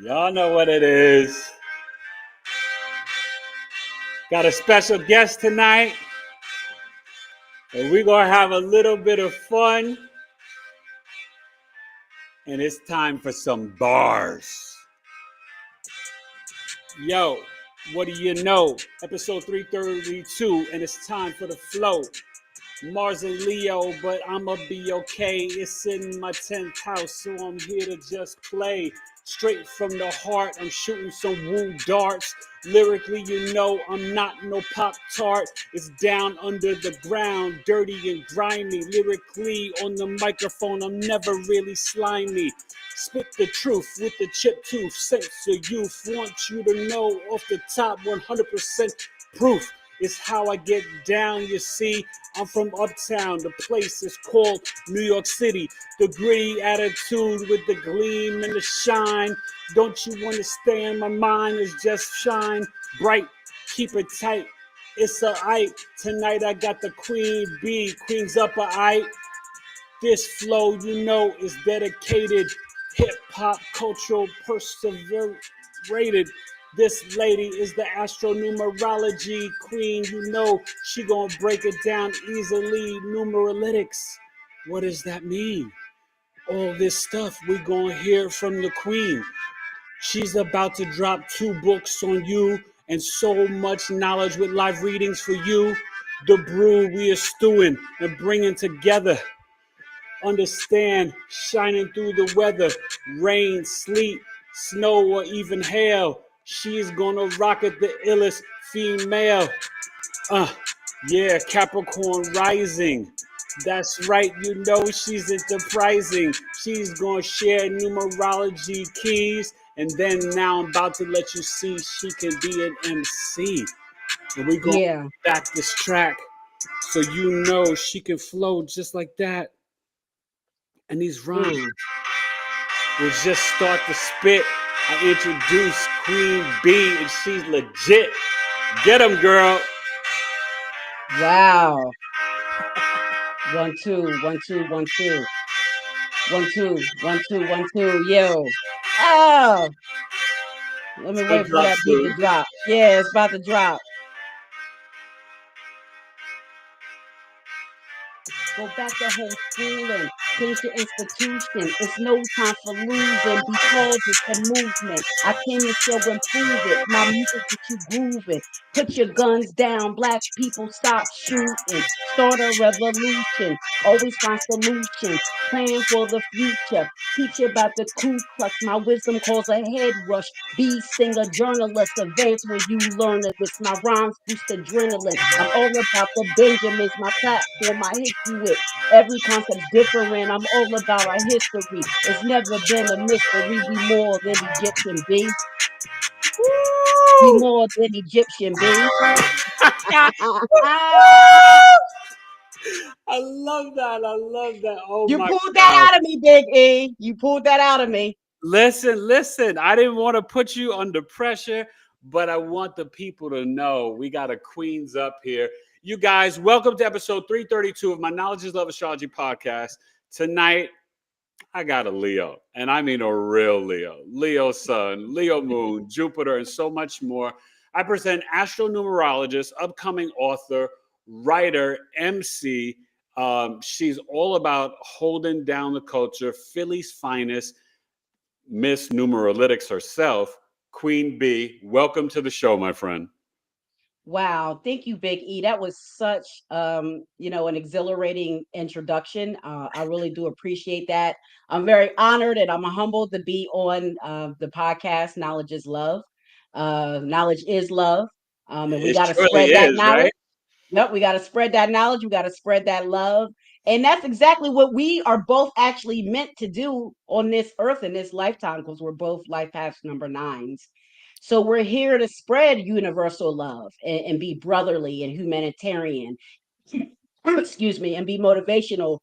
Y'all know what it is. Got a special guest tonight. And we're going to have a little bit of fun. And it's time for some bars. Yo, what do you know? Episode 332, and it's time for the flow. Mars and Leo, but I'ma be okay. It's in my 10th house, so I'm here to just play. Straight from the heart, I'm shooting some woo darts. Lyrically, you know, I'm not no Pop-Tart. It's down under the ground, dirty and grimy. Lyrically, on the microphone, I'm never really slimy. Spit the truth with the chip tooth, sense of youth. Want you to know off the top, 100% proof. It's how I get down, you see. I'm from uptown. The place is called New York City. The gritty attitude with the gleam and the shine. Don't you understand? My mind is just shine bright. Keep it tight. It's a ite. Tonight I got the Queen Bee. Queen's up a ite. This flow, you know, is dedicated. Hip-hop cultural preservationist. This lady is the Astro-Numerology Queen. You know, she gonna break it down easily. Numeralytics. What does that mean? All this stuff we gonna hear from the Queen. She's about to drop 2 books on you and so much knowledge with live readings for you. The brew we are stewing and bringing together. Understand, shining through the weather, rain, sleet, snow, or even hail. She's gonna rocket the illest female. Yeah, Capricorn rising. That's right, you know she's enterprising. She's gonna share numerology keys. And then now I'm about to let you see she can be an MC. And we're gonna back this track so you know she can flow just like that. And these rhymes will just start to spit. I introduce Queen Bee, and she's legit. Get 'em, girl. Wow. 1 2 1 2 1 2 1 2 1 2 1 2. Yo. Oh. Let me wait for that beat to drop. Yeah, it's about to drop. Go back to homeschooling, change the institution. It's no time for losing because it's a movement. I came to show and prove it. My music get you grooving. Put your guns down, black people stop shooting. Start a revolution, always find solutions. Plan for the future. Teach you about the Ku Klux. My wisdom calls a head rush. Be singer, journalist, advance when you learn it. With my rhymes boost adrenaline. I'm all about the Benjamins, my platform. I hit you with every concept different. I'm all about our history. It's never been a mystery. We more than Egyptian, B. We more than Egyptian, B. I love that. I love that. Oh, you my pulled God. that out of me, Big E. You pulled that out of me. Listen. I didn't want to put you under pressure, but I want the people to know we got a Queens up here. You guys, welcome to episode 332 of my Knowledge is Love Astrology podcast. Tonight, I got a Leo, and I mean a real Leo. Leo sun, Leo moon, Jupiter, and so much more. I present Astro-Numerologist, upcoming author, writer, MC. She's all about holding down the culture, Philly's finest, Miss Numeralytics herself, Queen Bee. Welcome to the show, my friend. Wow, thank you, Big E. That was such an exhilarating introduction. I really do appreciate that. I'm very honored and I'm humbled to be on the podcast. Knowledge is love. Knowledge is love. And we got to spread that knowledge. Right? Yep, we got to spread that knowledge. We got to spread that love. And that's exactly what we are both actually meant to do on this earth in this lifetime, because we're both life path number 9s. So we're here to spread universal love and be brotherly and humanitarian, excuse me, and be motivational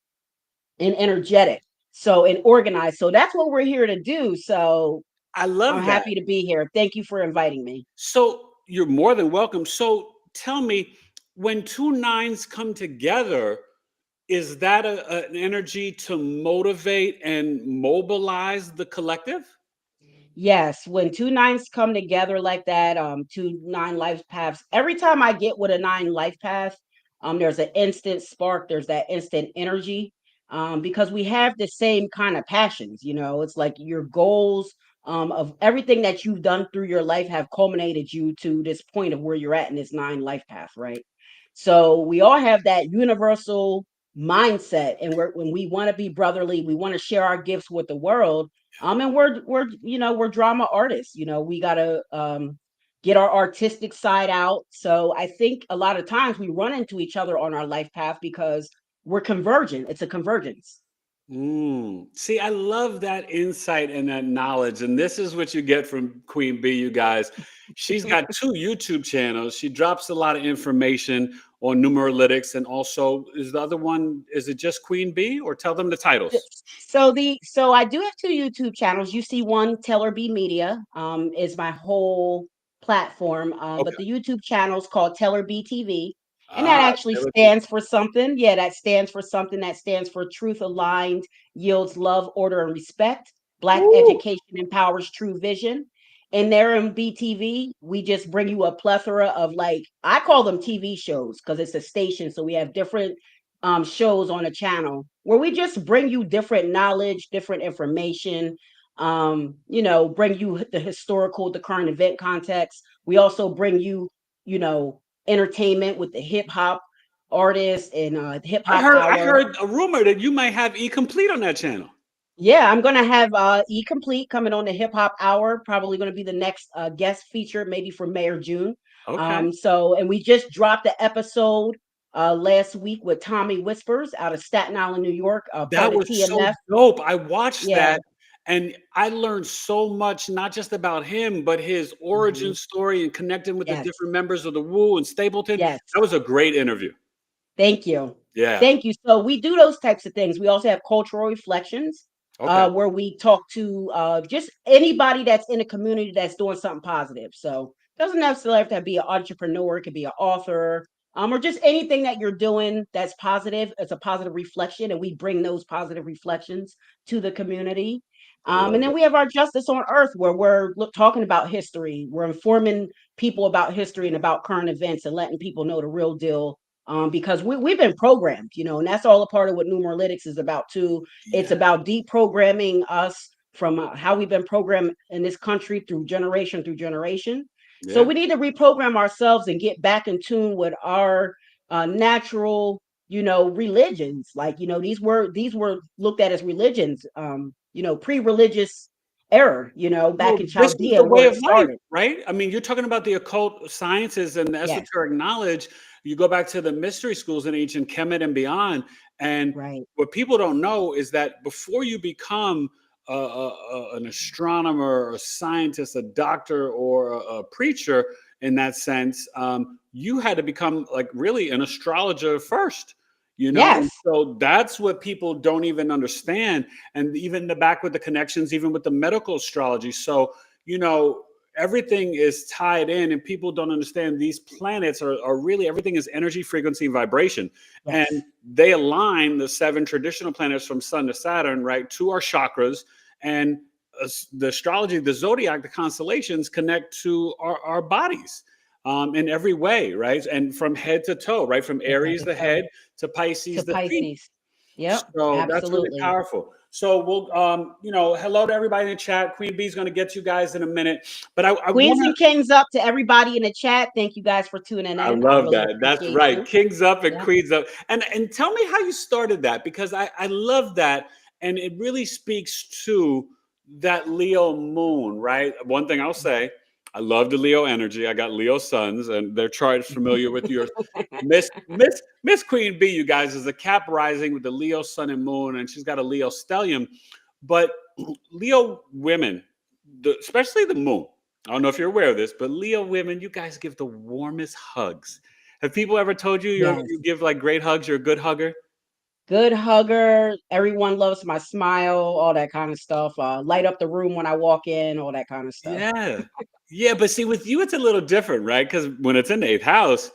and energetic. So, and organized. So that's what we're here to do. So I'm happy to be here. Thank you for inviting me. So you're more than welcome. So tell me, when 2 9s come together, is that an energy to motivate and mobilize the collective? Yes, when two nines come together like that, two nine life paths. Every time I get with a nine life path, there's an instant spark. There's that instant energy, because we have the same kind of passions. You know, it's like your goals, of everything that you've done through your life have culminated you to this point of where you're at in this nine life path, right? So we all have that universal mindset, and when we want to be brotherly, we want to share our gifts with the world. And we're we're drama artists. We gotta get our artistic side out. So I think a lot of times we run into each other on our life path because we're convergent. It's a convergence. See, I love that insight and that knowledge. And this is what you get from Queen Bee, you guys. She's got two YouTube channels. She drops a lot of information on numeralytics. And also, is the other one, is it just Queen Bee, or tell them the titles? So I do have two YouTube channels. You see one, Teller B Media, is my whole platform. But Okay. the YouTube channel is called Teller B TV. And that Ah, actually Taylor B. stands for something. Yeah, that stands for something. That stands for truth aligned, yields love, order, and respect. Black Woo. education empowers true vision. And there in BTV, we just bring you a plethora of, like, I call them TV shows because it's a station. So we have different shows on a channel where we just bring you different knowledge, different information, bring you the historical, the current event context. We also bring you, you know, entertainment with the hip hop artists and hip I hop heard I hour. heard a rumor that you might have E Complete on that channel. Yeah, I'm gonna have E Complete coming on the Hip Hop Hour. Probably gonna be the next guest feature, maybe for May or June. Okay. And we just dropped the episode last week with Tommy Whispers out of Staten Island, New York, That part of was so TMF. dope. I watched Yeah. that and I learned so much, not just about him, but his origin Mhm. story and connecting with the Yes. different members of the Wu and Stapleton. Yes. That was a great interview. Thank you. Yeah. Thank you. So we do those types of things. We also have cultural reflections, Okay. where we talk to just anybody that's in a community that's doing something positive. So it doesn't necessarily have to be an entrepreneur, it could be an author, or just anything that you're doing that's positive. It's a positive reflection, and we bring those positive reflections to the community. I And love then it. we have our Justice on Earth, where we're talking about history. We're informing people about history and about current events and letting people know the real deal, because we've been programmed, and that's all a part of what numeralytics is about too. It's Yeah. about deprogramming us from how we've been programmed in this country through generation through generation. So Yeah. we need to reprogram ourselves and get back in tune with our natural, religions. Like, these were looked at as religions, pre-religious era, back Well, in this is the Chaldea way where it of life, started. right? I mean, you're talking about the occult sciences and the Yes, esoteric knowledge. You go back to the mystery schools in ancient Kemet and beyond. And right. what people don't know is that before you become an astronomer, a scientist, a doctor, or a preacher in that sense, you had to become like really an astrologer first. And Yes, so that's what people don't even understand, and even the back with the connections, even with the medical astrology. So, you know, everything is tied in, and people don't understand these planets are really everything is energy, frequency, and vibration. And yes, they align the seven traditional planets from Sun to Saturn, right, to our chakras. And the astrology, the zodiac, the constellations connect to our bodies in every way, right? And from head to toe, right? From from head Aries, to the toe head, to to Pisces, the feet. Pisces. Yep, So that's really absolutely. powerful. So we'll, hello to everybody in the chat. Queen Bee's going to get you guys in a minute, but I Queens want and to. kings up to everybody in the chat. Thank you guys for tuning I in. I love really that. That's appreciate right. you. Kings up and Yep. queens up. And tell me how you started that, because I love that, and it really speaks to that Leo moon, right? One thing I'll say, I love the Leo energy. I got Leo sons, and their chart is familiar with yours. Miss Queen Bee, you guys, is a Cap rising with the Leo sun and moon, and she's got a Leo stellium. But Leo women, especially the moon. I don't know if you're aware of this, but Leo women, you guys give the warmest hugs. Have people ever told you Yes. you give like great hugs? You're a good hugger. Good hugger. Everyone loves my smile, all that kind of stuff. Light up the room when I walk in, all that kind of stuff. Yeah, yeah. But see, with you, it's a little different, right? Because when it's in the eighth house,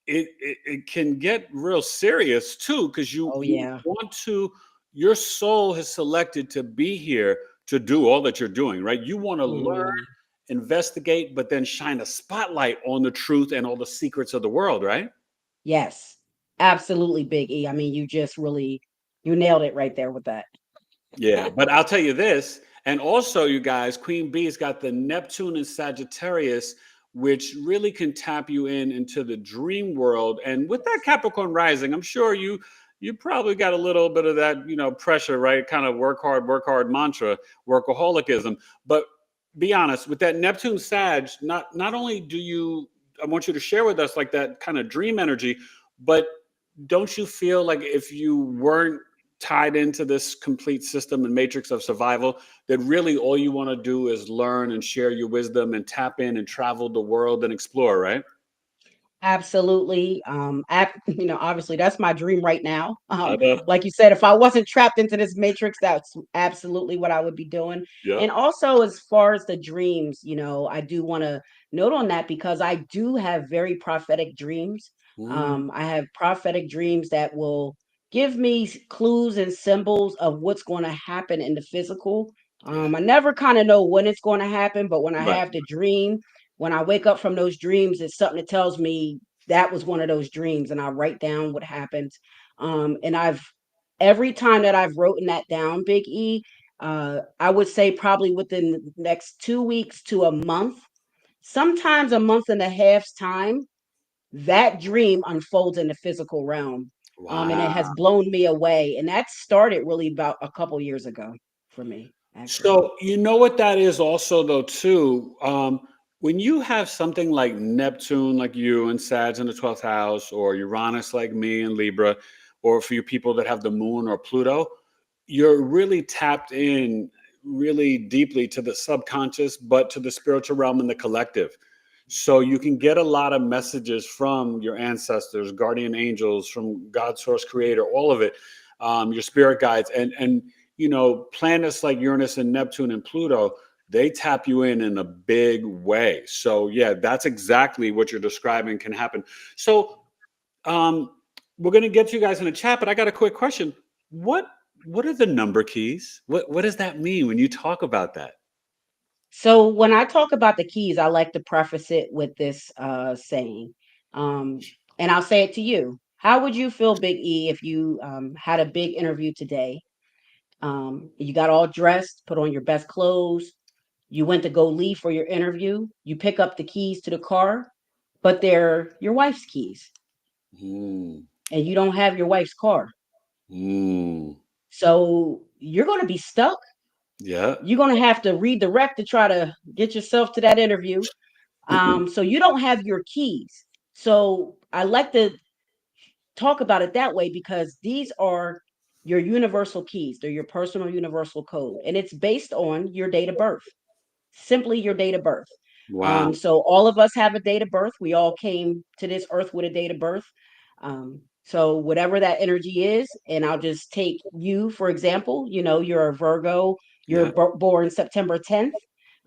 it can get real serious too, because you Oh you yeah. want to, your soul has selected to be here to do all that you're doing, right? You want to learn, Mm, investigate, but then shine a spotlight on the truth and all the secrets of the world, right? yes, absolutely, Big E. I mean, you just really you nailed it right there with that. Yeah, but I'll tell you this, and also you guys, Queen Bee's got the Neptune and Sagittarius, which really can tap you into the dream world. And with that Capricorn rising, I'm sure you probably got a little bit of that, pressure, right? Kind of work hard mantra, workaholicism. But be honest, with that Neptune Sag, not only I want you to share with us like that kind of dream energy, but don't you feel like if you weren't tied into this complete system and matrix of survival, that really all you want to do is learn and share your wisdom and tap in and travel the world and explore, right? Absolutely. Obviously that's my dream right now. I know. Like you said, if I wasn't trapped into this matrix, that's absolutely what I would be doing. Yeah. And also, as far as the dreams, I do want to note on that because I do have very prophetic dreams. Mm, I have prophetic dreams that will give me clues and symbols of what's going to happen in the physical. yeah. I never kind of know when it's going to happen, but when I Right. have the dream, when I wake up from those dreams, it's something that tells me that was one of those dreams, and I write down what happened. And I've every time that I've written that down, Big E, I would say probably within the next 2 weeks to a month, sometimes a month and a half's time, that dream unfolds in the physical realm. And it has Wow. blown me away. And that started really about a couple years ago for me, actually. So you know what that is also though too. When you have something like Neptune, like you and Sag in the 12th house, or Uranus, like me and Libra, or for you people that have the Moon or Pluto, you're really tapped in really deeply to the subconscious, but to the spiritual realm and the collective. So you can get a lot of messages from your ancestors, guardian angels, from God, source, creator, all of it, your spirit guides, and planets like Uranus and Neptune and Pluto, they tap you in a big way. So yeah, that's exactly what you're describing can happen. So um, we're going to get you guys in the chat, but I got a quick question. What what are the number keys? What does that mean when you talk about that? So when I talk about the keys, I like to preface it with this saying, um, and I'll say it to you. How would you feel, Big E, if you had a big interview today? You got all dressed, put on your best clothes. You went to go leave for your interview. You pick up the keys to the car, but they're your wife's keys, Mm, and you don't have your wife's car. mm, So you're going to be stuck. yeah. You're going to have to redirect to try to get yourself to that interview. So you don't have your keys. So I like to talk about it that way because these are your universal keys. They're your personal universal code, and it's based on your date of birth, simply your date of birth. Wow. So all of us have a date of birth. We all came to this earth with a date of birth. So whatever that energy is, and I'll just take you for example. You're a Virgo. You're Yeah. born September 10th.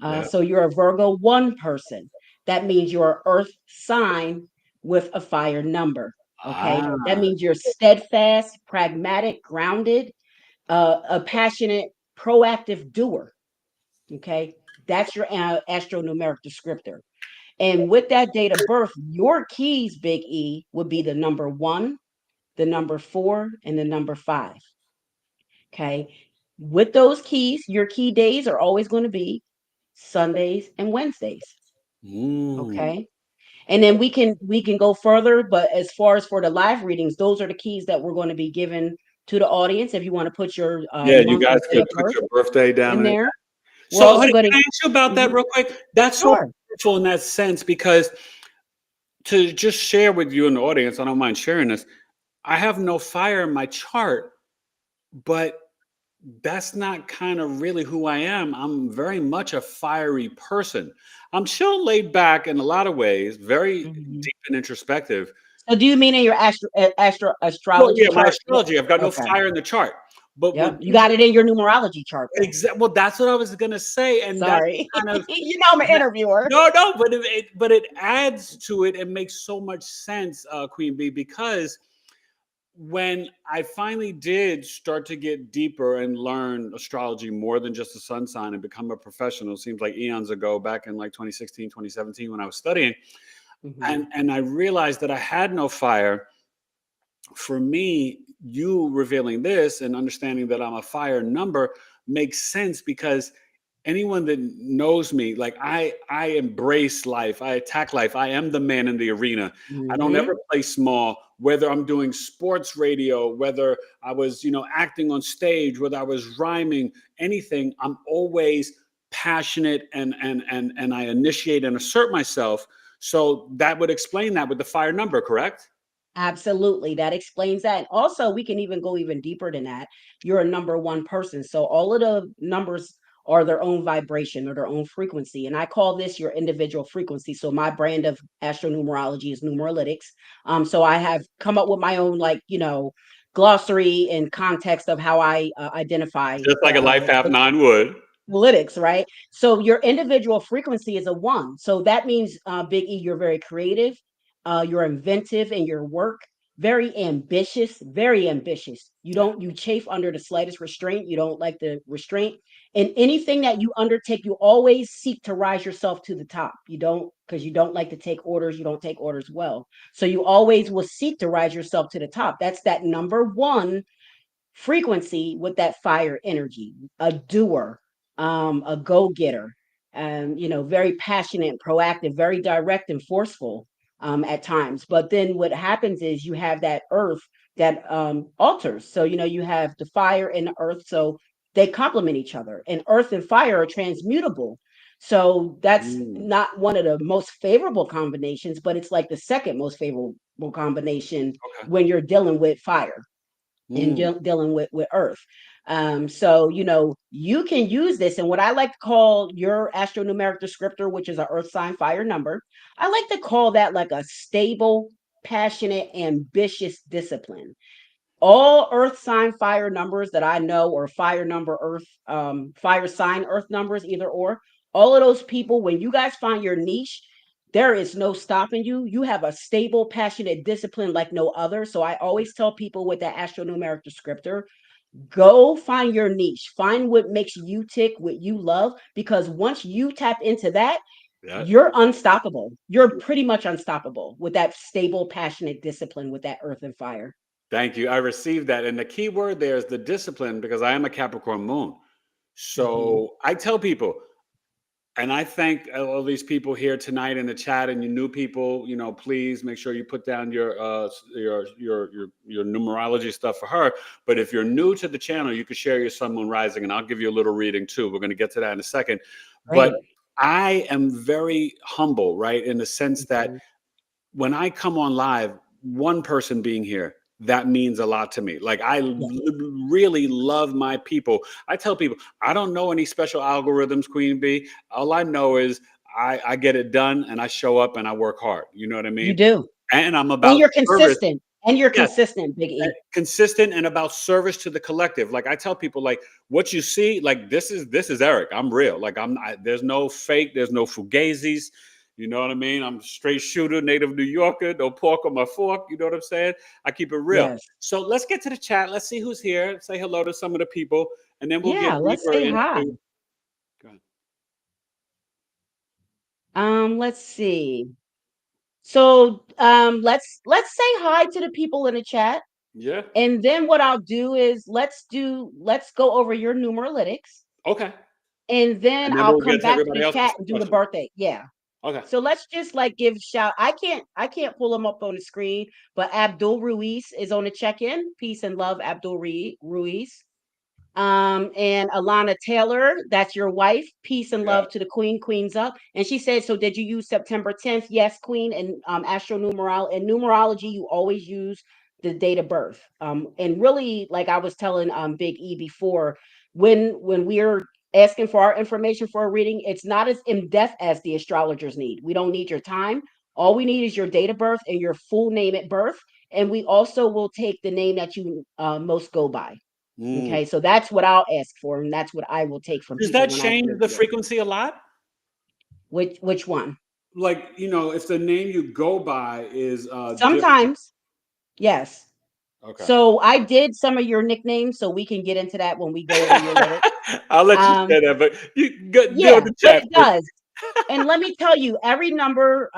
Yeah. So you're a Virgo 1 person. That means you're an Earth sign with a fire number. Okay, that Ah. means you're steadfast, pragmatic, grounded, a passionate, proactive doer. Okay, that's your astronumeric descriptor. And with that date of birth, your keys, Big E, would be the number 1, the number 4, and the number 5. Okay, with those keys, your key days are always going to be Sundays and Wednesdays. Mm. Okay, and then we can go further, but as far as for the live readings, those are the keys that we're going to be given to the audience. If you want to put your Yeah, you month guys and day could of put birth your birthday down in in it. there, we're So, hey, also going can I ask you about that to. real quick? That's so Sure. powerful in that sense because to just share with you in the audience, I don't mind sharing this. I have no fire in my chart, but that's not kind of really who I am. I'm very much a fiery person. I'm chill, laid back in a lot of ways, very Mhm. deep and introspective. So do you mean in your Well, astrology yeah, my chart? astrology, I've got no Okay. fire in the chart. But Yep. when You you got it in your numerology chart though. well, that's what I was gonna say, and that's Sorry. kind of I'm an that, interviewer. no, but it adds to it and makes so much sense, Queen Bee, because when I finally did start to get deeper and learn astrology more than just a sun sign and become a professional, seems like eons ago, back in like 2016, 2017, when I was studying, Hmm. and I realized that I had no fire. For me, you revealing this and understanding that I'm a fire number makes sense, because anyone that knows me, like I embrace life, I attack life, I am the man in the arena. I don't Hmm. ever play small, whether I'm doing sports radio, whether I was, acting on stage, whether I was rhyming, anything. I'm always passionate, and I initiate and assert myself. So that would explain that with the fire number, correct? Absolutely. That explains that. And also, we can even go even deeper than that. You're a number one person. So all of the numbers are their own vibration or their own frequency. And I call this your individual frequency. So my brand of astronumerology is numeralytics. So I have come up with my own, like, glossary and context of how I identify Just like a life half the nine would. analytics, right? So your individual frequency is a one. So that means, Big E, you're very creative, you're inventive in your work, very ambitious, very ambitious. Yeah. You chafe under the slightest restraint. You don't like the restraint. And anything that you undertake, you always seek to rise yourself to the top. You don't, because you don't like to take orders. You don't take orders well. So you always will seek to rise yourself to the top. That's that number one frequency with that fire energy, a doer, a go-getter, very passionate, proactive, very direct and forceful, at times. But then what happens is you have that earth that alters. So, you have the fire and the earth. So they complement each other. And earth and fire are transmutable. So that's Mm, not one of the most favorable combinations, but it's like the second most favorable combination okay. when you're dealing with fire and Mm, dealing with earth. So you can use this, and what I like to call your astronumeric descriptor, which is an earth sign fire number, I like to call that like a stable, passionate, ambitious discipline. All earth sign fire numbers that I know, or fire number earth, fire sign earth numbers, either or, all of those people, when you guys find your niche, there is no stopping you. You have a stable, passionate discipline like no other. So I always tell people with that astronumeric descriptor, go find your niche, find what makes you tick, what you love, because once you tap into that, yeah. you're unstoppable. You're pretty much unstoppable with that stable, passionate discipline with that earth and fire. Thank you. I received that. And the key word there is the discipline, because I am a Capricorn moon. Hmm. So I tell people, and I thank all these people here tonight in the chat, and you new people, please make sure you put down your numerology stuff for her. But if you're new to the channel, you can share your Sun Moon Rising, and I'll give you a little reading too. We're going to get to that in a second. But Great. I am very humble, right, in the sense that Mhm. when I come on live, one person being here, that means a lot to me. Like Yeah, really love my people. I tell people, I don't know any special algorithms, Queen Bee. All I know is I get it done, and I show up and I work hard. You know what I you mean? do. And I'm And about you're service. consistent. And you're Yes, consistent, Big E. consistent and about service to the collective. Like I tell people, like what you see, like this is Eric. I'm real. Like there's no fake. There's no fugazis. You know what I mean? I'm a straight shooter, native New Yorker. No pork on my fork. You know what I'm saying? I keep it real. Yes. So let's get to the chat. Let's see who's here. Say hello to some of the people, and then we'll Yeah, get let's deeper say hi. into. Go ahead. Let's see. So, let's say hi to the people in the chat. Yeah. And then what I'll do is let's go over your numeralytics. Okay. And then And then I'll we'll come get to back to everybody the else with chat some and do the questions. birthday. Yeah. Okay. So let's just like give shout. I can't pull them up on the screen, but Abdul Ruiz is on the check-in. Peace and love, Abdul Ruiz. And Alana Taylor, that's your wife. Peace and Yeah. love to the queen. Queen's up. And she said, so did you use September 10th? Yes, queen. And numerology, you always use the date of birth. And really, like I was telling Big E before, when we're asking for our information for a reading, it's not as in-depth as the astrologers need. We don't need your time. All we need is your date of birth and your full name at birth. And we also will take the name that you most go by. Mm. Okay, so that's what I'll ask for, and that's what I will take from Does people that when I change get into the this. frequency a lot? Which one? Like, if the name you go by is different. Sometimes, yes. Okay. So I did some of your nicknames, so we can get into that when we go over your lyrics. I'll let you Um, say that, but you go, deal with yeah, the but chat it first. does. And let me tell you, every number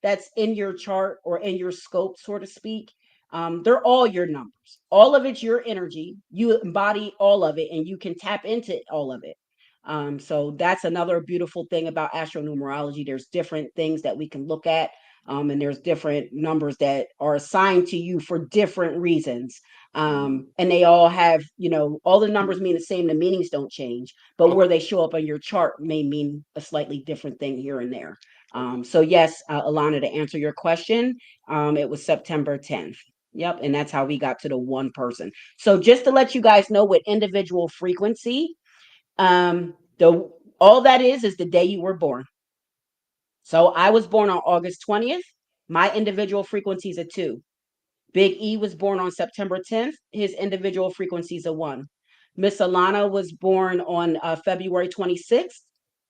that's in your chart or in your scope, so to speak, they're all your numbers. All of it's your energy. You embody all of it, and you can tap into all of it. So that's another beautiful thing about astronumerology. There's different things that we can look at, and there's different numbers that are assigned to you for different reasons. And they all have, all the numbers mean the same. The meanings don't change, but Okay. where they show up on your chart may mean a slightly different thing here and there. Okay. So yes, Alana, to answer your question, it was September 10th. Yep, and that's how we got to the one person. So just to let you guys know, what individual frequency, the all that is the day you were born. So I was born on August 20th. My individual frequency is a 2. Big E was born on September 10th. His individual frequency is a 1. Miss Alana was born on February 26th.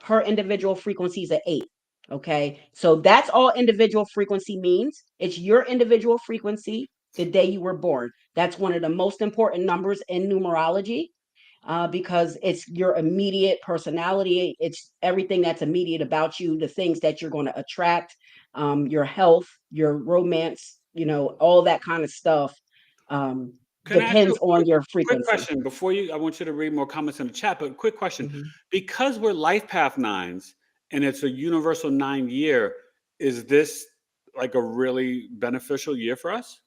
Her individual frequency is a 8. Okay, so that's all individual frequency means. It's your individual frequency the day you were born. That's one of the most important numbers in numerology, because it's your immediate personality. It's everything that's immediate about you, the things that you're going to attract, your health, your romance, all that kind of stuff, Can I ask you depends a on your quick frequency. question before you? I want you to read more comments in the chat, but quick question. Mhm. Because we're life path nines and it's a universal 9 year, is this like a really beneficial year for us?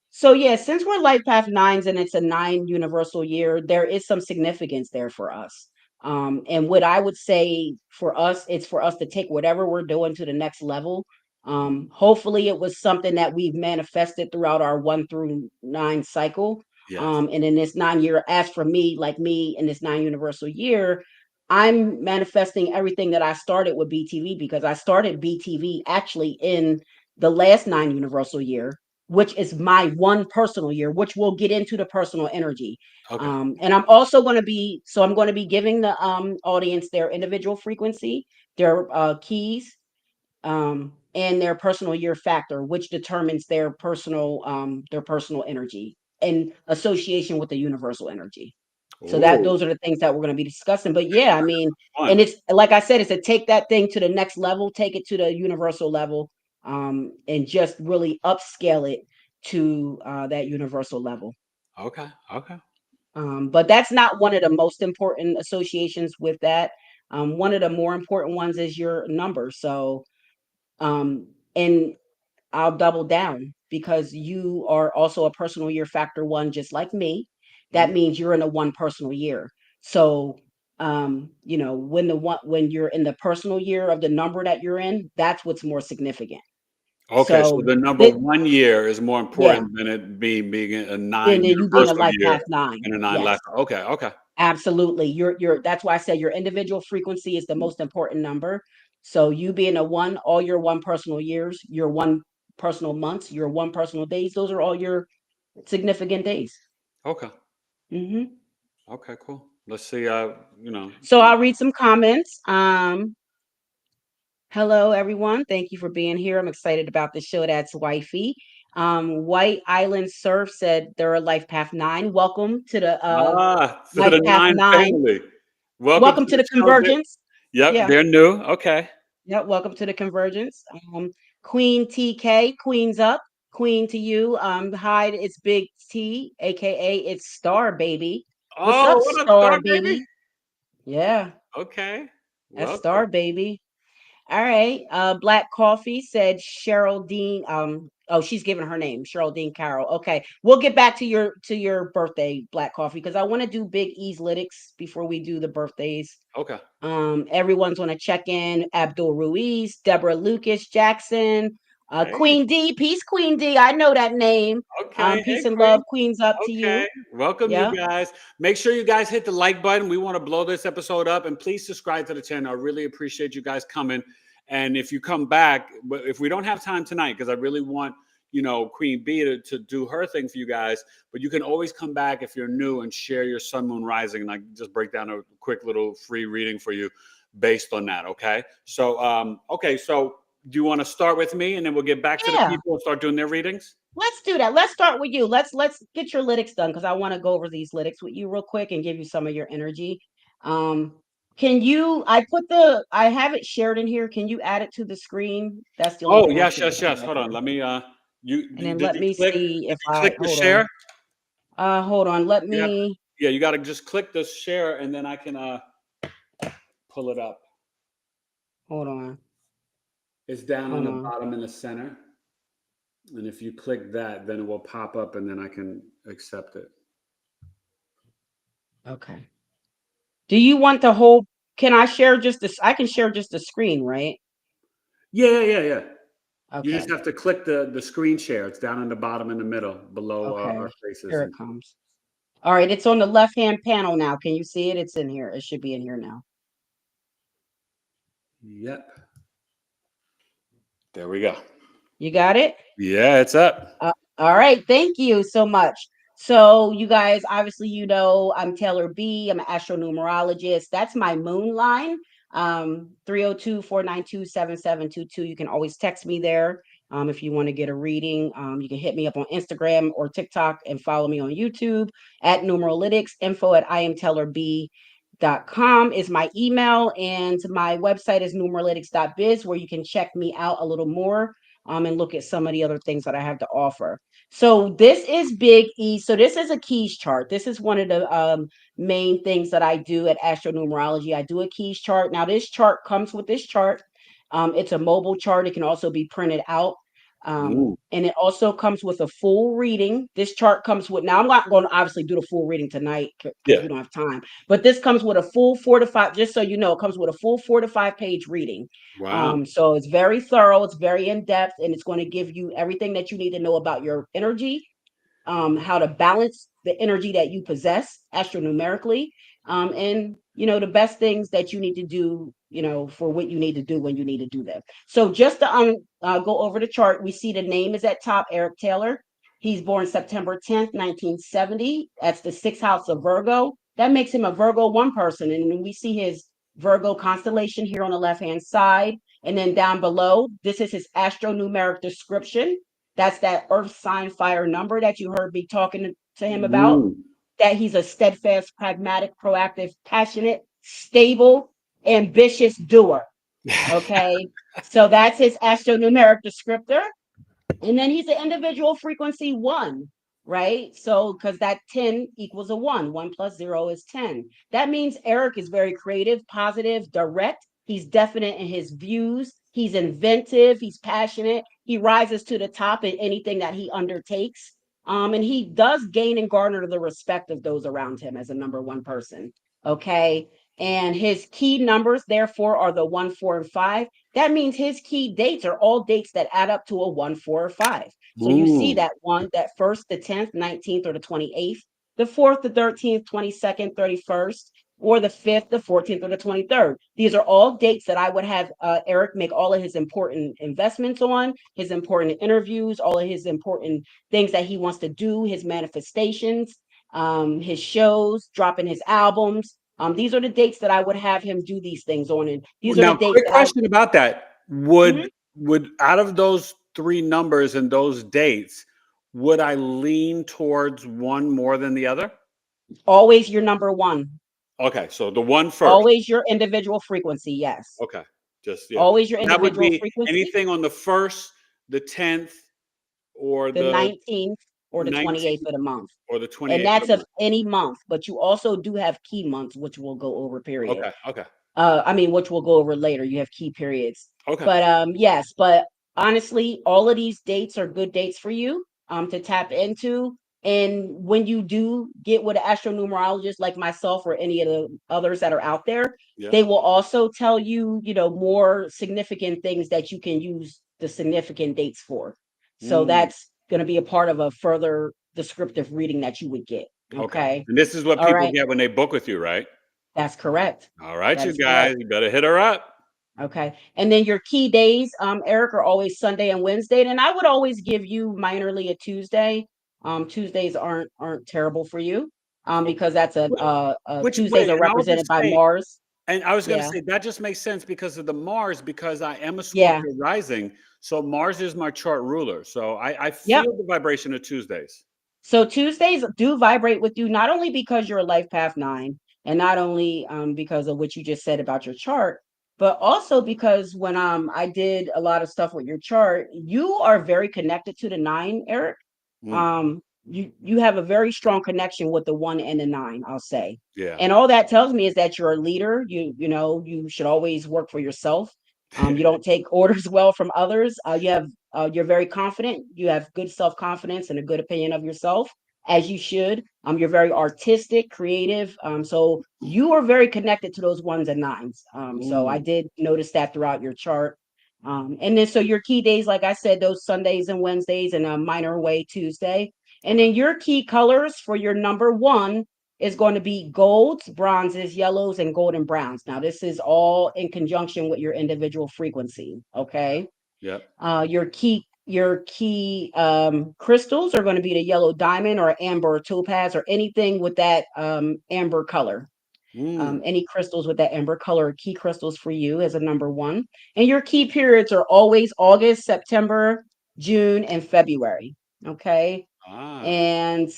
So yeah, since we're life path nines and it's a 9 universal year, there is some significance there for us. And what I would say for us, it's for us to take whatever we're doing to the next level. Hopefully it was something that we've manifested throughout our 1 through 9 cycle. Yes. And in this 9 year, as for me, like me in this 9 universal year, I'm manifesting everything that I started with BTV, because I started BTV actually in the last 9 universal year, which is my one personal year, which we'll get into the personal energy. Okay. And I'm also going to be, so I'm going to be giving the audience their individual frequency, their keys, and their personal year factor, which determines their personal energy in association with the universal energy. So that Oh, those are the things that we're going to be discussing. But yeah, I mean, and fun. it's like I said, it's to take that thing to the next level, take it to the universal level, and just really upscale it to that universal level. Okay. Okay. But that's not one of the most important associations with that. One of the more important ones is your number. So, and I'll double down, because you are also a personal year factor 1, just like me. That Mhm. means you're in a 1 personal year. So, when you're in the personal year of the number that you're in, that's what's more significant. Okay. So So the number that, 1 year is more yeah, important than it being a nine and then you being a universal life year path 9. and a nine Yes, life. Okay. Okay. absolutely. That's why I said your individual frequency is the most important number. So you being a 1, all your 1 personal years, your 1 personal months, your 1 personal days, those are all your significant days. Okay. Hmm. Okay. Cool. Let's see. You know. So I'll read some comments. Hello, everyone. Thank you for being here. I'm excited about the show. That's wifey. White Island Surf said they're a Life Path 9. Welcome to the To Life the Path nine 9. family. Welcome to Welcome to the the show. convergence. Yep, Yeah. they're new. Okay. Yep. Welcome to the convergence. Queen TK, Queen's up. Queen to you. Hi, it's Big T, aka it's Star Baby. What's Oh, up, what up, Star Star Baby? Baby? Yeah, Okay. that's Welcome. Star Baby. All right. Black Coffee said Cheryl Dean. Oh, she's given her name, Cheryl Dean Carroll. Okay, we'll get back to your birthday, Black Coffee, because I want to do Big E's lyrics before we do the birthdays. Okay. Everyone's going to check in. Abdul Ruiz, Deborah Lucas Jackson, Hey. Queen D, peace, Queen D. I know that name. Okay. Hey, Peace and love, Queen. Queens up to Okay. you. Welcome, you Yeah. guys. Make sure you guys hit the like button. We want to blow this episode up, and please subscribe to the channel. I really appreciate you guys coming. And if you come back, but if we don't have time tonight, because I really want Queen Bee to do her thing for you guys, but you can always come back if you're new and share your sun, moon, rising, and I just break down a quick little free reading for you based on that. Okay. So, okay. So, do you want to start with me, and then we'll get back to the Yeah. people and start doing their readings? Let's do that. Let's start with you. Let's get your lytics done because I want to go over these lytics with you real quick and give you some of your energy. Can you? I have it shared in here. Can you add it to the screen? That's the only Oh, thing I yes, can't yes, see yes. right Hold on. here. Let me And then did let you me click see if I the hold share? on. Hold on. Let You have me yeah, you got to just click the share and then I can pull it up. hold on. It's down on Hold the on. bottom in the center. And if you click that, then it will pop up and then I can accept it. Okay. Do you want the whole? Can I share just this? I can share just the screen, right? Yeah, yeah, yeah, yeah. You just Okay. have to click the screen share. It's down in the bottom in the middle below our Okay. faces. Here it And comes. All right. It's on the left-hand panel now. Can you see it? It's in here. It should be in here now. yep. There we go. You got it? Yeah, it's up. All right, thank you so much. So, you guys, obviously, I'm Taylor B. I'm an astronumerologist. That's my moon line, 302-492-7722. You can always text me there if you want to get a reading. You can hit me up on Instagram or TikTok and follow me on YouTube at Numeralytics. Info at imtellerb.com is my email, and my website is numeralytics.biz, where you can check me out a little more and look at some of the other things that I have to offer. So this is Big E. So this is a keys chart. This is one of the main things that I do at Astro-Numerology. I do a keys chart. Now this chart comes with this chart. It's a mobile chart. It can also be printed out. And it also comes with a full reading. This chart comes with, now I'm not going to obviously do the full reading tonight because Yeah. we don't have time, but this comes with a full 4 to 5, just so you know, it comes with a full 4 to 5 page reading. Wow. So it's very thorough, it's very in depth, and it's going to give you everything that you need to know about your energy, how to balance the energy that you possess astronumerically, and the best things that you need to do, for what you need to do when you need to do them. So just to go over the chart, we see the name is at top, Eric Taylor. He's born September 10th, 1970. That's the sixth house of Virgo. That makes him a Virgo one person. And then we see his Virgo constellation here on the left-hand side. And then down below, this is his astronumeric description. That's that earth sign fire number that you heard me talking to him about. Mm. That he's a steadfast, pragmatic, proactive, passionate, stable, ambitious doer. Okay. So that's his astronumeric descriptor. And then he's an individual frequency 1, right? So because that 10 equals a 1. 1 plus 0 is 10. That means Eric is very creative, positive, direct. He's definite in his views. He's inventive. He's passionate. He rises to the top in anything that he undertakes. And he does gain and garner the respect of those around him as a number one person. Okay. And his key numbers, therefore, are the 1, 4, and 5. That means his key dates are all dates that add up to a 1, 4, or 5. So you see Ooh. that one, that first, the 10th, 19th, or the 28th, the 4th, the 13th, 22nd, 31st, or the 5th, the 14th, or the 23rd. These are all dates that I would have Eric make all of his important investments on, his important interviews, all of his important things that he wants to do, his manifestations, his shows, dropping his albums. These are the dates that I would have him do these things on, and these are the Now, dates quick that I. question about that. Mhm. Would out of those three numbers and those dates, would I lean towards one more than the other? Always your number one. Okay, so the one first. Always your individual frequency. Yes. Okay, just yeah. Always your That would individual be frequency. anything on the first, the 10th, or The the 19th or the 28th 19th, of the month. or the And 28th of that's the of month. any month. But you also do have key months, which we'll go over, period. Okay, okay, Which we'll go over later. You have key periods. okay. But yes, but honestly, all of these dates are good dates for you to tap into. And when you do get with an astronumerologist like myself or any of the others that are out there, Yeah. they will also tell you, more significant things that you can use the significant dates for. So Mm, that's going to be a part of a further descriptive reading that you would get. okay. Okay. And this is what All people right. get when they book with you, right? That's correct. All right, That you is correct. guys, you better hit her up. Okay. And then your key days, Eric, are always Sunday and Wednesday. And I would always give you minorly a Tuesday. Tuesdays aren't terrible for you. Because that's Wh- a Which Tuesdays way? are And I was represented just by saying, Mars. And I was going to Yeah. say that just makes sense because of the Mars, because I am a Yeah. Scorpio rising. So Mars is my chart ruler. So I Yep. feel the vibration of Tuesdays. So Tuesdays do vibrate with you, not only because you're a life path 9, and not only because of what you just said about your chart, but also because when I did a lot of stuff with your chart, you are very connected to the 9, Eric. Mm, You have a very strong connection with the 1 and the 9, I'll say. yeah. And all that tells me is that you're a leader. You should always work for yourself. You don't take orders well from others. You're very confident. You have good self-confidence and a good opinion of yourself, as you should. You're very artistic, creative. So you are very connected to those 1s and 9s. So I Mm, did notice that throughout your chart. And then so your key days, like I said, those Sundays and Wednesdays, and a minor way Tuesday. And okay. then your key colors for your number 1 is going to be golds, bronzes, yellows, and golden browns. Now, this is all in conjunction with your individual frequency. Okay. Yep. Your key crystals are going to be the yellow diamond or amber or topaz or anything with that amber color. Mm, Any crystals with that amber color, key crystals for you as a number 1. And your key periods are always August, September, June, and February. Okay. ah. And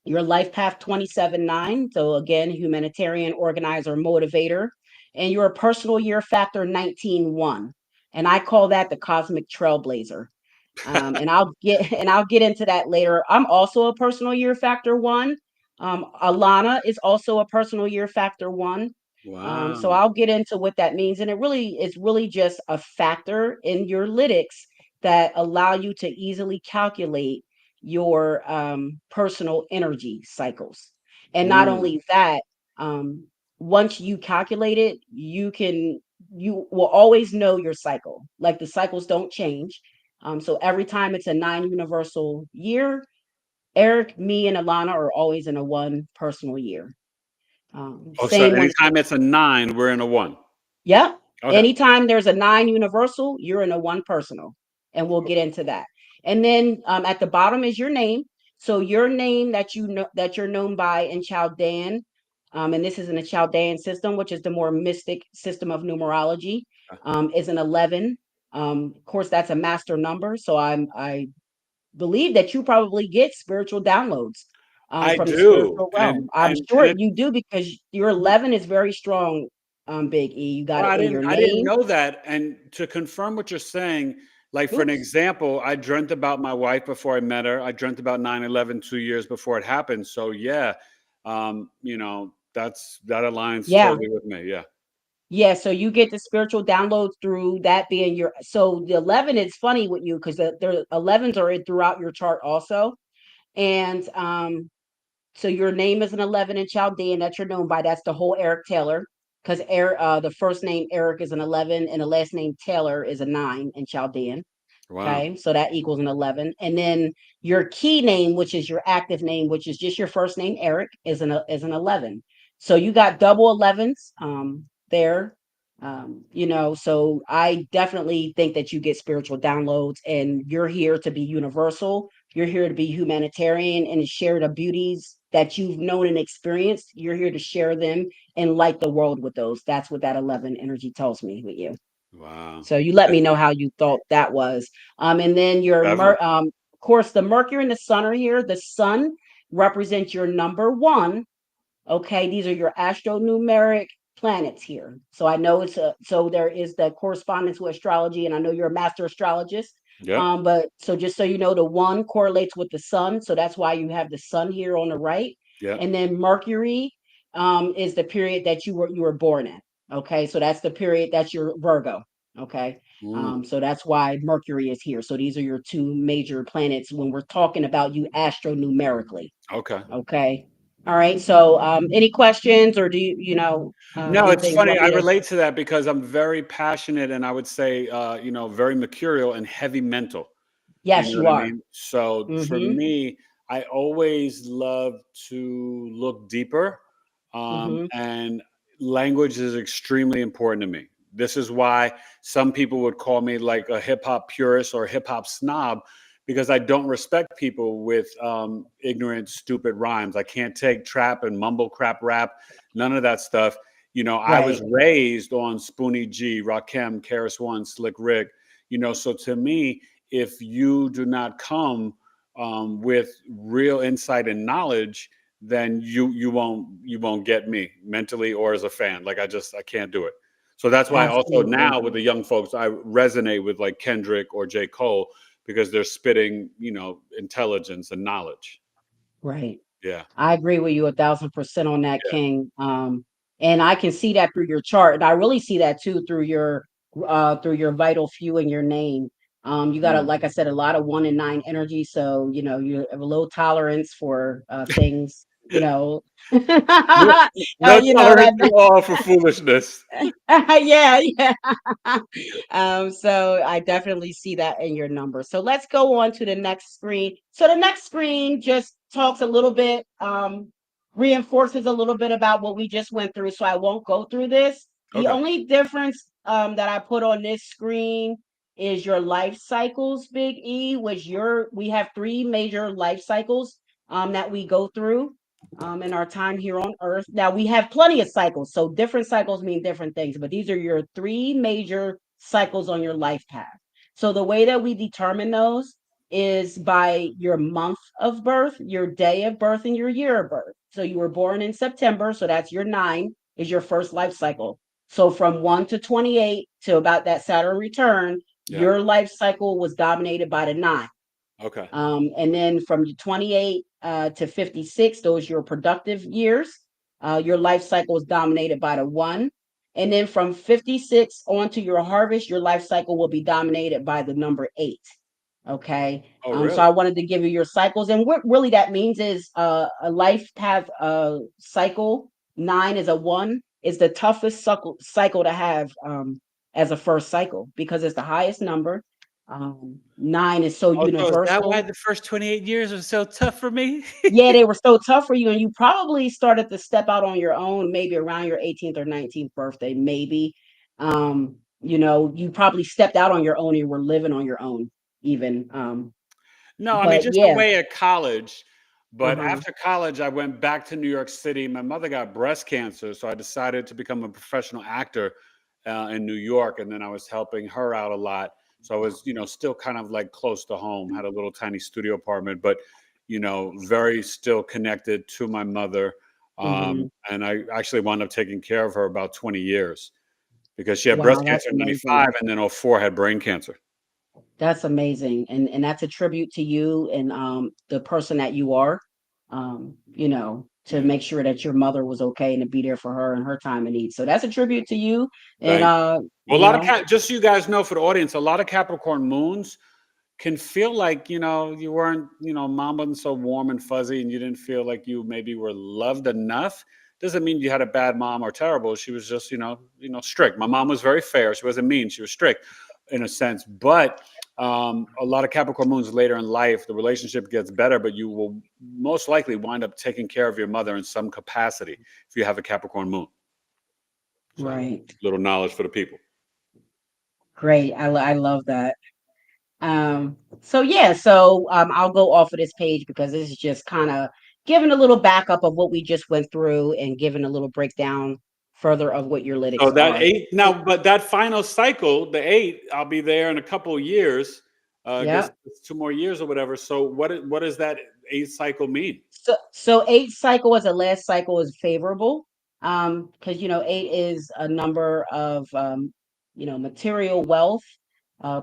your life path 27-9. So again, humanitarian organizer, motivator. And you're a personal year factor 19-1. And I call that the cosmic trailblazer. And I'll get into that later. I'm also a personal year factor 1. Alana is also a personal year factor 1. So Wow. I'll get into what that means. And it's really just a factor in your lytics that allow you to easily calculate your personal energy cycles. And not Mm, only that, once you calculate it, you will always know your cycle. Like the cycles don't change. So every time it's a 9 universal year, Eric, me, and Alana are always in a 1 personal year. oh, so Same when it's anytime it's a 9, we're in a 1. Yep. Okay. Anytime there's a 9 universal, you're in a 1 personal. And we'll get into that. And then at the bottom is your name. So your name that you know that you're known by in Chaldean, and this is in the Chaldean system, which is the more mystic system of numerology, is an 11. Of course, that's a master number. So I believe that you probably get spiritual downloads I from the do. spiritual realm. And I'm and sure and it you do because your 11 is very strong, Big E. You got well, it in your I didn't name. know that. And to confirm what you're saying, like for an Oops. example, I dreamt about my wife before I met her. I dreamt about 9/11 2 years before it happened. So yeah, that aligns Yeah. totally with me. Yeah. Yeah. So you get the spiritual downloads through that being your. So the 11 is funny with you because the 11s are throughout your chart also. And so your name is an 11 in Chaldean that you're known by. That's the whole Eric Taylor. Because the first name Eric is an 11 and the last name Taylor is a 9 in Chaldean. Wow. Okay, so that equals an 11. And then your key name, which is your active name, which is just your first name, Eric, is an 11. So you got double 11s there. So I definitely think that you get spiritual downloads, and you're here to be universal. You're here to be humanitarian and share the beauties that you've known and experienced. You're here to share them and light the world with those. That's what that 11 energy tells me with you. Wow. So you let That- me know how you thought that was. And then Definitely. of course, the Mercury and the Sun are here. The Sun represents your number 1. Okay, these are your astronumeric planets here. So I know so there is the correspondence with astrology, and I know you're a master astrologist. Yep. But so just so you know, the 1 correlates with the sun, so that's why you have the sun here on the right. Yep. And then Mercury is the period that you were born in. Okay, so that's the period that you're Virgo. Okay, Mm, so that's why Mercury is here. So these are your 2 major planets when we're talking about you astronumerically. okay. Okay. All right. So, any questions, or do No, it's anything you funny. want I me to? relate to that because I'm very passionate and I would say, very mercurial and heavy mental. You Yes, know you what I are. mean? So for Mm-hmm. me, I always love to look deeper. Mm-hmm. And language is extremely important to me. This is why some people would call me like a hip hop purist or hip hop snob because I don't respect people with ignorant, stupid rhymes. I can't take trap and mumble crap rap, none of that stuff. I was Right. raised on Spoonie G, Rakim, Karis One, Slick Rick. So to me, if you do not come with real insight and knowledge, then you won't get me mentally or as a fan. Like I can't do it. So that's why also Absolutely. now with the young folks, I resonate with like Kendrick or J. Cole because they're spitting, intelligence and knowledge. Right. Yeah. I agree with you 1,000% on that, Yeah. King. And I can see that through your chart, and I really see that too through your vital few in your name. You got Mm. like I said, a lot of 1 and 9 energy, so you have a low tolerance for things. No, no tolerance That. at all for foolishness. Yeah, yeah. So I definitely see that in your number. So let's go on to the next screen. So the next screen just talks a little bit, reinforces a little bit about what we just went through. So I won't go through this. The Okay. only difference that I put on this screen is your life cycles, Big E, which we have 3 major life cycles that we go through in our time here on Earth. Now we have plenty of cycles, so different cycles mean different things, but these are your 3 major cycles on your life path. So the way that we determine those is by your month of birth, your day of birth, and your year of birth. So you were born in September, so that's your 9 is your first life cycle. So from 1 to 28 to about that Saturn return, Yeah. your life cycle was dominated by the 9. Okay. And then from 28 to 56, those your productive years. Your life cycle is dominated by the 1. And then from 56 on to your harvest, your life cycle will be dominated by the number 8. Okay. Oh, So really? I wanted to give you your cycles. And what really that means is a life path cycle. 9 is a 1, is the toughest cycle to have as a first cycle because it's the highest number. 9 is so Oh, so is that why universal. the first 28 years are so tough for me? Yeah, they were so tough for you, and you probably started to step out on your own maybe around your 18th or 19th birthday, maybe. You probably stepped out on your own, you were living on your own even. No, I mean, But just yeah, away at college. But uh-huh. after college, I went back to New York City. My mother got breast cancer, so I decided to become a professional actor in New York. And then I was helping her out a lot. So I was, still kind of like close to home, had a little tiny studio apartment, but, very still connected to my mother. Hmm. And I actually wound up taking care of her about 20 years because she had breast Wow, that's cancer in amazing. 95 and then '04 had brain cancer. That's amazing. And that's a tribute to you and the person that you are. To Yeah. make sure that your mother was okay and to be there for her in her time of need. So that's a tribute to you. And Thank Well, a you lot of know, just so you guys know for the audience, a lot of Capricorn moons can feel like, you weren't, mom wasn't so warm and fuzzy and you didn't feel like you maybe were loved enough. Doesn't mean you had a bad mom or terrible. She was just, strict. My mom was very fair. She wasn't mean. She was strict in a sense. But a lot of Capricorn moons later in life, the relationship gets better, but you will most likely wind up taking care of your mother in some capacity if you have a Capricorn moon. So, right. little knowledge for the people. Great. I love that. So yeah, I'll go off of this page because this is just kind of giving a little backup of what we just went through and giving a little breakdown further of what your So lytics that are. eight now, but that final cycle, the 8, I'll be there in a couple of years. I guess Yep. it's 2 more years or whatever. So what does that 8 cycle mean? So 8 cycle as a last cycle is favorable. Because 8 is a number of material wealth,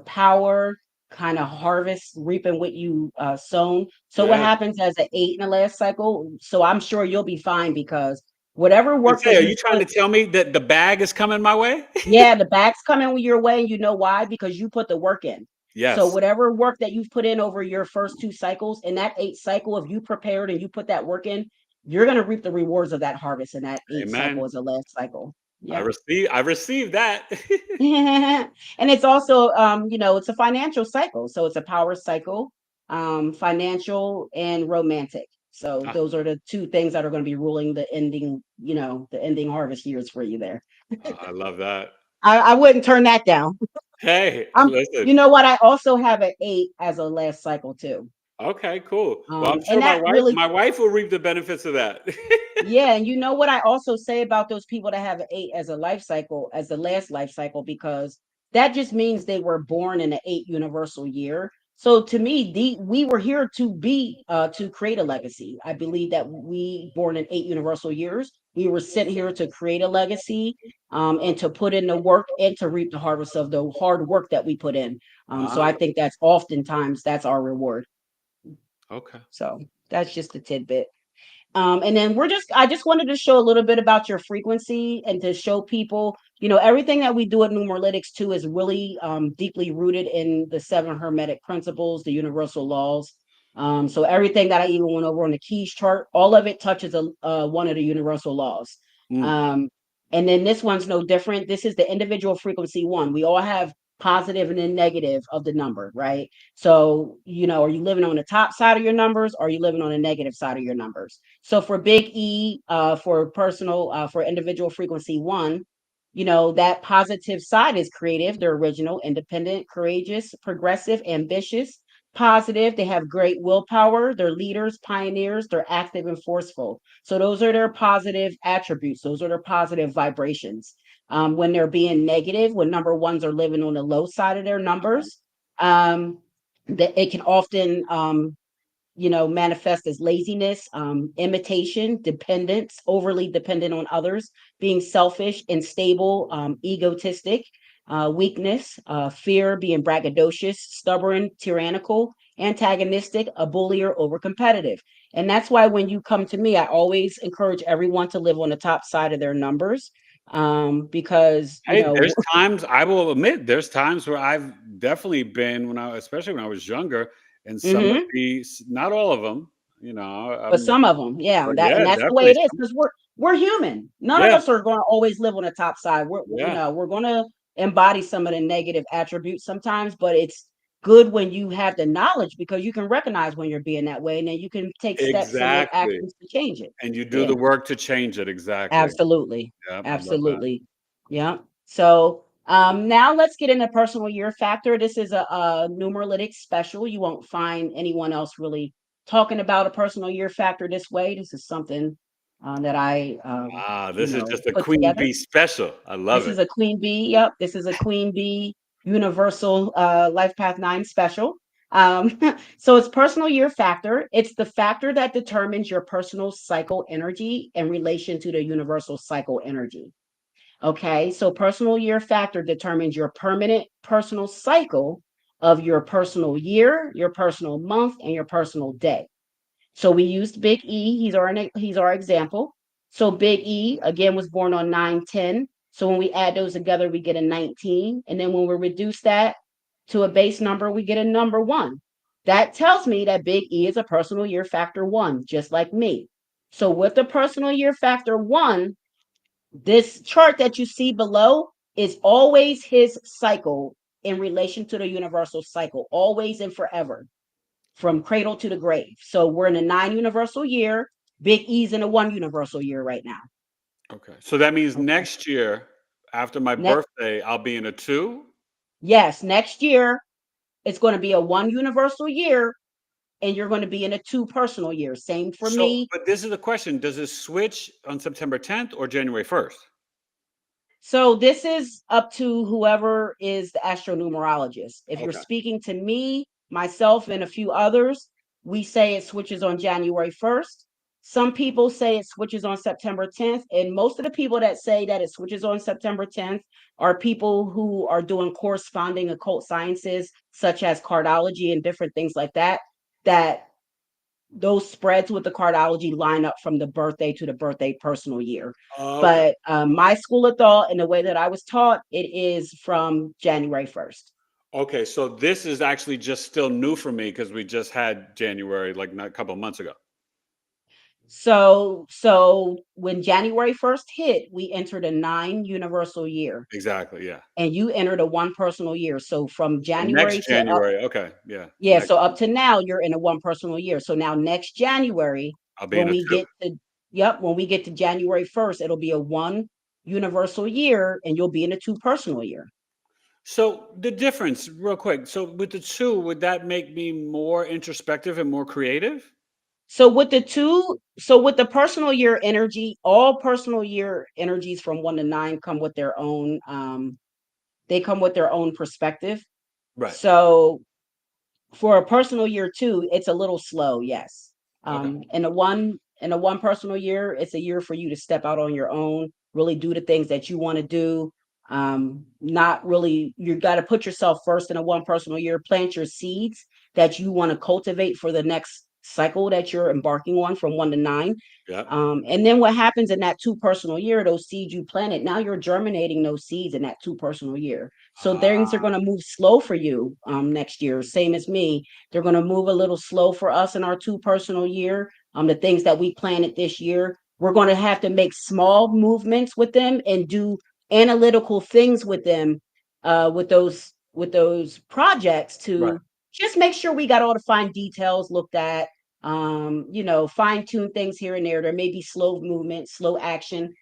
power, kind of harvest, reaping what you sown. So what Yeah. happens as an 8 in the last cycle? So I'm sure you'll be fine because whatever And work say, that are you you trying put, to tell me that the bag is coming my way? yeah, the bag's coming your way, and you know why? Because you put the work in. So Yes. whatever work that you've put in over your first 2 cycles, in that 8 cycle, if you prepared and you put that work in, you're gonna reap the rewards of that harvest in that 8 cycle Amen. as a last cycle. Yep. I received that. And it's also it's a financial cycle. So it's a power cycle, financial and romantic. So Ah, those are the 2 things that are going to be ruling the ending harvest years for you there. I love that. I wouldn't turn that down. Hey, listen. You know what? I also have an 8 as a last cycle too. Okay, cool. Well, I'm sure And my that wife really, my wife will reap the benefits of that. yeah, and you know what I also say about those people that have an 8 as a life cycle, as the last life cycle, because that just means they were born in an 8 universal year. So to me, we were here to create a legacy. I believe that we born in 8 universal years. We were sent here to create a legacy, and to put in the work and to reap the harvest of the hard work that we put in. So I Ah, think that's oftentimes that's our reward. okay. So that's just a tidbit. And then I just wanted to show a little bit about your frequency and to show people, everything that we do at Numeralytics too is really deeply rooted in the 7 Hermetic principles, the universal laws. So everything that I even went over on the keys chart, all of it touches one of the universal laws. Mm, Um, and then this one's no different. This is the individual frequency one. We all have positive and then negative of the number, right? So, are you living on the top side of your numbers? Or are you living on the negative side of your numbers? So for big E, for individual frequency one, that positive side is creative, they're original, independent, courageous, progressive, ambitious, positive. They have great willpower. They're leaders, pioneers. They're active and forceful. So those are their positive attributes. Those are their positive vibrations. When they're being negative, when number ones are living on the low side of their numbers, um, that it can often manifest as laziness, imitation, dependence, overly dependent on others, being selfish, unstable, egotistic, weakness, fear, being braggadocious, stubborn, tyrannical, antagonistic, a bullier, over competitive. And that's why when you come to me, I always encourage everyone to live on the top side of their numbers, because, hey, there's times I will admit there's times where I've definitely been especially when I was younger, and some of mhm, these, not all of them, but I'm some of them, yeah, but and yeah, that's the way definitely it is some, because we're human. None of yeah, us are going to always live on the top side. yeah, We're going to embody some of the negative attributes sometimes, but it's good when you have the knowledge because you can recognize when you're being that way, and then you can take steps and make exactly, actions to change it. and you do Yeah. the work to change it, exactly. Absolutely. Yep, I love that. Absolutely. Yeah. So now let's get into personal year factor. This is a numeralytic special. You won't find anyone else really talking about a personal year factor this way. This is something that I, Ah, this is just a put Queen together. Bee special. I love This it. is a Queen Bee. Yep. This is a Queen Bee Universal Life Path 9 special. Um, so it's personal year factor. It's the factor that determines your personal cycle energy in relation to the universal cycle energy. Okay. So personal year factor determines your permanent personal cycle of your personal year, your personal month, and your personal day. So we used Big E. He's our example. So Big E again was born on 9/10. So when we add those together, we get a 19. And then when we reduce that to a base number, we get a number one. That tells me that Big E is a personal year factor one, just like me. So with the personal year factor one, this chart that you see below is always his cycle in relation to the universal cycle, always and forever from cradle to the grave. So we're in a 9 universal year. Big E's in a 1 universal year right now. Okay. So that means Okay. next year, after my Next, birthday, I'll be in a 2? yes, next year it's going to be a 1 universal year, and you're going to be in a 2 personal year. Same for So, me. but this is the question, does it switch on September 10th or January 1st? So this is up to whoever is the Astro-Numerologist. If you're Okay. speaking to me, myself, and a few others, we say it switches on January 1st. Some people say it switches on September 10th. And most of the people that say that it switches on September 10th are people who are doing corresponding occult sciences, such as cardology and different things like that, that those spreads with the cardology line up from the birthday to the birthday personal year. Okay. But my school of thought and the way that I was taught, it is from January 1st. Okay, so this is actually just still new for me because we just had January like a couple of months ago. So when January 1st hit, we entered a 9 universal year, Exactly, yeah. and you entered a 1 personal year. So from So January next to up, January, okay, yeah, yeah, next so up to now, you're in a 1 personal year. So now next January, I'll be in when a we 2. get to, yep, when we get to January 1st, it'll be a 1 universal year, and you'll be in a 2 personal year. So the difference, real quick. So with the two, would that make me more introspective and more creative? So with the personal year energy, all personal year energies from 1 to 9 come with their own they come with their own perspective. Right. So for a personal year too, it's a little slow, yes. Okay. In a one personal year, it's a year for you to step out on your own, really do the things that you want to do. Not really, you got to put yourself first in a one personal year, plant your seeds that you want to cultivate for the next cycle that you're embarking on from 1 to 9. Yep. And then what happens in that two personal year, those seeds you planted, now you're germinating those seeds in that two personal year. So things are Ah, going to move slow for you next year, same as me. They're going to move a little slow for us in our two personal year. The things that we planted this year, we're going to have to make small movements with them and do analytical things with them, with those projects right. to just make sure we got all the fine details looked at. Fine tune things here and there. There may be slow movement, slow action.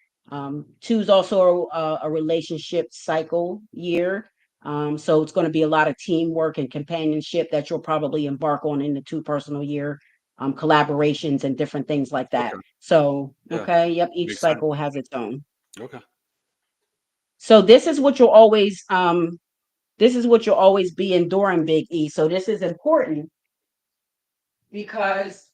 Two is also a relationship cycle year. So it's going to be a lot of teamwork and companionship that you'll probably embark on in the two personal year, collaborations and different things like that. Okay. So, Yeah. okay, yep, each Makes sense. cycle has its own. Okay. So this is what you'll always be enduring, Big E. So this is important because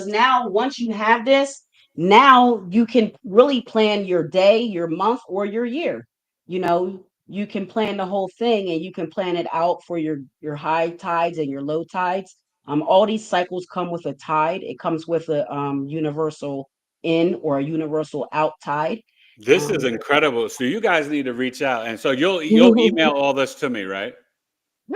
now once you have this, now you can really plan your day, your month, or your year. You can plan the whole thing and you can plan it out for your high tides and your low tides. All these cycles come with a tide. It comes with a universal in or a universal out tide. This is Um, incredible. So you guys need to reach out, and so you'll email all this to me, right?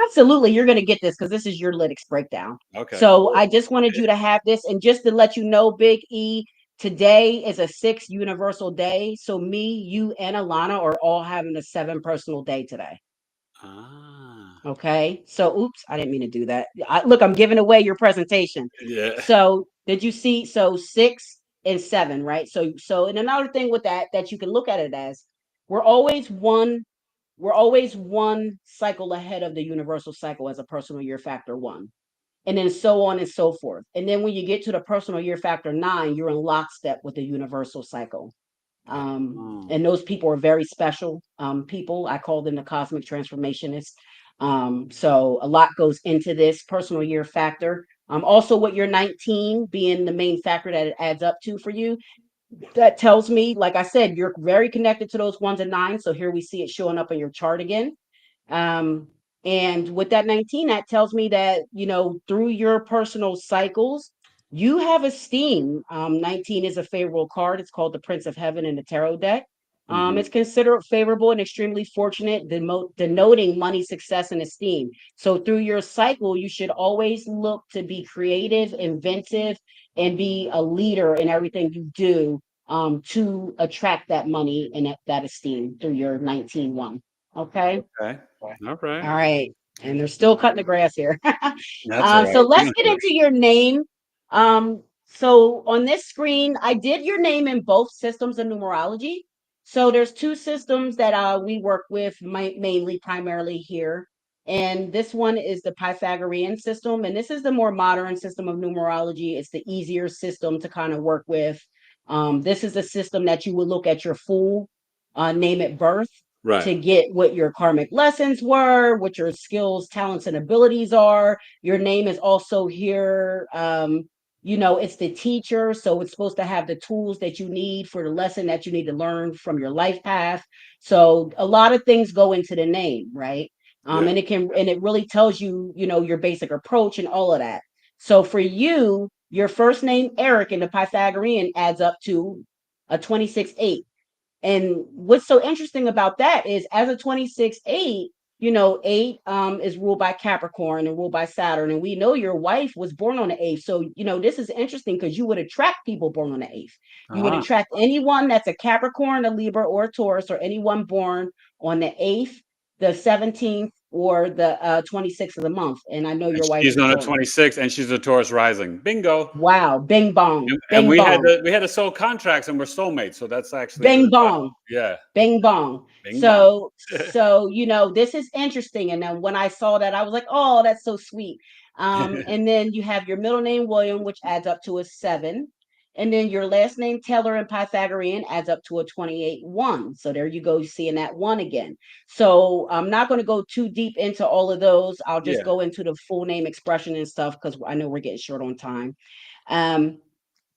Absolutely, you're going to get this because this is your lytics breakdown. Okay. So Cool. I just wanted you to have this, and just to let you know, Big E, today is a 6 universal day. So me, you, and Alana are all having a 7 personal day today. Ah. Okay. So, oops, I didn't mean to do that. Look, I'm giving away your presentation. Yeah. So, did you see? So 6 and 7, right? And another thing with that you can look at it as, we're always one we're always one cycle ahead of the universal cycle as a personal year factor 1, and then so on and so forth. And then when you get to the personal year factor 9, you're in lockstep with the universal cycle. Oh. And those people are very special people. I call them the cosmic transformationists. So a lot goes into this personal year factor. Also, what your 19 being the main factor that it adds up to for you, that tells me, like I said, you're very connected to those 1 to 9. So here we see it showing up in your chart again. Um, and with that 19, that tells me that, through your personal cycles, you have esteem. 19 is a favorable card. It's called the Prince of Heaven in the tarot deck. Hmm. It's considered favorable and extremely fortunate, denoting money, success, and esteem. So through your cycle, you should always look to be creative, inventive, and be a leader in everything you do, to attract that money and that esteem through your 19-1. Okay. Okay. All right. All right. And they're still cutting the grass here. That's all So right. We let's don't get care. into your name. So on this screen, I did your name in both systems of numerology. So there's two systems that we work with mainly, primarily here. And this one is the Pythagorean system. And this is the more modern system of numerology. It's the easier system to kind of work with. This is a system that you would look at your full name at birth Right. to get what your karmic lessons were, what your skills, talents, and abilities are. Your name is also here. It's the teacher. So it's supposed to have the tools that you need for the lesson that you need to learn from your life path. So a lot of things go into the name, right? Yeah. And it really tells you, your basic approach and all of that. So for you, your first name, Eric, in the Pythagorean adds up to a 26-8. And what's so interesting about that is, as a 26-8, 8 is ruled by Capricorn and ruled by Saturn. And we know your wife was born on the 8th. So, this is interesting because you would attract people born on the 8th. You would Ah. attract anyone that's a Capricorn, a Libra, or a Taurus, or anyone born on the 8th, the 17th, or the 26th of the month. And I know And your wife she's is on the Taurus. 26th, and she's a Taurus rising. Bingo. Wow. Bing bong. And Bing bong. we had to soul contracts, and we're soulmates. So that's actually Bing the bong. yeah. Bing bong. Bing bong. So this is interesting. And then when I saw that, I was like, oh, that's so sweet. And then you have your middle name William, which adds up to a 7. And then your last name Taylor and Pythagorean adds up to a 28-1. So there you go, seeing that 1 again. So I'm not going to go too deep into all of those. I'll just Yeah. go into the full name expression and stuff because I know we're getting short on time. Um,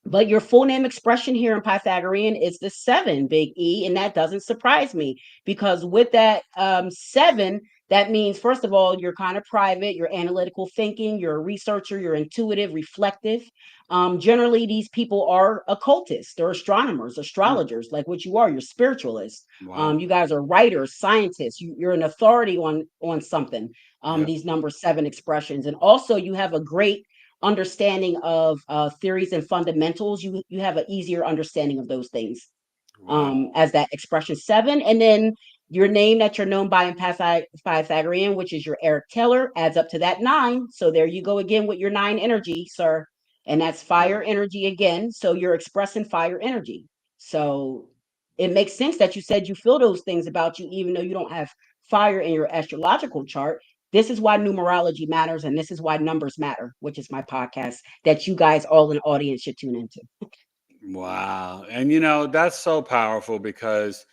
but your full name expression here in Pythagorean is the 7, big E, and that doesn't surprise me because with that 7, that means, first of all, you're kind of private, you're analytical thinking, you're a researcher, you're intuitive, reflective. Generally, these people are occultists, they're astronomers, astrologers, like what you are, you're spiritualists. Wow. You guys are writers, scientists, you're an authority on something, Yeah. these number 7 expressions. And also, you have a great understanding of theories and fundamentals. You have an easier understanding of those things Wow. as that expression 7. And then your name that you're known by in Pythagorean, which is your Eric Taylor, adds up to that 9. So there you go again with your 9 energy, sir. And that's fire energy again. So you're expressing fire energy. So it makes sense that you said you feel those things about you, even though you don't have fire in your astrological chart. This is why numerology matters, and this is why numbers matter, which is my podcast that you guys all in the audience should tune into. Wow. And that's so powerful because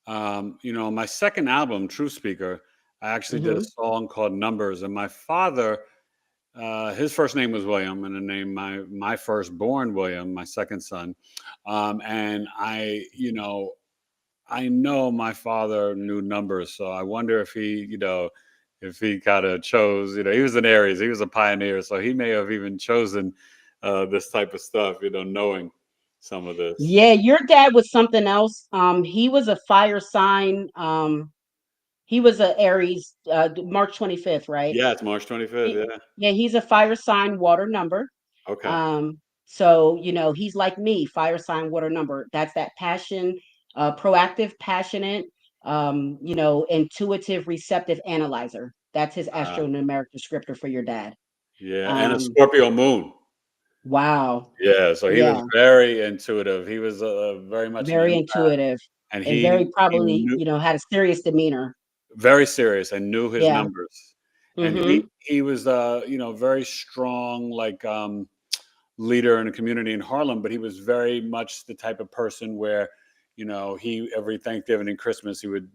my second album, True Speaker, I actually did a Mm-hmm. song called Numbers, and my father, his first name was William, and the name my firstborn William, my second son. And I know my father knew numbers, so I wonder if he kind of chose, he was an Aries, he was a pioneer, so he may have even chosen this type of stuff, knowing some of this. Yeah, your dad was something else. He was a fire sign. He was a Aries, March 25th, right? Yeah, it's March 25th. Yeah. Yeah, he's a fire sign water number. Okay. So he's like me, fire sign water number. That's that passion, proactive, passionate, intuitive, receptive analyzer. That's his Uh, astro-numeric descriptor for your dad. yeah, and a Um, Scorpio moon. wow. Yeah, so he was Yeah, very intuitive. He was very much an very empath, intuitive and and very he probably, knew had a serious demeanor. very serious and knew his Yeah. numbers. And Mm-hmm. he was very strong, like leader in a community in Harlem, but he was very much the type of person where, he every Thanksgiving and Christmas he would,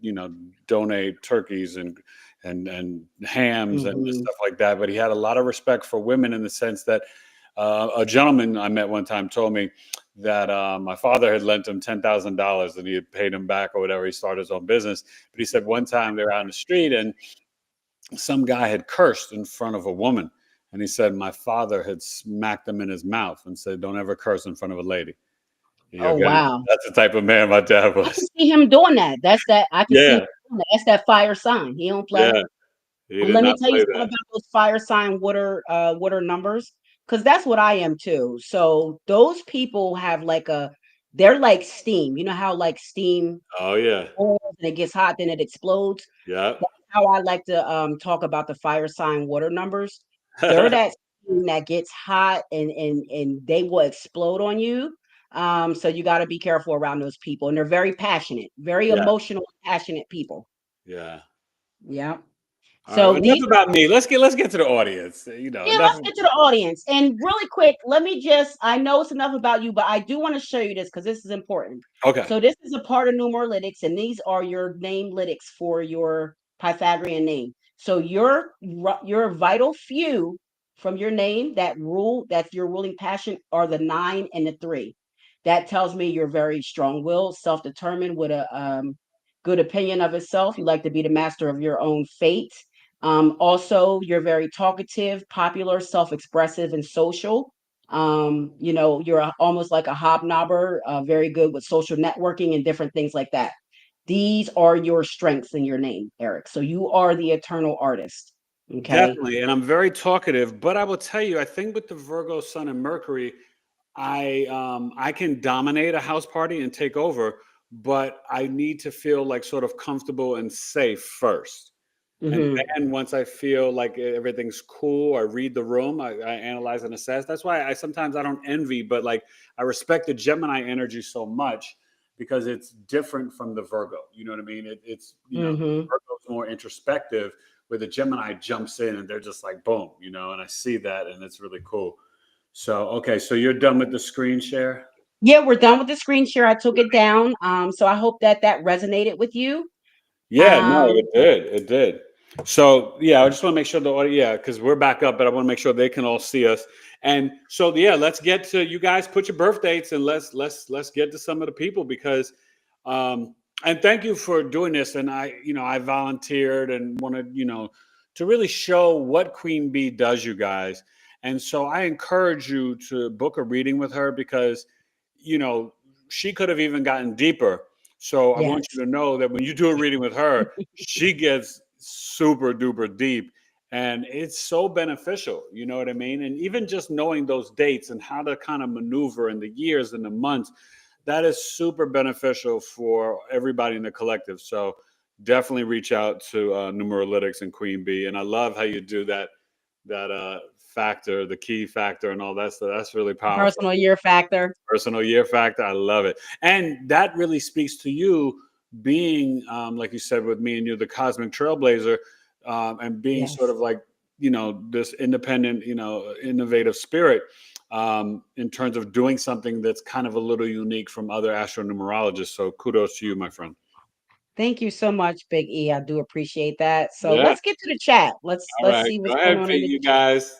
donate turkeys and hams and Mm-hmm. stuff like that. But he had a lot of respect for women in the sense that a gentleman I met one time told me that my father had lent him $10,000 and he had paid him back or whatever. He started his own business, but he said one time they were out in the street and some guy had cursed in front of a woman. And he said, my father had smacked him in his mouth and said, don't ever curse in front of a lady. Oh, wow. That's the type of man my dad I can was. see him doing that. I can see him Yeah. doing that. That's that fire sign. He don't play. Yeah. He And did let me not tell you play something that. about those fire sign water numbers, because that's what I am too. So those people have they're like steam. You know how like steam Oh, yeah. boils and it gets hot, then it explodes. Yeah. That's how I like to talk about the fire sign water numbers. They're that steam that gets hot and they will explode on you. So you got to be careful around those people, and they're very passionate, very Yeah. emotional, passionate people. Yeah. Yeah. All right. So Well, enough these about me. Let's get to the audience. Yeah, Enough. let's get to the audience. And really quick, let me I know it's enough about you, but I do want to show you this because this is important. Okay. So this is a part of Numerologics, and these are your name lytics for your Pythagorean name. So your vital few from your name that's your ruling passion are the 9 and the 3. That tells me you're very strong-willed, self-determined with a good opinion of itself. You like to be the master of your own fate. Also, you're very talkative, popular, self-expressive, and social. You're almost like a hobnobber, very good with social networking and different things like that. These are your strengths in your name, Eric. So you are the eternal artist. Okay. Definitely. And I'm very talkative, but I will tell you, I think with the Virgo Sun and Mercury, I can dominate a house party and take over, but I need to feel like sort of comfortable and safe first. And Mm-hmm. then once I feel like everything's cool, I read the room, I analyze and assess. That's why I sometimes I don't envy, but like I respect the Gemini energy so much because it's different from the Virgo. You know what I mean? It's Mm-hmm. Virgo's more introspective, where the Gemini jumps in and they're just like boom, and I see that and it's really cool. So okay, so you're done with the screen share? Yeah, we're done with the screen share. I took it down. So I hope that that resonated with you. Yeah, no, Um, it did. It did. So yeah, I just want to make sure the audio, yeah, because we're back up, but I want to make sure they can all see us. And so yeah, let's get to you guys. Put your birth dates and let's get to some of the people because, and thank you for doing this. And I volunteered and wanted to really show what Queen Bee does, you guys. And so I encourage you to book a reading with her because, you know, she could have even gotten deeper. So I want yes. you to know that when you do a reading with her, she gets super duper deep and it's so beneficial. You know what I mean? And even just knowing those dates and how to kind of maneuver in the years and the months, that is super beneficial for everybody in the collective. So definitely reach out to Numerologics and Queen Bee. And I love how you do that factor, the key factor, and all that stuff. That's really powerful. Personal year factor. Personal year factor. I love it. And that really speaks to you being, like you said, with me and you, the cosmic trailblazer, and being sort Yes. of like, this independent, innovative spirit in terms of doing something that's kind of a little unique from other astronumerologists. So kudos to you, my friend. Thank you so much, Big E. I do appreciate that. So Yeah. let's get to the chat. Let's All let's right. see what's Go going ahead, on in Pete, the you guys.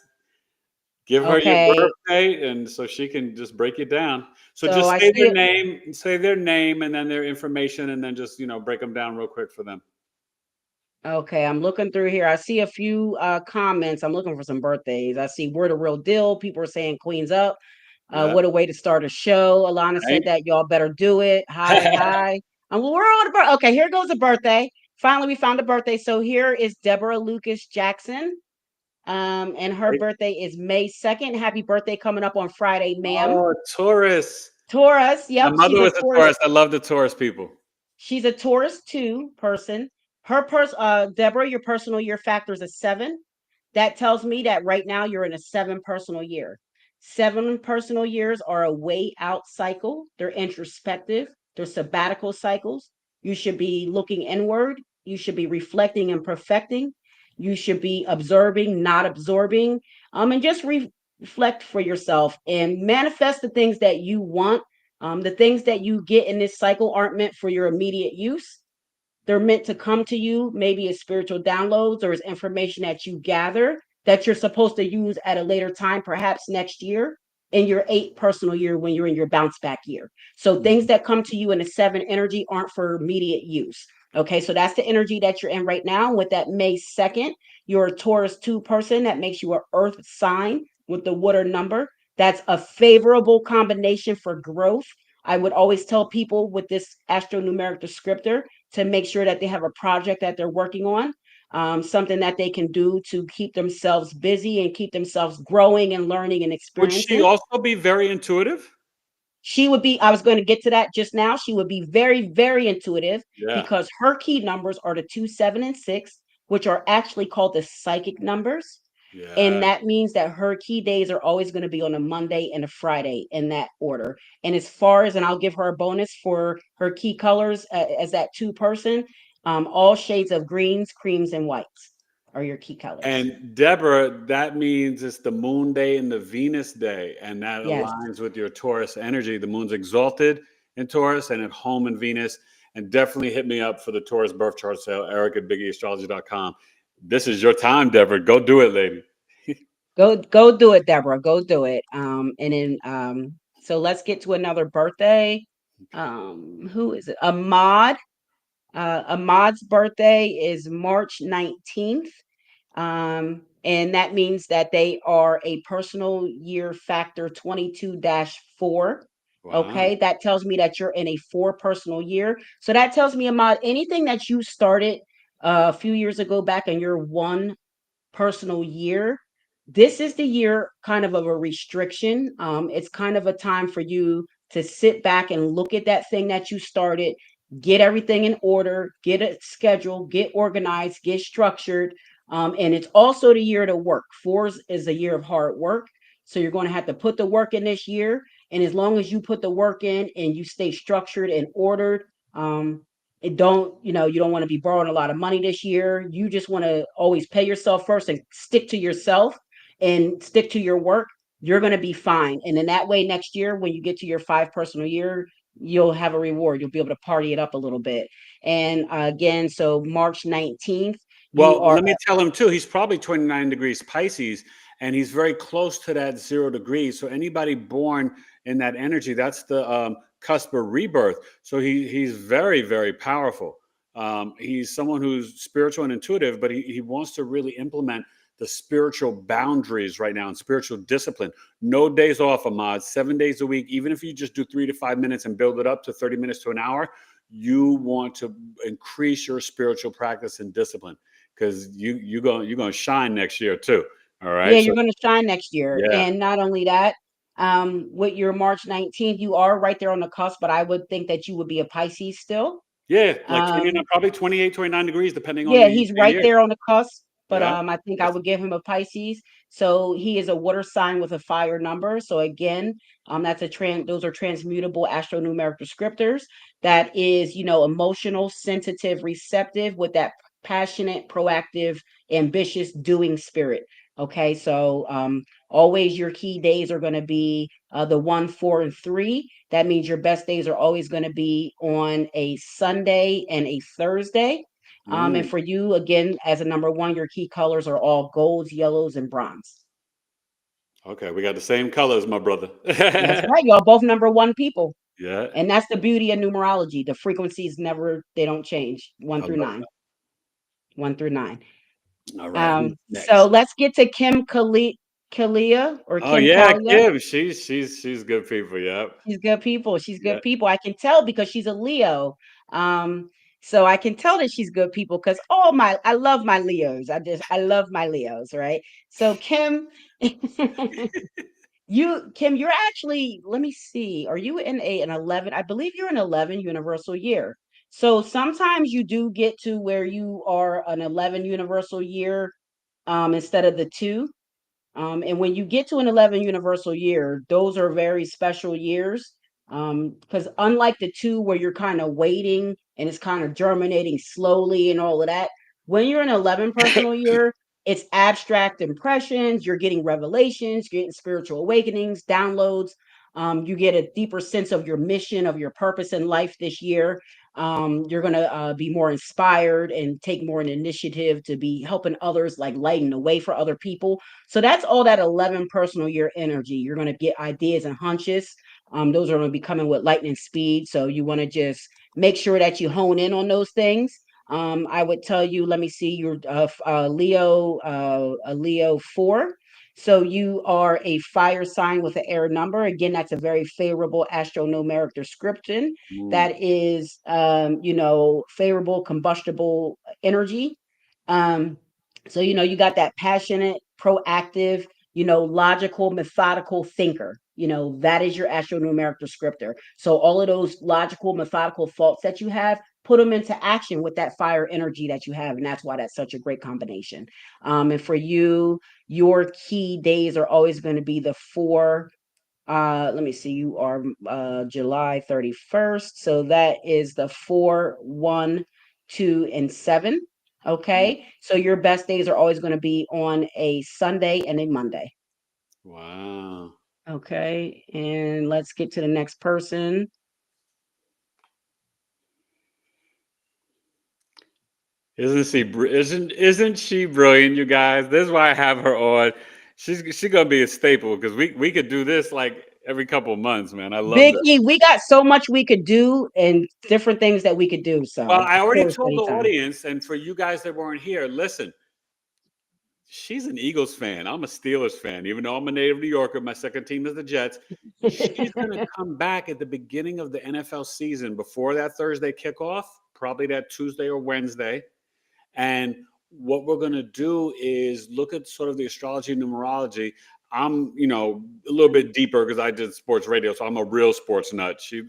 Give her your okay. birthday, and so she can just break it down. So So just I see say their name, and then their information, and then just break them down real quick for them. okay, I'm looking through here. I see a few comments. I'm looking for some birthdays. I see we're the real deal. People are saying Queens up. Yeah. What a way to start a show. Alana said Right. that y'all better do it. Hi, hi. We're on the birthday. Okay, here goes a birthday. Finally, we found a birthday. So here is Deborah Lucas Jackson. And her birthday is May 2nd. Happy birthday coming up on Friday, ma'am. Oh, Taurus. Taurus. My Yep, mother was a Taurus. I love the Taurus people. She's a Taurus 2 person. Deborah, your personal year factor is a 7. That tells me that right now you're in a 7 personal year. 7 personal years are a way out cycle. They're introspective, they're sabbatical cycles. You should be looking inward, you should be reflecting and perfecting. You should be observing, not absorbing. And just reflect for yourself and manifest the things that you want. The things that you get in this cycle aren't meant for your immediate use. They're meant to come to you maybe as spiritual downloads or as information that you gather that you're supposed to use at a later time, perhaps next year in your 8 personal year when you're in your bounce back year. So things Mhm. that come to you in a 7 energy aren't for immediate use. Okay, so that's the energy that you're in right now. With that May 2nd, you're a Taurus 2 person. That makes you an earth sign with the water number. That's a favorable combination for growth. I would always tell people with this astronumeric descriptor to make sure that they have a project that they're working on, something that they can do to keep themselves busy and keep themselves growing and learning and Would she experiencing. also be very intuitive? She would be, I was going to get to that just now. She would be very, very intuitive Yeah. because her key numbers are the 2, 7, and 6, which are actually called the psychic numbers. And Yeah. that means that her key days are always going to be on a Monday and a Friday in that order. And as far as, and I'll give her a bonus for her key colors as that 2 person, all shades of greens, creams, and whites are your key colors. And Deborah, that means it's the moon day and the Venus day, and that Yes. aligns with your Taurus energy. The moon's exalted in Taurus and at home in Venus. And definitely hit me up for the Taurus birth chart sale, Eric at BigEAstro.com. This is your time, Deborah. Go do it, lady. Go do it, Deborah. Go do it. And then so let's get to another birthday. Who is it? Ahmad. Ahmad's birthday is March 19th. And that means that they are a personal year factor 22-4. Wow. Okay, that tells me that you're in a 4 personal year. So that tells me about anything that you started a few years ago back in your 1 personal year. This is the year kind of a restriction. It's kind of a time for you to sit back and look at that thing that you started get everything in order, get it scheduled, get organized, get structured. And it's also the year to work. Fours is a year of hard work. So you're going to have to put the work in this year. And as long as you put the work in and you stay structured and ordered, it don't, you know, you don't want to be borrowing a lot of money this year. You just want to always pay yourself first and stick to yourself and stick to your work. You're going to be fine. And in that way, next year, when you get to your 5 personal year, you'll have a reward. You'll be able to party it up a little bit. And again, so March 19th, you Well, are let me tell him too. He's probably 29 degrees Pisces, and he's very close to that 0 degrees. So anybody born in that energy, that's the cusp of rebirth. So he's very, very powerful. He's someone who's spiritual and intuitive, but he wants to really implement the spiritual boundaries right now and spiritual discipline. No days off, Ahmad, 7 days a week. Even if you just do 3 to 5 minutes and build it up to 30 minutes to an hour, you want to increase your spiritual practice and discipline, because you're gonna shine next year too. All yeah, right. So you're going to shine next year. yeah, And not only that, with your March 19th, you are right there on the cusp, but I would think that you would be a Pisces still. yeah, like 29, Um, probably 28, 29 degrees, depending on Yeah, the he's right year. there on the cusp, but Yeah. I think I That's, would give him a Pisces. So he is a water sign with a fire number. So again, that's those are transmutable astronumeric descriptors. That is, you know, emotional, sensitive, receptive with that passionate, proactive, ambitious doing spirit. Okay, so always your key days are going to be the 1, 4, and 3. That means your best days are always going to be on a Sunday and a Thursday. And mm, for you, again, as a number one, your key colors are all golds, yellows, and bronze. okay, we got the same colors, my brother. That's right. Y'all both number one people. Yeah, And that's the beauty of numerology. The frequencies never, they don't change. One I through love nine. 1 through 9. that. All right, who's So next? let's get to Kim Kalia or Oh Kim yeah, Kalia. Kim. She's good people. Yep. She's good people. She's Yeah. good people. I can tell because she's a Leo. So I can tell that she's good people because I love my Leos. I love my Leos, right? So Kim, you're actually, let me see, are you in an 11? I believe you're an 11 universal year. So sometimes you do get to where you are an 11 universal year instead of the 2. And when you get to an 11 universal year, those are very special years. Because unlike the 2 where you're kind of waiting and it's kind of germinating slowly and all of that, when you're an 11 personal year, it's abstract impressions, you're getting revelations, you're getting spiritual awakenings, downloads. You get a deeper sense of your mission, of your purpose in life this year. You're going to be more inspired and take more an initiative to be helping others, like lighting the way for other people. So that's all that 11 personal year energy. You're going to get ideas and hunches. Those are going to be coming with lightning speed. So you want to just make sure that you hone in on those things. I would tell you, let me see, you're a Leo 4. So you are a fire sign with an air number. Again, that's a very favorable astronumeric description. Mm, That is, you know, favorable combustible energy. Um, so, you know, you got that passionate, proactive, you know, logical, methodical thinker. You know, that is your astronumeric descriptor. So all of those logical, methodical thoughts that you have, put them into action with that fire energy that you have. And that's why that's such a great combination. And for you, your key days are always going to be the 4. Let me see, you are July 31st. So that is the 4, 1, 2, and 7. mm. Okay. So your best days are always going to be on a Sunday and a Monday. Wow. Okay. And let's get to the next person. Isn't she brilliant, you guys? This is why I have her on. She's gonna be a staple, because we could do this like every couple of months, man. I love Big this. E, we got so much we could do and different things that we could do. Well, So, I of already course, told the anytime. audience, and for you guys that weren't here, listen. She's an Eagles fan. I'm a Steelers fan, even though I'm a native New Yorker. My second team is the Jets. She's going to come back at the beginning of the NFL season before that Thursday kickoff, probably that Tuesday or Wednesday. And what we're going to do is look at sort of the astrology and numerology. I'm, a little bit deeper because I did sports radio, so I'm a real sports nut. She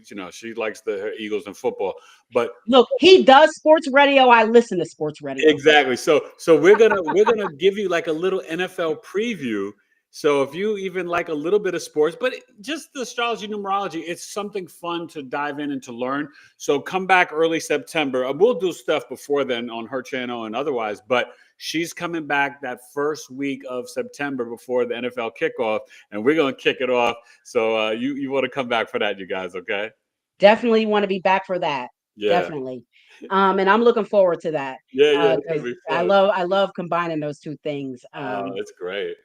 likes the Eagles and football, but Look, he does sports radio. I listen to sports radio. exactly. So we're gonna give you like a little NFL preview. So if you even like a little bit of sports, but just the astrology numerology, it's something fun to dive in and to learn. So come back early September. We'll do stuff before then on her channel and otherwise, but she's coming back that first week of September before the NFL kickoff, and we're gonna kick it off. So you want to come back for that, you guys? Okay? Definitely want to be back for that. Yeah, Definitely. And I'm looking forward to that. yeah. It's gonna Because be I fun. love combining those two things. Oh, it's great.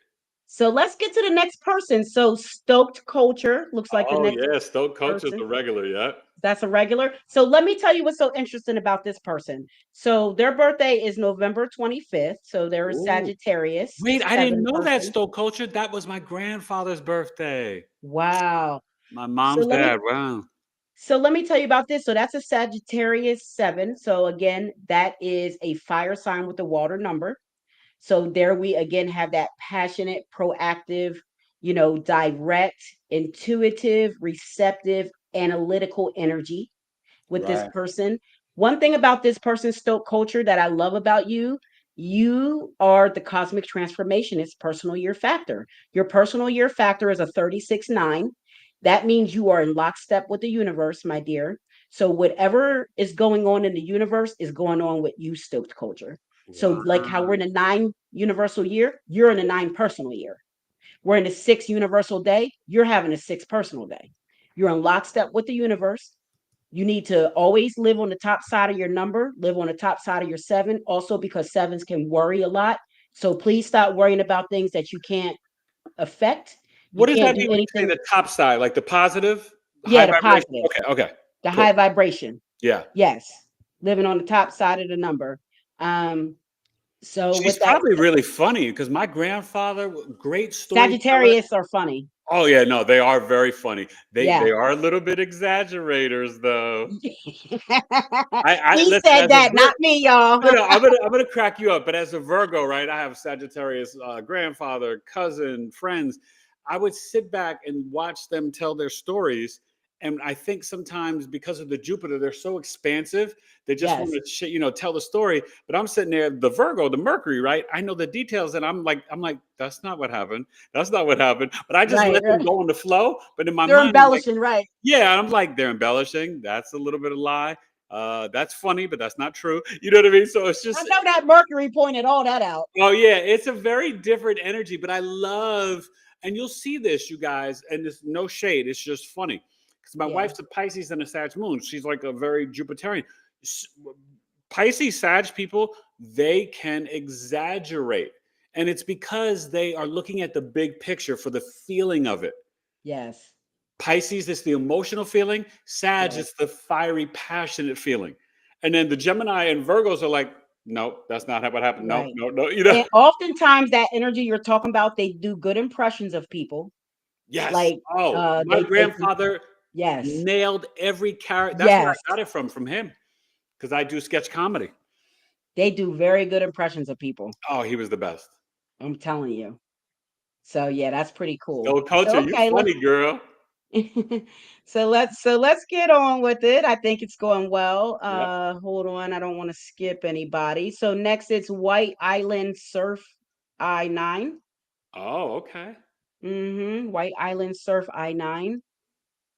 So let's get to the next person. So Stoked Culture looks like the Oh next yeah, Stoke Coach is person. the regular. Yeah. That's a regular. So let me tell you what's so interesting about this person. So their birthday is November 25th. So they're a Ooh. Sagittarius Wait, I didn't 7 know that person. Stoke Culture. That was my grandfather's birthday. Wow. My So mom's let me dad. Wow. so let me tell you about this. So that's a Sagittarius 7. So again, that is a fire sign with the water number. So there we again have that passionate, proactive, direct, intuitive, receptive, analytical energy with this Right. person. One thing about this person's Stoke Culture that I love about you, you are the cosmic transformationist personal year factor. Your personal year factor is a 36-9. That means you are in lockstep with the universe, my dear. So whatever is going on in the universe is going on with you, Stoked Culture. So like how we're Wow. in a 9 universal year, you're in a 9 personal year. We're in a 6 universal day, you're having a 6 personal day. You're in lockstep with the universe. You need to always live on the top side of your number, live on the top side of your 7, also because 7s can worry a lot. So please stop worrying about things that you can't affect. You What does can't that do mean when you say anything. the top side, like the positive, Yeah, high the vibration? positive, Okay. Okay. the Cool. high vibration. Yeah. Yes, living on the top side of the number. Um, so She's with that, probably really funny because my grandfather, great storyteller. Sagittarius are funny. Oh yeah, no, they are very funny. They Yeah. are a little bit exaggerators though. He I listen said as a that, not me, y'all. No, no, I'm gonna crack you up. But as a Virgo, right? I have Sagittarius grandfather, cousin, friends. I would sit back and watch them tell their stories, and I think sometimes because of the Jupiter, they're so expansive. They just want Yes. to, tell the story. But I'm sitting there, the Virgo, the Mercury, right? I know the details, and I'm like, that's not what happened. That's not what happened. But I just Right, let them right. go in the flow. But in my They're mind, I'm like, embellishing, right? yeah, I'm like, they're embellishing. That's a little bit of lie. That's funny, but that's not true. You know what I mean? So it's I just, know that Mercury pointed all that out. oh yeah, it's a very different energy. But I love, and you'll see this, you guys, and it's no shade. It's just funny because my Yeah. wife's a Pisces and a Sag moon. She's like a very Jupiterian. Pisces, Sag people, they can exaggerate, and it's because they are looking at the big picture for the feeling of it. Yes. Pisces is the emotional feeling. Sag Yes. is the fiery, passionate feeling. And then the Gemini and Virgos are like, no, that's not what happened. No, Right. no, no. And oftentimes that energy you're talking about, they do good impressions of people. Yes. Like Oh, my they can, grandfather yes. nailed every character. That's where Yes. I got it from him, because I do sketch comedy. They do very good impressions of people. Oh, he was the best. I'm telling you. So yeah, that's pretty cool. So, So culture, you okay, let's funny girl. so let's get on with it. I think it's going well. Yep. Hold on, I don't want to skip anybody. So next it's White Island Surf I9. Oh, okay. White Island Surf I9.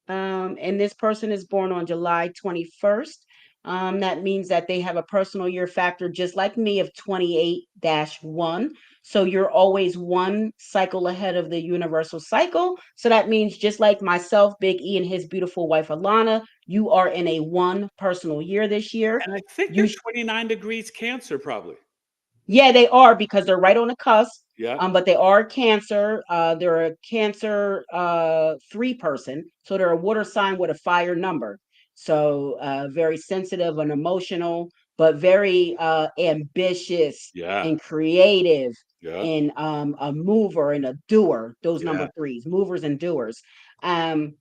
And this person is born on July 21st. That means that they have a personal year factor just like me of 28-1. So you're always one cycle ahead of the universal cycle. So that means just like myself, Big E, and his beautiful wife Alana, you are in a one personal year this year. And I think You they're 29 degrees Cancer, probably. Yeah, they are because they're right on the cusp. Yeah. But they are Cancer. They're a Cancer 3 person, so they're a water sign with a fire number. So very sensitive and emotional, but very ambitious Yeah. and creative, Yeah. and a mover and a doer. Those Yeah. number threes, movers and doers. Um,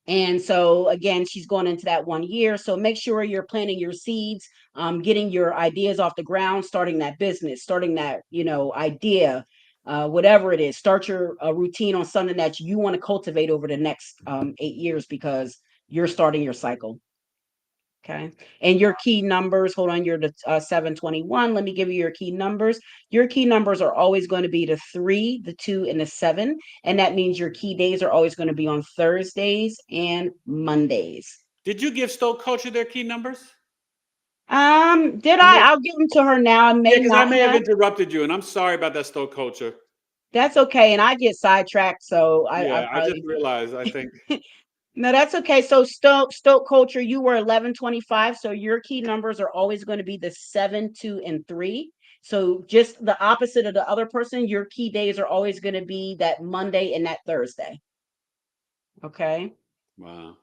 and so again, she's going into that 1 year. So make sure you're planting your seeds, getting your ideas off the ground, starting that business, starting that, idea. whatever it is. Start your routine on something that you want to cultivate over the next 8 years, because you're starting your cycle. Okay. And your key numbers, hold on, you're the 721. Let me give you your key numbers. Your key numbers are always going to be the 3, the 2, and the 7. And that means your key days are always going to be on Thursdays and Mondays. Did you give Stoke Culture their key numbers? Did I? I'll give them to her now. I Yeah, may because I not may have have. interrupted you, and I'm sorry about that, Stoke Culture. That's okay. And I get sidetracked. So I Yeah, I just probably, realized. I think. no, that's okay. So Stoke Culture, you were 1125. So your key numbers are always going to be the 7, 2, and 3. So just the opposite of the other person, your key days are always going to be that Monday and that Thursday. Okay. Wow.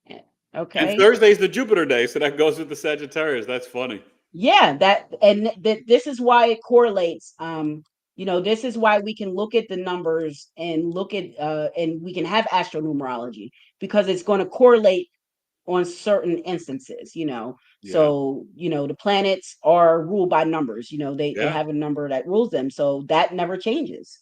And Okay. Thursday's the Jupiter day, so that goes with the Sagittarius. That's funny. Yeah, this is why it correlates. This is why we can look at the numbers and look at and we can have astronumerology, because it's going to correlate on certain instances. Yeah. So the planets are ruled by numbers. They Yeah. have a number that rules them, so that never changes.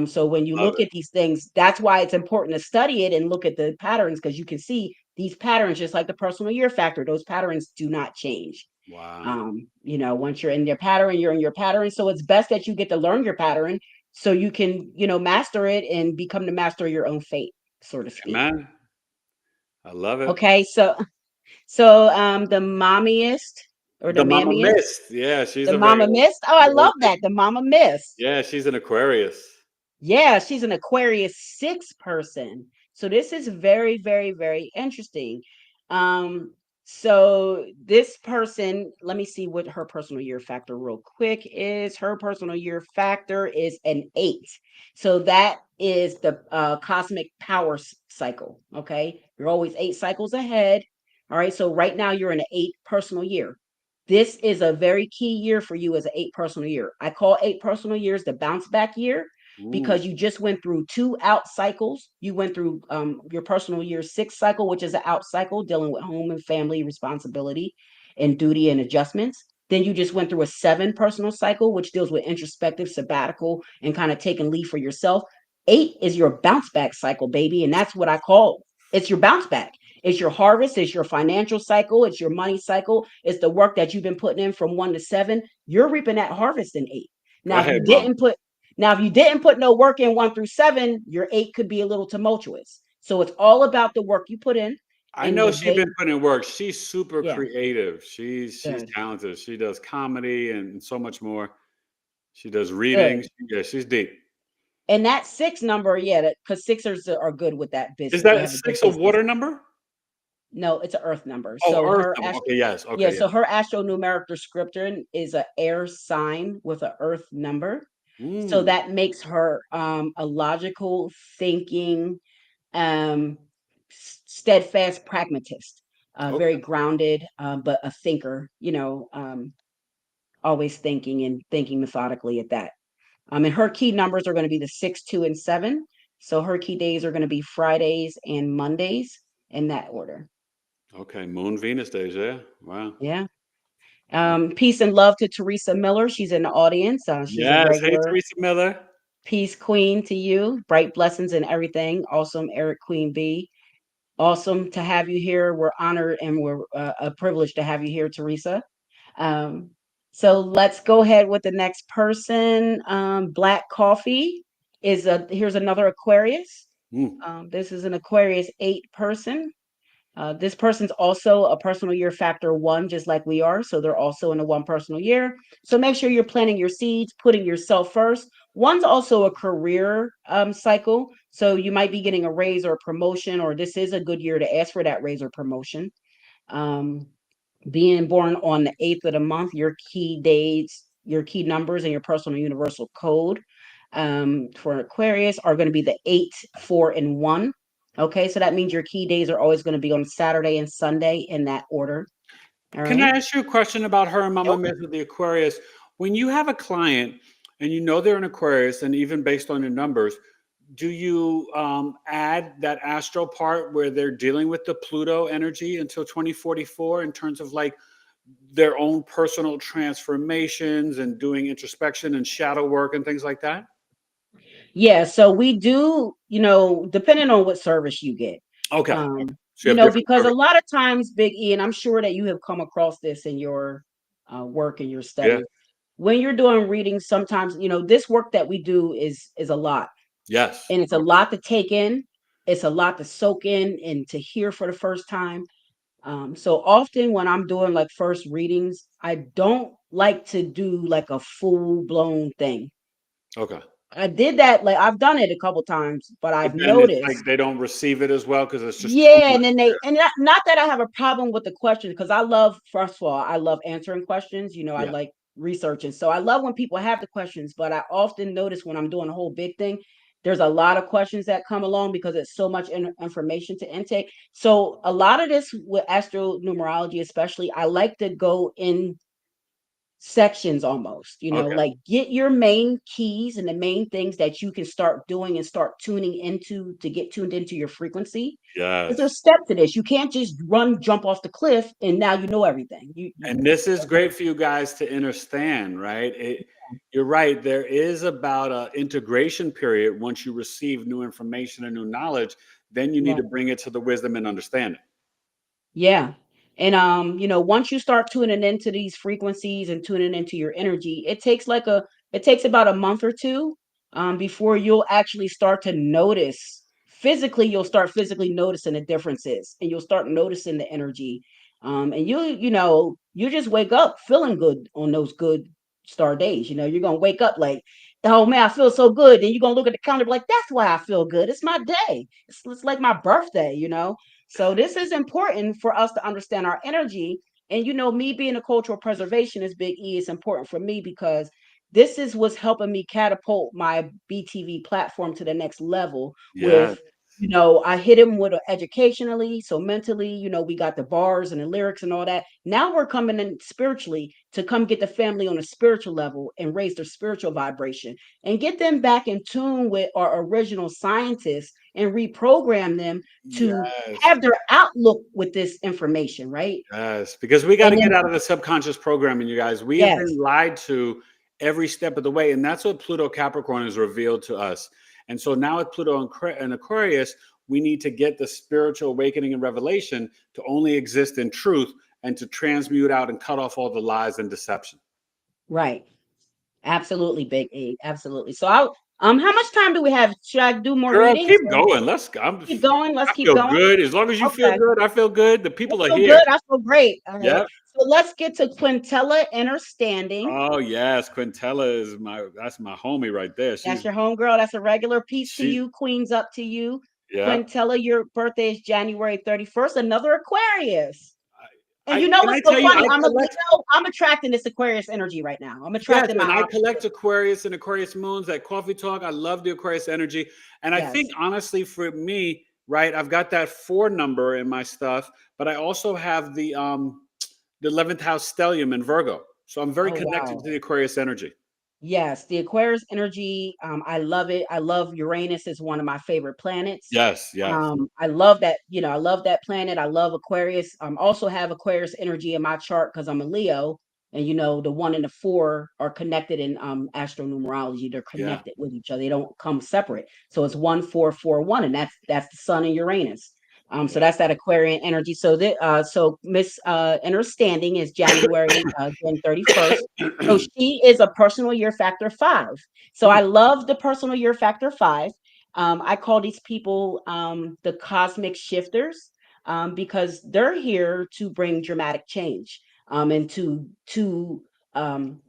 So when you Love look it. at these things, that's why it's important to study it and look at the patterns, because you can see these patterns, just like the personal year factor. Those patterns do not change. Wow. Once you're in your pattern, you're in your pattern. So it's best that you get to learn your pattern so you can master it and become the master of your own fate, so to speak. Amen. I love it. Okay, so the mommiest, or the The Mama mammiest, Mist. Yeah, she's the a very mama mist. Oh, I very love that. The mama mist. yeah, she's an Aquarius. Yeah, she's an Aquarius 6 person. So this is very, very, very interesting. Um, so this person, let me see what her personal year factor real quick is. Her personal year factor is an 8. So that is the cosmic power cycle. Okay. You're always 8 cycles ahead. All right. So right now you're in an 8 personal year. This is a very key year for you as an 8 personal year. I call 8 personal years the bounce back year, Ooh. because you just went through 2 out cycles. You went through your personal year 6 cycle, which is an out cycle dealing with home and family responsibility and duty and adjustments. Then you just went through a 7 personal cycle, which deals with introspective, sabbatical, and kind of taking leave for yourself. 8 is your bounce back cycle, baby. And that's what I call it's your bounce back. It's your harvest, it's your financial cycle, it's your money cycle, it's the work that you've been putting in from 1 to 7. You're reaping that harvest in 8. Go Now, if you ahead, Mom. didn't put now, if you didn't put no work in 1 through 7, your 8 could be a little tumultuous. So it's all about the work you put in I and know the she's way. been putting in work. She's super Yeah, creative. She's good, talented. She does comedy and so much more. She does good. readings. Yeah, she's deep. And that 6 number, yeah, because sixers are good with that Is business. They that have a good 6 a business. water number? No, it's an earth number. Oh, So Earth number. Okay, yes. yeah, Okay, yeah. so her astronumeric descriptor is an air sign with an earth number. So Mm, that makes her a logical thinking, um, steadfast pragmatist, very okay. grounded, but a thinker, always thinking and thinking methodically at that. And her key numbers are going to be the 6, 2, and 7. So her key days are going to be Fridays and Mondays in that order. Okay. Moon Venus days. Yeah. Wow. Yeah. Peace and love to Teresa Miller. She's in the audience. She's a Yes. Hey, regular Teresa Miller. peace queen to you. Bright blessings and everything. Awesome, Eric Queen Bee. Awesome to have you here. We're honored and we're a privilege to have you here, Teresa. Um, so let's go ahead with the next person. Black Coffee here's another Aquarius. Mm, This is an Aquarius 8 person. This person's also a personal year factor 1, just like we are. So they're also in a 1 personal year. So make sure you're planting your seeds, putting yourself first. One's also a career cycle. So you might be getting a raise or a promotion, or this is a good year to ask for that raise or promotion. Um, Being born on the 8th of the month, your key dates, your key numbers, and your personal universal code for Aquarius are going to be the 8, 4, and 1. Okay, so that means your key days are always going to be on Saturday and Sunday in that order. All Can I right. ask you a question about her and Mama Yep. Miss with the Aquarius? When you have a client and you know they're an Aquarius, and even based on your numbers, do you add that astro part where they're dealing with the Pluto energy until 2044 in terms of like their own personal transformations and doing introspection and shadow work and things like that? Yeah, so we do, depending on what service you get. Okay. Okay. Um, So you have different because a services. lot of times, Big E, and I'm sure that you have come across this in your work and your Yeah. study. When you're doing readings, sometimes, this work that we do is a lot. Yes. And it's a lot to take in. It's a lot to soak in and to hear for the first time. So often when I'm doing like first readings, I don't like to do like a full blown thing. Okay. I did that, like I've done it a couple times, but But I've then it's noticed, like they don't receive it as well because it's just too yeah, and much. then and not that I have a problem with the questions, because I love, first of all, I love answering questions. I Yeah. like researching, so I love when people have the questions. But I often notice when I'm doing a whole big thing, there's a lot of questions that come along because it's so much information to intake. So a lot of this with astronumerology, especially, I like to go in sections almost, Okay. like get your main keys and the main things that you can start doing and start tuning into to get tuned into your frequency. Because Yes. there's steps to this. You can't just jump off the cliff and now you know everything. You And this is great for you guys to understand, right? You're right. There is about a integration period once you receive new information and new knowledge. Then you need right. to bring it to the wisdom and understanding. Yeah. And once you start tuning into these frequencies and tuning into your energy, it takes about a month or two before you'll actually start to notice physically, you'll start physically noticing the differences, and you'll start noticing the energy. And you just wake up feeling good on those good star days. You're gonna wake up like, oh man, I feel so good. Then you're gonna look at the calendar like, that's why I feel good. It's my day. It's like my birthday. So this is important for us to understand our energy. And me being a cultural preservationist, Big E, is important for me because this is what's helping me catapult my BTV platform to the next level Yeah. with, I hit him with educationally, so mentally, we got the bars and the lyrics and all that. Now we're coming in spiritually to come get the family on a spiritual level and raise their spiritual vibration and get them back in tune with our original scientists and reprogram them to Yes. have their outlook with this information, right? Yes. Because we got to And get then, out of the subconscious programming, you guys. We have yes, been lied to every step of the way. And that's what Pluto Capricorn has revealed to us. And so now with Pluto and Aquarius, we need to get the spiritual awakening and revelation to only exist in truth and to transmute out and cut off all the lies and deception. right. Absolutely, Big E. Absolutely. So how much time do we have? Should I do more Girl, readings? keep going. Let's go. Keep going. Let's I keep feel going. good. As long as you feel Okay. good, I feel good. The I people are feel here. good. I feel great. All right. Yep. So let's get to Quintella Understanding. Oh yes, Quintella is that's my homie right there. That's your homegirl. That's a regular piece to She you. Queens up to you. yeah. Quintella, your birthday is January 31st. Another Aquarius. And Can I what's so tell you funny? I collect I'm attracting this Aquarius energy right now. I'm yes, attracting my and I opposite. collect Aquarius and Aquarius moons at Coffee Talk. I love the Aquarius energy. And I think Yes. honestly for me, right, I've got that 4 number in my stuff, but I also have the 11th house stellium in Virgo. So I'm very Oh connected wow. to the Aquarius energy. Yes, the Aquarius energy. I love it. I love Uranus is one of my favorite planets. Yes, yes. I love that, I love that planet. I love Aquarius. Also have Aquarius energy in my chart because I'm a Leo. And the one and the four are connected in astronumerology. They're Yeah. connected with each other. They don't come separate. So it's 1 4 4 1, and that's the sun and Uranus. So Yeah. that's that Aquarian energy. So Miss Understanding is January again 31st. So she is a personal year factor 5. So Hmm. I love the personal year factor 5. I call these people the cosmic shifters because they're here to bring dramatic change and to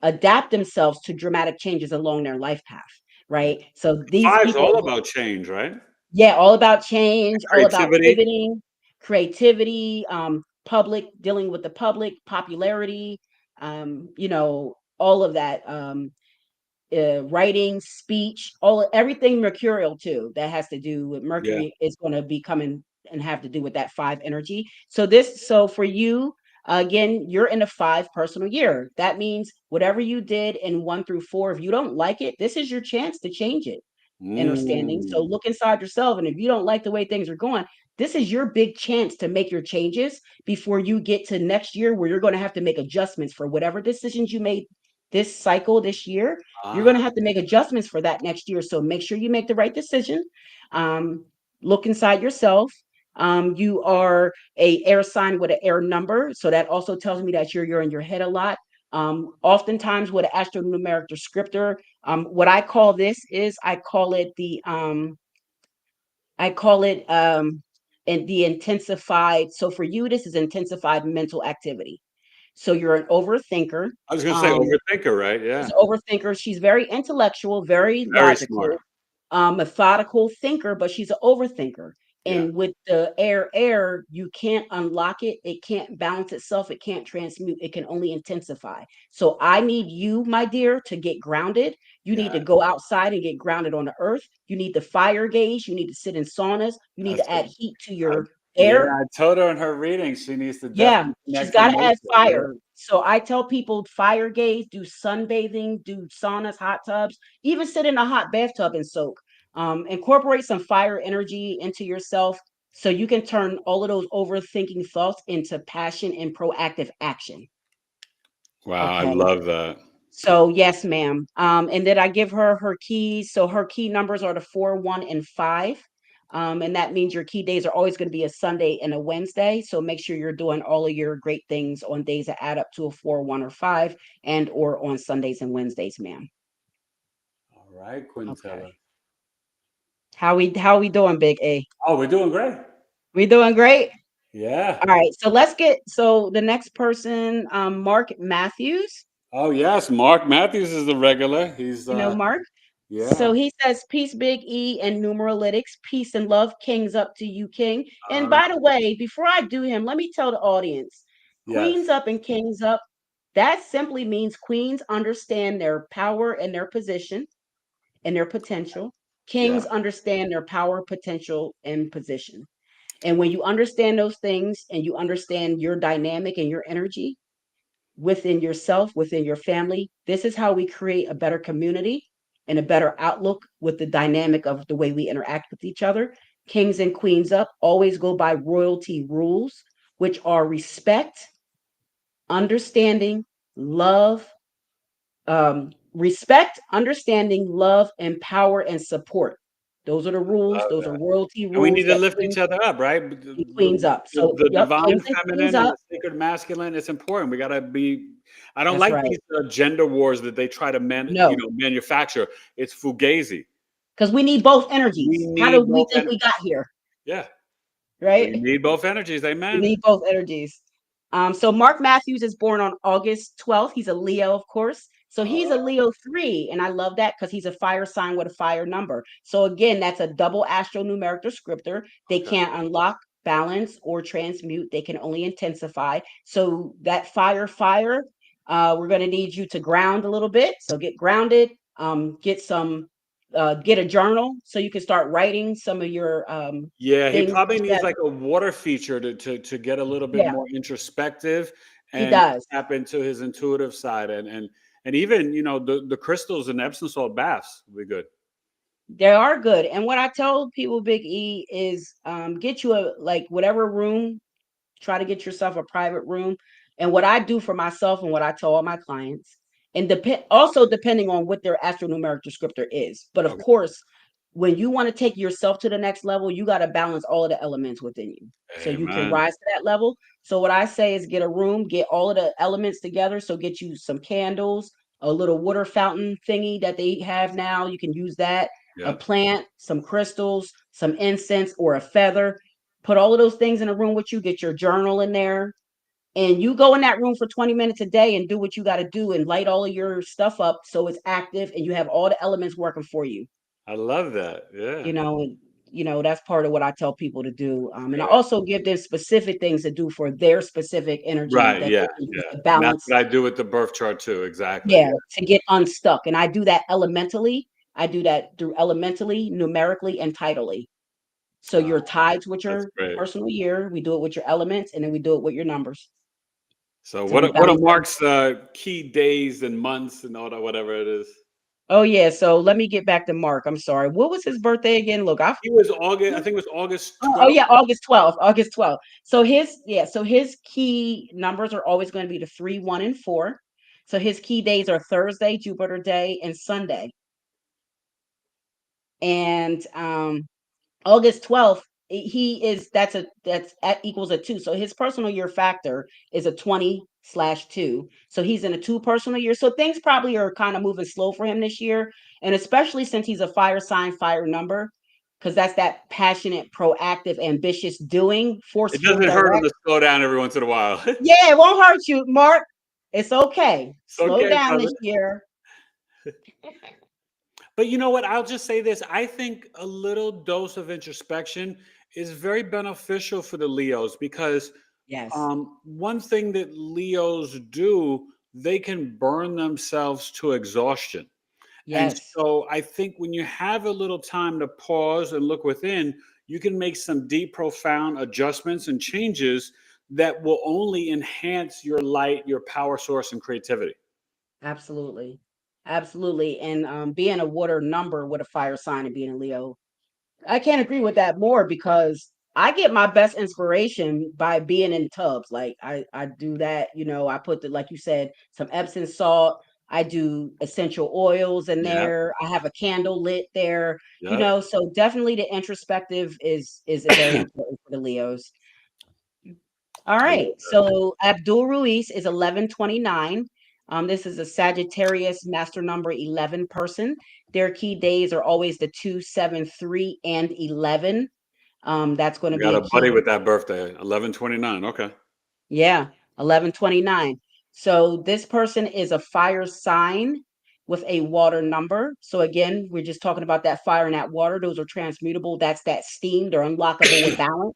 adapt themselves to dramatic changes along their life path, Yeah. right? So these Five's people, all about change, right? yeah, all about change, all about Creativity. pivoting, creativity, public, dealing with the public, popularity, all of that. Writing, speech, everything mercurial too that has to do with Yeah. Mercury is going to be coming and have to do with that 5 energy. So for you, again, you're in a 5 personal year. That means whatever you did in 1 through 4, if you don't like it, this is your chance to change it. Understanding. So Mm. look inside yourself, and if you don't like the way things are going, this is your big chance to make your changes before you get to next year where you're going to have to make adjustments for whatever decisions you made this cycle this year. You're going Ah, to have to make adjustments for that next year. So make sure you make the right decision. Um, look inside yourself. You are a air sign with an air number. So that also tells me that you're in your head a lot. Oftentimes with an astronumeric descriptor, what I call this is I call it and the intensified. So for you, this is intensified mental activity. So you're an overthinker. I was going to say Um, overthinker, right? she's Yeah. an overthinker. She's very intellectual, very Very smart. logical, methodical thinker, but she's an overthinker. Yeah. And with the air, you can't unlock it. It can't balance itself. It can't transmute. It can only intensify. So I need you, my dear, to get grounded. You need to Yeah. go outside and get grounded on the earth. You need the fire gauge. You need to sit in saunas. You need That's to what, add heat to I, your yeah, air. I told her in her reading she needs to Yeah, definitely she's connect to got to add nature. Yeah. fire. So I tell people fire gaze, do sunbathing, do saunas, hot tubs, even sit in a hot bathtub and soak. Incorporate some fire energy into yourself so you can turn all of those overthinking thoughts into passion and proactive action. Wow, I Okay. love that. So yes, ma'am. And then I give her her keys. So her key numbers are the 4, 1, and 5. And that means your key days are always going to be a Sunday and a Wednesday. So make sure you're doing all of your great things on days that add up to a 4, 1, or 5, and or on Sundays and Wednesdays, ma'am. All right, Okay. Quintella. How we doing, Big A? Oh, we're doing great. We doing great? Yeah. All right. So let's get so the next person, Mark Matthews. Oh, yes. Mark Matthews is the regular. He's You know, Mark. yeah. So he says, peace, Big E, and numerolitics, peace and love, kings up to you, King. And Uh, by the way, before I do him, let me tell the audience, yes. queens up and kings up, that simply means queens understand their power and their position and their potential. Yeah. Kings understand their power, potential, and position. And when you understand those things and you understand your dynamic and your energy, within yourself, within your family. This is how we create a better community and a better outlook with the dynamic of the way we interact with each other. Kings and queens up always go by royalty rules, which are respect, understanding, love, respect, understanding, love, and power and support. Those are the rules. Love Those are that. royalty And we rules need to that lift each kings other up, right? and queens up. So, The yep, divine kings and queens feminine and up. the sacred masculine, it's important. We got to be, I don't That's like right. these gender wars that they try to No, manufacture. It's fugazi. because we need both We energies. How do need we both think we got here? yeah. We Right? need both energies. We Amen. need both energies. So Mark Matthews is born on August 12th. He's a Leo, of course. So he's a Uh, Leo 3, and I love that because he's a fire sign with a fire number. So again, that's a double astro-numeric descriptor. They okay. can't unlock, balance, or transmute. They can only intensify. So that fire, we're going to need you to ground a little bit. So get grounded. Get a journal so you can start writing some of your Yeah, he things probably needs that like a water feature to get a little bit yeah, more introspective he and does. tap into his intuitive side and even the crystals and Epsom salt baths will be good. They are good. And what I tell people, Big E, is get you a like whatever room, try to get yourself a private room. And what I do for myself and what I tell all my clients, and depending on what their astronumeric descriptor is. But of Okay. course, when you want to take yourself to the next level, you got to balance all of the elements within you so you can Amen. rise to that level. So what I say is get a room, get all of the elements together. So get you some candles, a little water fountain thingy that they have now. You can use that, a Yep. plant, some crystals, some incense, or a feather. Put all of those things in a room with you. Get your journal in there, and you go in that room for 20 minutes a day and do what you got to do and light all of your stuff up so it's active and you have all the elements working for you. I love that. Yeah. You know, and that's part of what I tell people to do. And I Good. also give them specific things to do for their specific energy Right. that Yeah. they can use Yeah. to And that's balance. what I do with the birth chart too. Exactly. Yeah, to get unstuck. And I do that elementally. I do that through elementally, numerically, and tidally. So Yeah. your tides with That's your great. personal year, we do it with your elements, and then we do it with your numbers. So So we what are balance. Mark's key days and months and all that, whatever it is? Oh yeah. So let me get back to Mark. I'm sorry. What was his birthday again? Look, I He was August. I think it was August oh, oh 12th. yeah, August 12th. August 12th. So his key numbers are always going to be the 3, 1, and 4. So his key days are Thursday, Jupiter Day, and Sunday. And August 12th, he is that's at equals a 2. So his personal year factor is a 20/2. So he's in a 2 personal year. So things probably are kind of moving slow for him this year. And especially since he's a fire sign, fire number, because that's that passionate, proactive, ambitious doing, It forceful, doesn't hurt him direct. to slow down every once in a while. Yeah, it won't hurt you, Mark. It's okay. It's Slow okay, down brother. this year. But you know what? I'll just say this. I think a little dose of introspection is very beneficial for the Leos because Yes. one thing that Leos do, they can burn themselves to exhaustion. And Yes. so I think when you have a little time to pause and look within, you can make some deep, profound adjustments and changes that will only enhance your light, your power source, and creativity. Absolutely. Absolutely. And being a water number with a fire sign and being a Leo, I can't agree with that more because I get my best inspiration by being in tubs. Like I do that, I put the, like you said, some Epsom salt. I do essential oils in Yeah. there. I have a candle lit there, Yep. so definitely the introspective is very important for the Leos. All I right. love that. So Abdul Ruiz is 1129. This is a Sagittarius master number 11 person. Their key days are always the 2, 7, 3, and 11. That's going I to be got a a buddy key. with that birthday, 11/29. Okay. Yeah, 1129. So this person is a fire sign with a water number. So again, we're just talking about that fire and that water. Those are transmutable. That's that steam. They're unlockable with balance.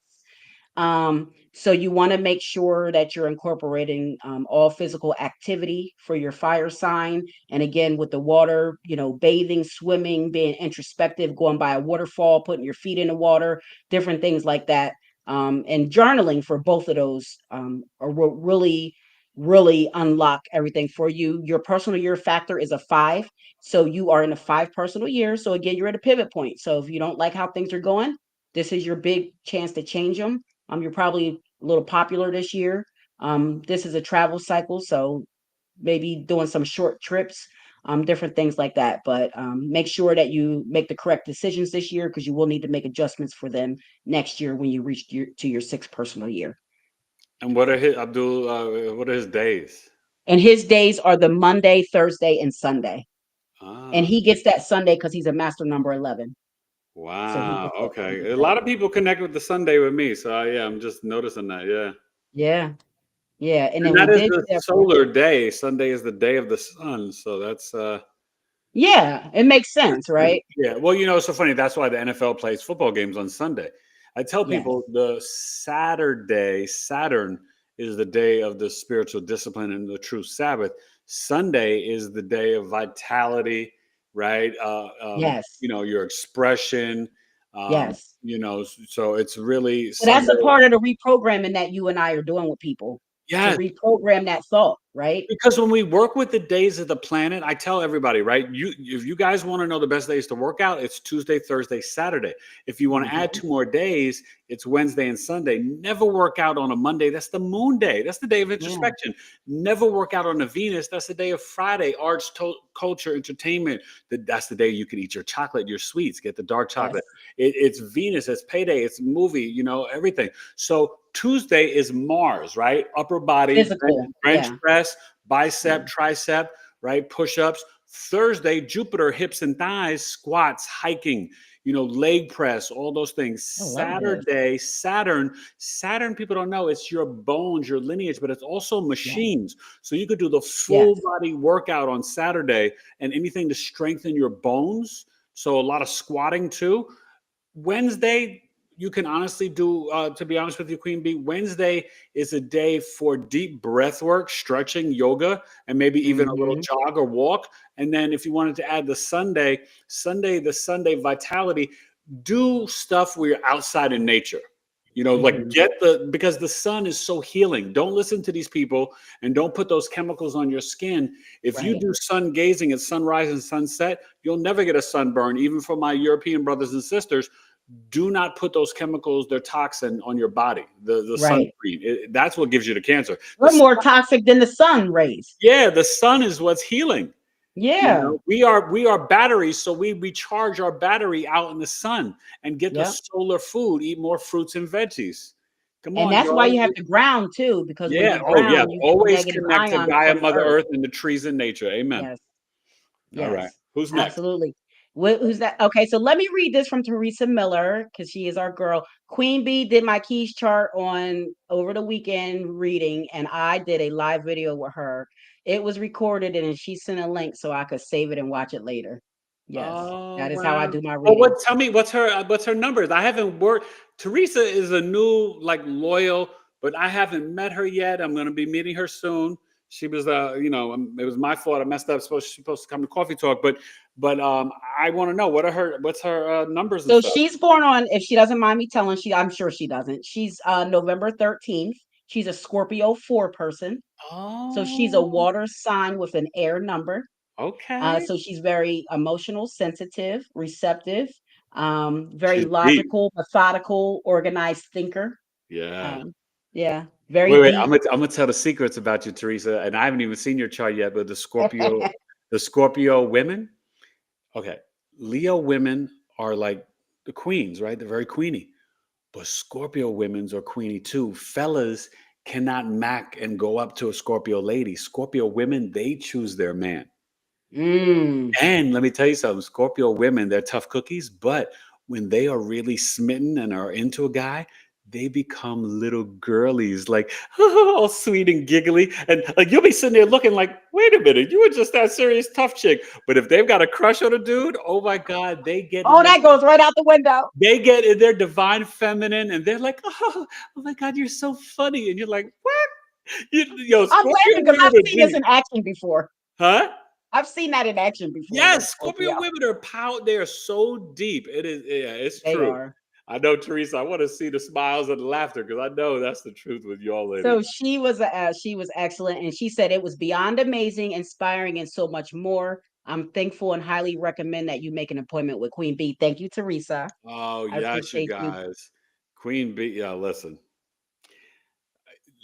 So you want to make sure that you're incorporating all physical activity for your fire sign. And again, with the water, bathing, swimming, being introspective, going by a waterfall, putting your feet in the water, different things like that. And journaling for both of those are what really unlock everything for you. Your personal year factor is a 5. So you are in a 5 personal year. So again, you're at a pivot point. So if you don't like how things are going, this is your big chance to change them. You're probably a little popular this year. This is a travel cycle, so maybe doing some short trips, different things like that. But make sure that you make the correct decisions this year because you will need to make adjustments for them next year when you reach to your 6th personal year. And what are his Abdul? What are his days? And his days are the Monday, Thursday, and Sunday. And Ah, he gets that Sunday because he's a master number 11. So he wow. gets that Okay. Sunday A lot credit. of people connect with the Sunday with me, so yeah, I'm just noticing that. Yeah. Yeah. Yeah. And And then we that is did the do that for. solar day. Sunday is the day of the sun, so that's Yeah. It makes sense, right? yeah. Well, it's so funny. That's why the NFL plays football games on Sunday. I tell Yes. people the Saturn is the day of the spiritual discipline and the true Sabbath. Sunday is the day of vitality, right? Yes. Your expression. Yes. So it's really So that's Sunday. a part of the reprogramming that you and I are doing with people to Yes. reprogram that thought, right? Because when we work with the days of the planet, I tell everybody, right? If you guys want to know the best days to work out, it's Tuesday, Thursday, Saturday. If you want to add Mhm. 2 more days, it's Wednesday and Sunday. Never work out on a Monday. That's the moon day. That's the day of Yeah. introspection. Never work out on a Venus. That's the day of Friday, arts, culture, entertainment. That's the day you can eat your chocolate, your sweets, get the dark chocolate. Yes. It's Venus. It's payday. It's movie. Everything. So Tuesday is Mars, right? Upper body, Physical. bench Yeah. press, Yeah. bicep, tricep, right? Push ups. Thursday, Jupiter, hips and thighs, squats, hiking, leg press, all those things. I love this. Saturday, Saturn, people don't know it's your bones, your lineage, but it's also Yes. machines. So you could do the full Yes. body workout on Saturday and anything to strengthen your bones. So a lot of squatting too. Wednesday, you can honestly do, to be honest with you, Queen Bee, Wednesday is a day for deep breath work, stretching, yoga, and maybe even a little Hmm. jog or walk. And then if you wanted to add the Sunday vitality, do stuff where you're outside in nature. You know, like Mhm. because the sun is so healing. Don't listen to these people and don't put those chemicals on your skin. If you Right. do sun gazing at sunrise and sunset, you'll never get a sunburn. Even for my European brothers and sisters, do not put those chemicals, they're toxin on your body. The Right. sunscreen, that's what gives you the cancer. We're more toxic than the sun rays. Yeah, the sun is what's healing. You Yeah. know, we are batteries, so we recharge our battery out in the sun and get the Yep. solar food. Eat more fruits and veggies. Come And on, that's why y'all. you have to ground too, because when Yeah. you Oh, yeah. ground, you get the Always negative connect to ions Gaia, from the Mother earth. Earth, and the trees and nature. Amen. Yes. All right. Yes. Who's next? Absolutely. Who's that? Okay, so let me read this from Teresa Miller because she is our girl. Queen Bee did my keys chart on over the weekend reading, and I did a live video with her. It was recorded, and she sent a link so I could save it and watch it later. Yes, Oh, that is how I wow. do my Well, readings. tell me what's her numbers? I haven't worked. Teresa is a new like loyal, but I haven't met her yet. I'm going to be meeting her soon. She was it was my fault. I messed up. She's supposed to come to coffee talk, but I want to know what's her numbers and So stuff. she's born on, if she doesn't mind me telling, I'm sure she doesn't. She's November 13th. She's a Scorpio 4 person. So she's a Oh, water sign with an air number. okay. So she's very emotional, sensitive, receptive, very She's deep. logical, methodical, organized thinker. Yeah. Um, yeah, very Wait. deep. I'm gonna tell the secrets about you, Teresa, and I haven't even seen your chart yet. But the Scorpio women. Okay, Leo women are like the queens, right? They're very queeny. But Scorpio women's are queeny too. Fellas cannot mac and go up to a Scorpio lady. Scorpio women, they choose their man. Mm. And let me tell you something, Scorpio women, they're tough cookies, but when they are really smitten and are into a guy, they become little girlies, like all sweet and giggly. And like you'll be sitting there looking like, wait a minute, you were just that serious tough chick. But if they've got a crush on a dude, oh my God, they get in Oh, their that goes right out the window. they get in their divine feminine and they're like, oh my God, you're so funny. And you're like, what? Yo, I'm Scorpio laughing because women I've are seen this deep. in action before. Huh? I've seen that in action before with a Yes, Scorpio Scorpio. women are they are so deep. It is, yeah, it's They true. are. I know, Teresa. I want to see the smiles and the laughter because I know that's the truth with y'all So ladies. she was excellent, and she said it was beyond amazing, inspiring, and so much more. I'm thankful and highly recommend that you make an appointment with Queen Bee. Thank you, Teresa. Oh, I yes, you appreciate you. guys. Queen Bee, yeah, listen.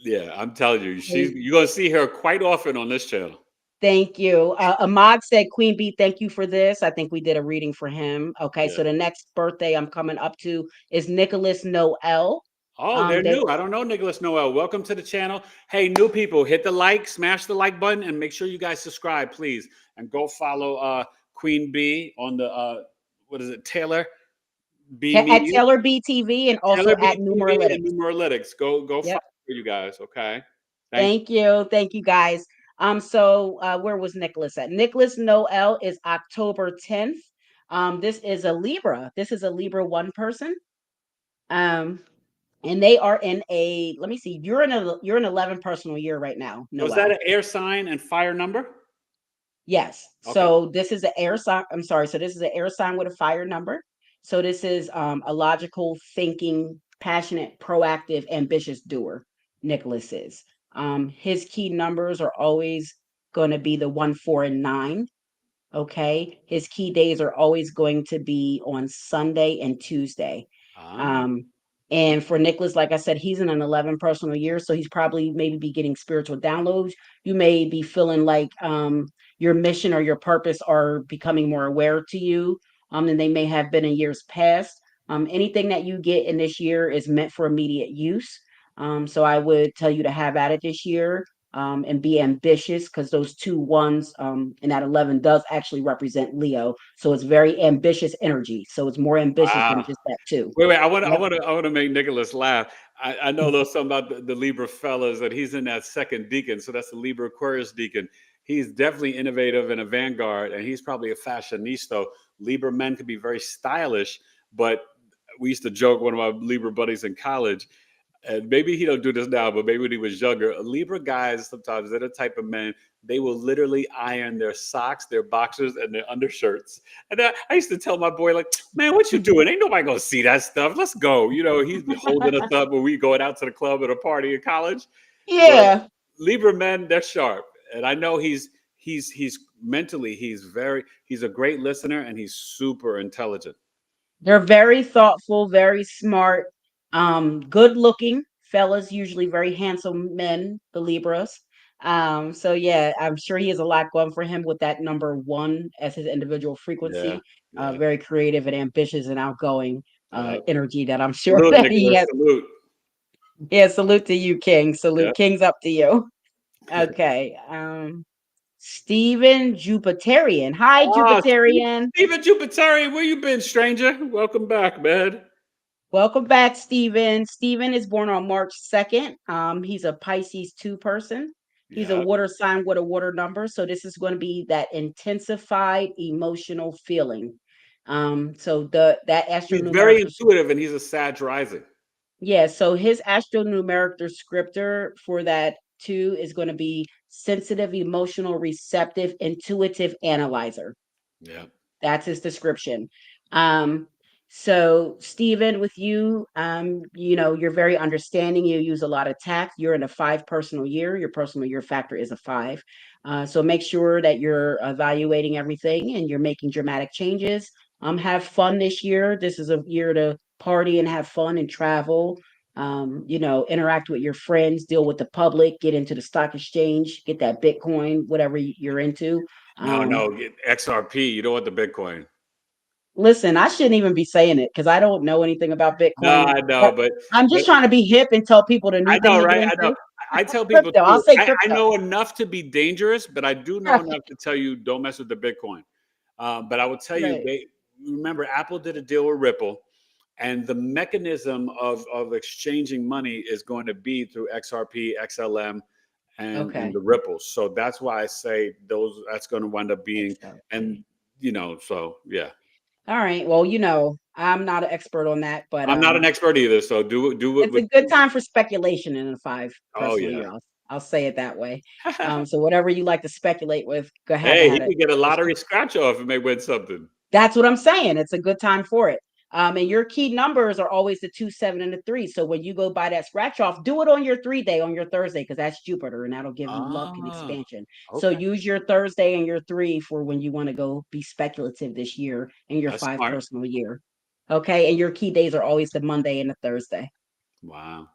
Yeah, I'm telling you, you're gonna see her quite often on this channel. Thank you. Ahmad said, Queen Bee, thank you for this. I think we did a reading for him. Okay, Yeah. so the next birthday I'm coming up to is Nicholas Noel. Oh, they're They new. I don't know Nicholas Noel. Welcome to the channel. Hey, new people, hit the like, smash the like button, and make sure you guys subscribe, please. And go follow Queen Bee on the what is it, Taylor B at Media. Taylor B TV and also Taylor at B TV and Numerologists. Numeralytics. Go Yep. follow you guys, okay? Thank you. Thank you. Thank you guys. So where was Nicholas at? Nicholas Noel is October 10th. This is a Libra. This is a Libra 1 person. Um, and they are in a, let me see, you're in 11 personal year right now, Was that Noel. an air sign and fire number? Yes. Okay. So this is an air sign. I'm sorry. So this is an air sign with a fire number. So this is a logical, thinking, passionate, proactive, ambitious doer. Nicholas is. His key numbers are always going to be the 1, 4, and 9. Okay. His key days are always going to be on Sunday and Tuesday. Ah, Um, and for Nicholas, like I said, he's in an 11 personal year. So he's probably maybe be getting spiritual downloads. You may be feeling like your mission or your purpose are becoming more aware to you than they may have been in years past. Anything that you get in this year is meant for immediate use. So I would tell you to have at it this year and be ambitious because those 2 1s and that 11 does actually represent Leo. So it's very ambitious energy. So it's more ambitious than wow. just that too. Wait. I want to. I Yep. want to. I want to make Nicholas laugh. I know a little something about the Libra fellas that he's in that second deacon. So that's the Libra Aquarius deacon. He's definitely innovative and a vanguard, and he's probably a fashionista. Libra men can be very stylish, but we used to joke, one of my Libra buddies in college. And maybe he don't do this now, but maybe when he was younger, Libra guys sometimes they're the type of men they will literally iron their socks, their boxers, and their undershirts. And I used to tell my boy like, "Man, what you doing? Ain't nobody gonna see that stuff. Let's go." You know, he's holding us up when we going out to the club at a party in college. But Yeah, Libra men, they're sharp, and I know he's mentally he's a great listener and he's super intelligent. they're very thoughtful, very smart, good looking fellas, usually very handsome men, the Libras. So yeah, I'm sure he has a lot going for him with that number one as his individual Yeah, frequency. yeah, Very creative and ambitious and outgoing yeah. energy that I'm sure Salute, that he Nicholas. has. Salute. Yeah, salute to you, King. Yeah. Salute, King's up to you. Okay. Stephen Jupiterian. Hi, Ah, Jupiterian. Stephen Jupiterian, where you been, stranger? Welcome back, man. Welcome back, Stephen. Stephen is born on March 2nd. He's a Pisces 2 person. He's a Yeah. water sign with a water number. So this is going to be that intensified emotional feeling. So that He's very astronumeric, intuitive and he's a Sag rising. yeah, so his astronumeric descriptor for that 2 is going to be sensitive, emotional, receptive, intuitive analyzer. Yeah. That's his description. Um, so Stephen, with you, you're very understanding. You use a lot of tact. You're in a 5 personal year. Your personal year factor is a 5. So make sure that you're evaluating everything and you're making dramatic changes. Have fun this year. This is a year to party and have fun and travel. Interact with your friends, deal with the public, get into the stock exchange, get that Bitcoin, whatever you're into. No, Um, no, get XRP. You don't want the Bitcoin. Listen, I shouldn't even be saying it because I don't know anything about No, Bitcoin. I know, But but I'm just trying to be hip and tell people the new I thing know, to get right? I know. into. I tell people Crypto. I'll too. say I crypto. know enough to be dangerous, but I do know enough to tell you don't mess with the Bitcoin. But I will tell you, Right. they remember Apple did a deal with Ripple, and the mechanism of exchanging money is going to be through XRP, XLM, and Okay. the ripples. So that's why I say those that's going to wind up being and XLP. so yeah. All right. Well, I'm not an expert on that, but I'm not an expert either, so do it it's a with good time for speculation in a 5 oh personal yeah. year. I'll say it that way. So whatever you like to speculate with, go have Hey, at he it. could get a lottery scratch off and may win something. That's what I'm saying. It's a good time for it. And your key numbers are always the 2, 7, and the 3. So when you go buy that scratch off, do it on your 3 day on your Thursday because that's Jupiter and that'll give you luck and Ah, expansion. So okay. use your Thursday and your 3 for when you want to go be speculative this year in your That's 5 smart. personal year. Okay. And your key days are always the Monday and the Thursday. Wow.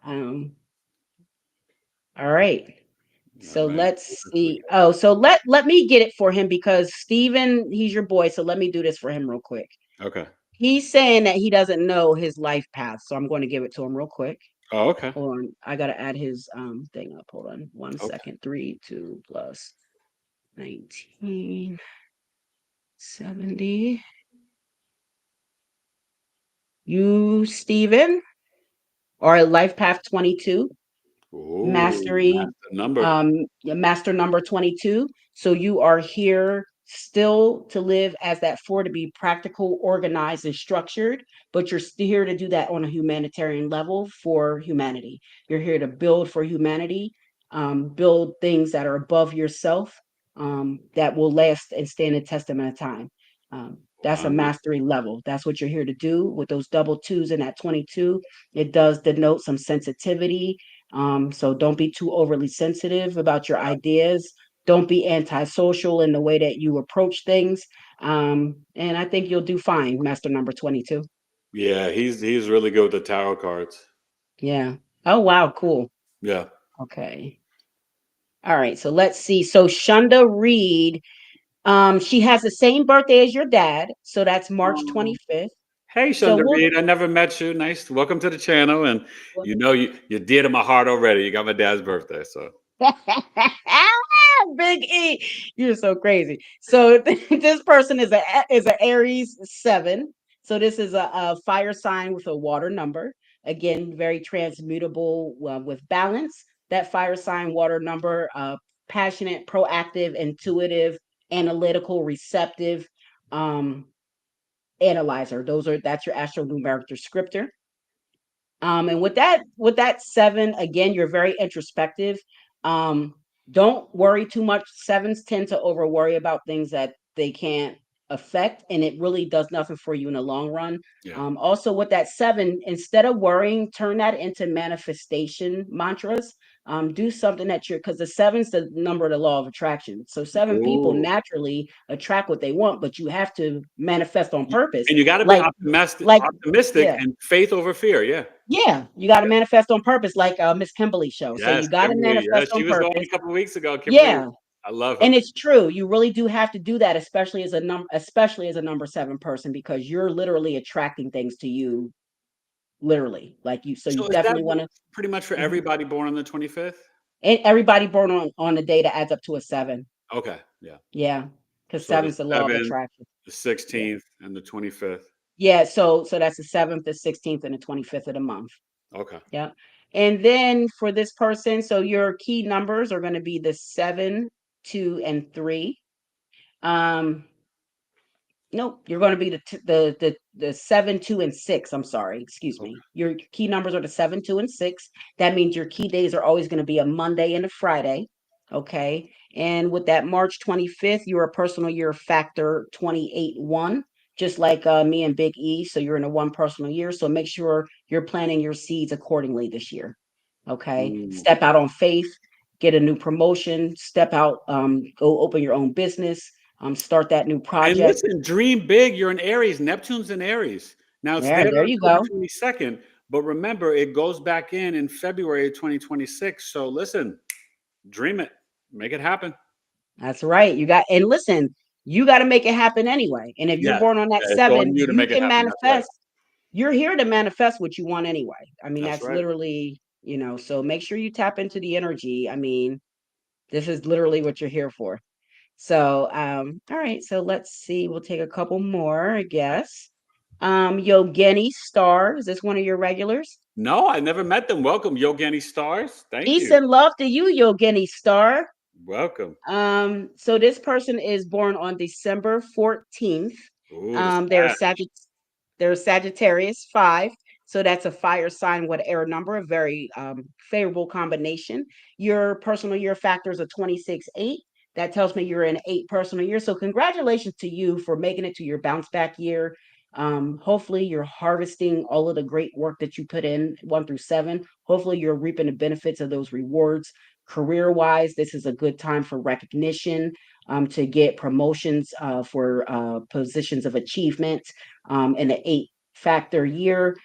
Um, all right. All So right. let's Let's see. see. Oh, so let me get it for him because Steven, he's your boy. So let me do this for him real quick. Okay. He's saying that he doesn't know his life path, so I'm going to give it to him real quick. Oh, okay. Hold on, I gotta add his thing up. Hold on, one Okay. second. 3, 2 plus 1970. You, Steven, are a life path 22. Ooh, Mastery, master number. master number 22. So you are here still to live as that 4, to be practical, organized, and structured, but you're still here to do that on a humanitarian level for humanity. You're here to build for humanity, build things that are above yourself, that will last and stand the test of time. That's a Wow. mastery level. That's what you're here to do with those double 2s in that 22. It does denote some sensitivity, so don't be too overly sensitive about your ideas. Don't be antisocial in the way that you approach things. And I think you'll do fine, Master number 22. Yeah, he's really good with the tarot cards. Yeah. Oh, wow. Cool. Yeah. Okay. All right. So let's see. So Shunda Reed, she has the same birthday as your dad. So that's March Oh. Hey, 25th. So Shunda Reed. I never met you. Nice. Welcome to the channel. And you're dear to my heart already. You got my dad's birthday. So Big E, you're so crazy. So this person is a Aries 7. So this is a fire sign with a water number. Again, very transmutable, with balance. That fire sign water number, passionate, proactive, intuitive, analytical, receptive, um, analyzer. That's your astronumeric descriptor. And with that 7, again, you're very introspective. Um, don't worry too much. Sevens tend to over worry about things that they can't affect, and it really does nothing for you in the long run. Yeah. Also, with that 7, instead of worrying, turn that into manifestation mantras. Do something that you're, because the 7's the number of the law of attraction. So 7 people Ooh. naturally attract what they want, but you have to manifest on purpose. And you got to be Like, like, optimistic yeah. and faith over fear. Yeah. Yeah, you gotta manifest on purpose, like, Miss Kimberly show. So Yes, you gotta Kimberly. Yeah, manifest she on was on purpose. a couple of weeks ago. Kimberly, Yeah, I love her. and it's true. You really do have to do that, especially as a number 7 person, because you're literally attracting things to you, literally. Like you, so you So is that definitely wanna. pretty much for Mhm. everybody born on the 25th? And everybody born on the day that adds up to a 7. Okay, yeah. Yeah, because So the 7's the law of 7th, attraction. the Yeah. 16th, and the 25th. Yeah, so that's the 7th, the 16th, and the 25th of the month. Okay. Yeah. And then for this person, so your key numbers are going to be the 7, 2, and 3. Um, Nope, you're going to be the 7, 2, and 6. I'm sorry, excuse Okay. me. Your key numbers are the 7, 2, and 6. That means your key days are always going to be a Monday and a Friday. Okay. And with that March 25th, you're a personal year factor 28-1, just like me and Big E. So you're in a one personal year. So make sure you're planting your seeds accordingly this year. Okay. Ooh. Step out on faith, get a new promotion, step out, go open your own business, start that new And project. listen, dream big. You're in Aries. Neptune's in Aries. Now it's there There you October go. 22nd, but remember it goes back in February 2026. So listen, dream it, make it happen. That's right. And listen, you got to make it happen anyway. And if you're Yes, born on that yeah, it's on 7, you to you make it can happen. That's right. manifest. You're here to manifest what you want anyway. I mean, That's that's right. literally, so make sure you tap into the energy. I mean, this is literally what you're here for. So, all right. So let's see. We'll take a couple more, I guess. Yogeni Star. Is this one of your regulars? No, I never met them. Welcome, Yogani Stars. Thank Peace you. and love to you, Yogeni Star. Welcome. So this person is born on December 14th. Ooh, the They're Sag. they're Sagittarius 5. So that's a fire sign with air number, a very favorable combination. Your personal year factor is a 26-8. That tells me you're in 8 personal year. So congratulations to you for making it to your bounce back year. Hopefully you're harvesting all of the great work that you put in 1 through 7. Hopefully you're reaping the benefits of those rewards. Career wise, this is a good time for recognition, to get promotions for positions of achievement in the 8 factor year.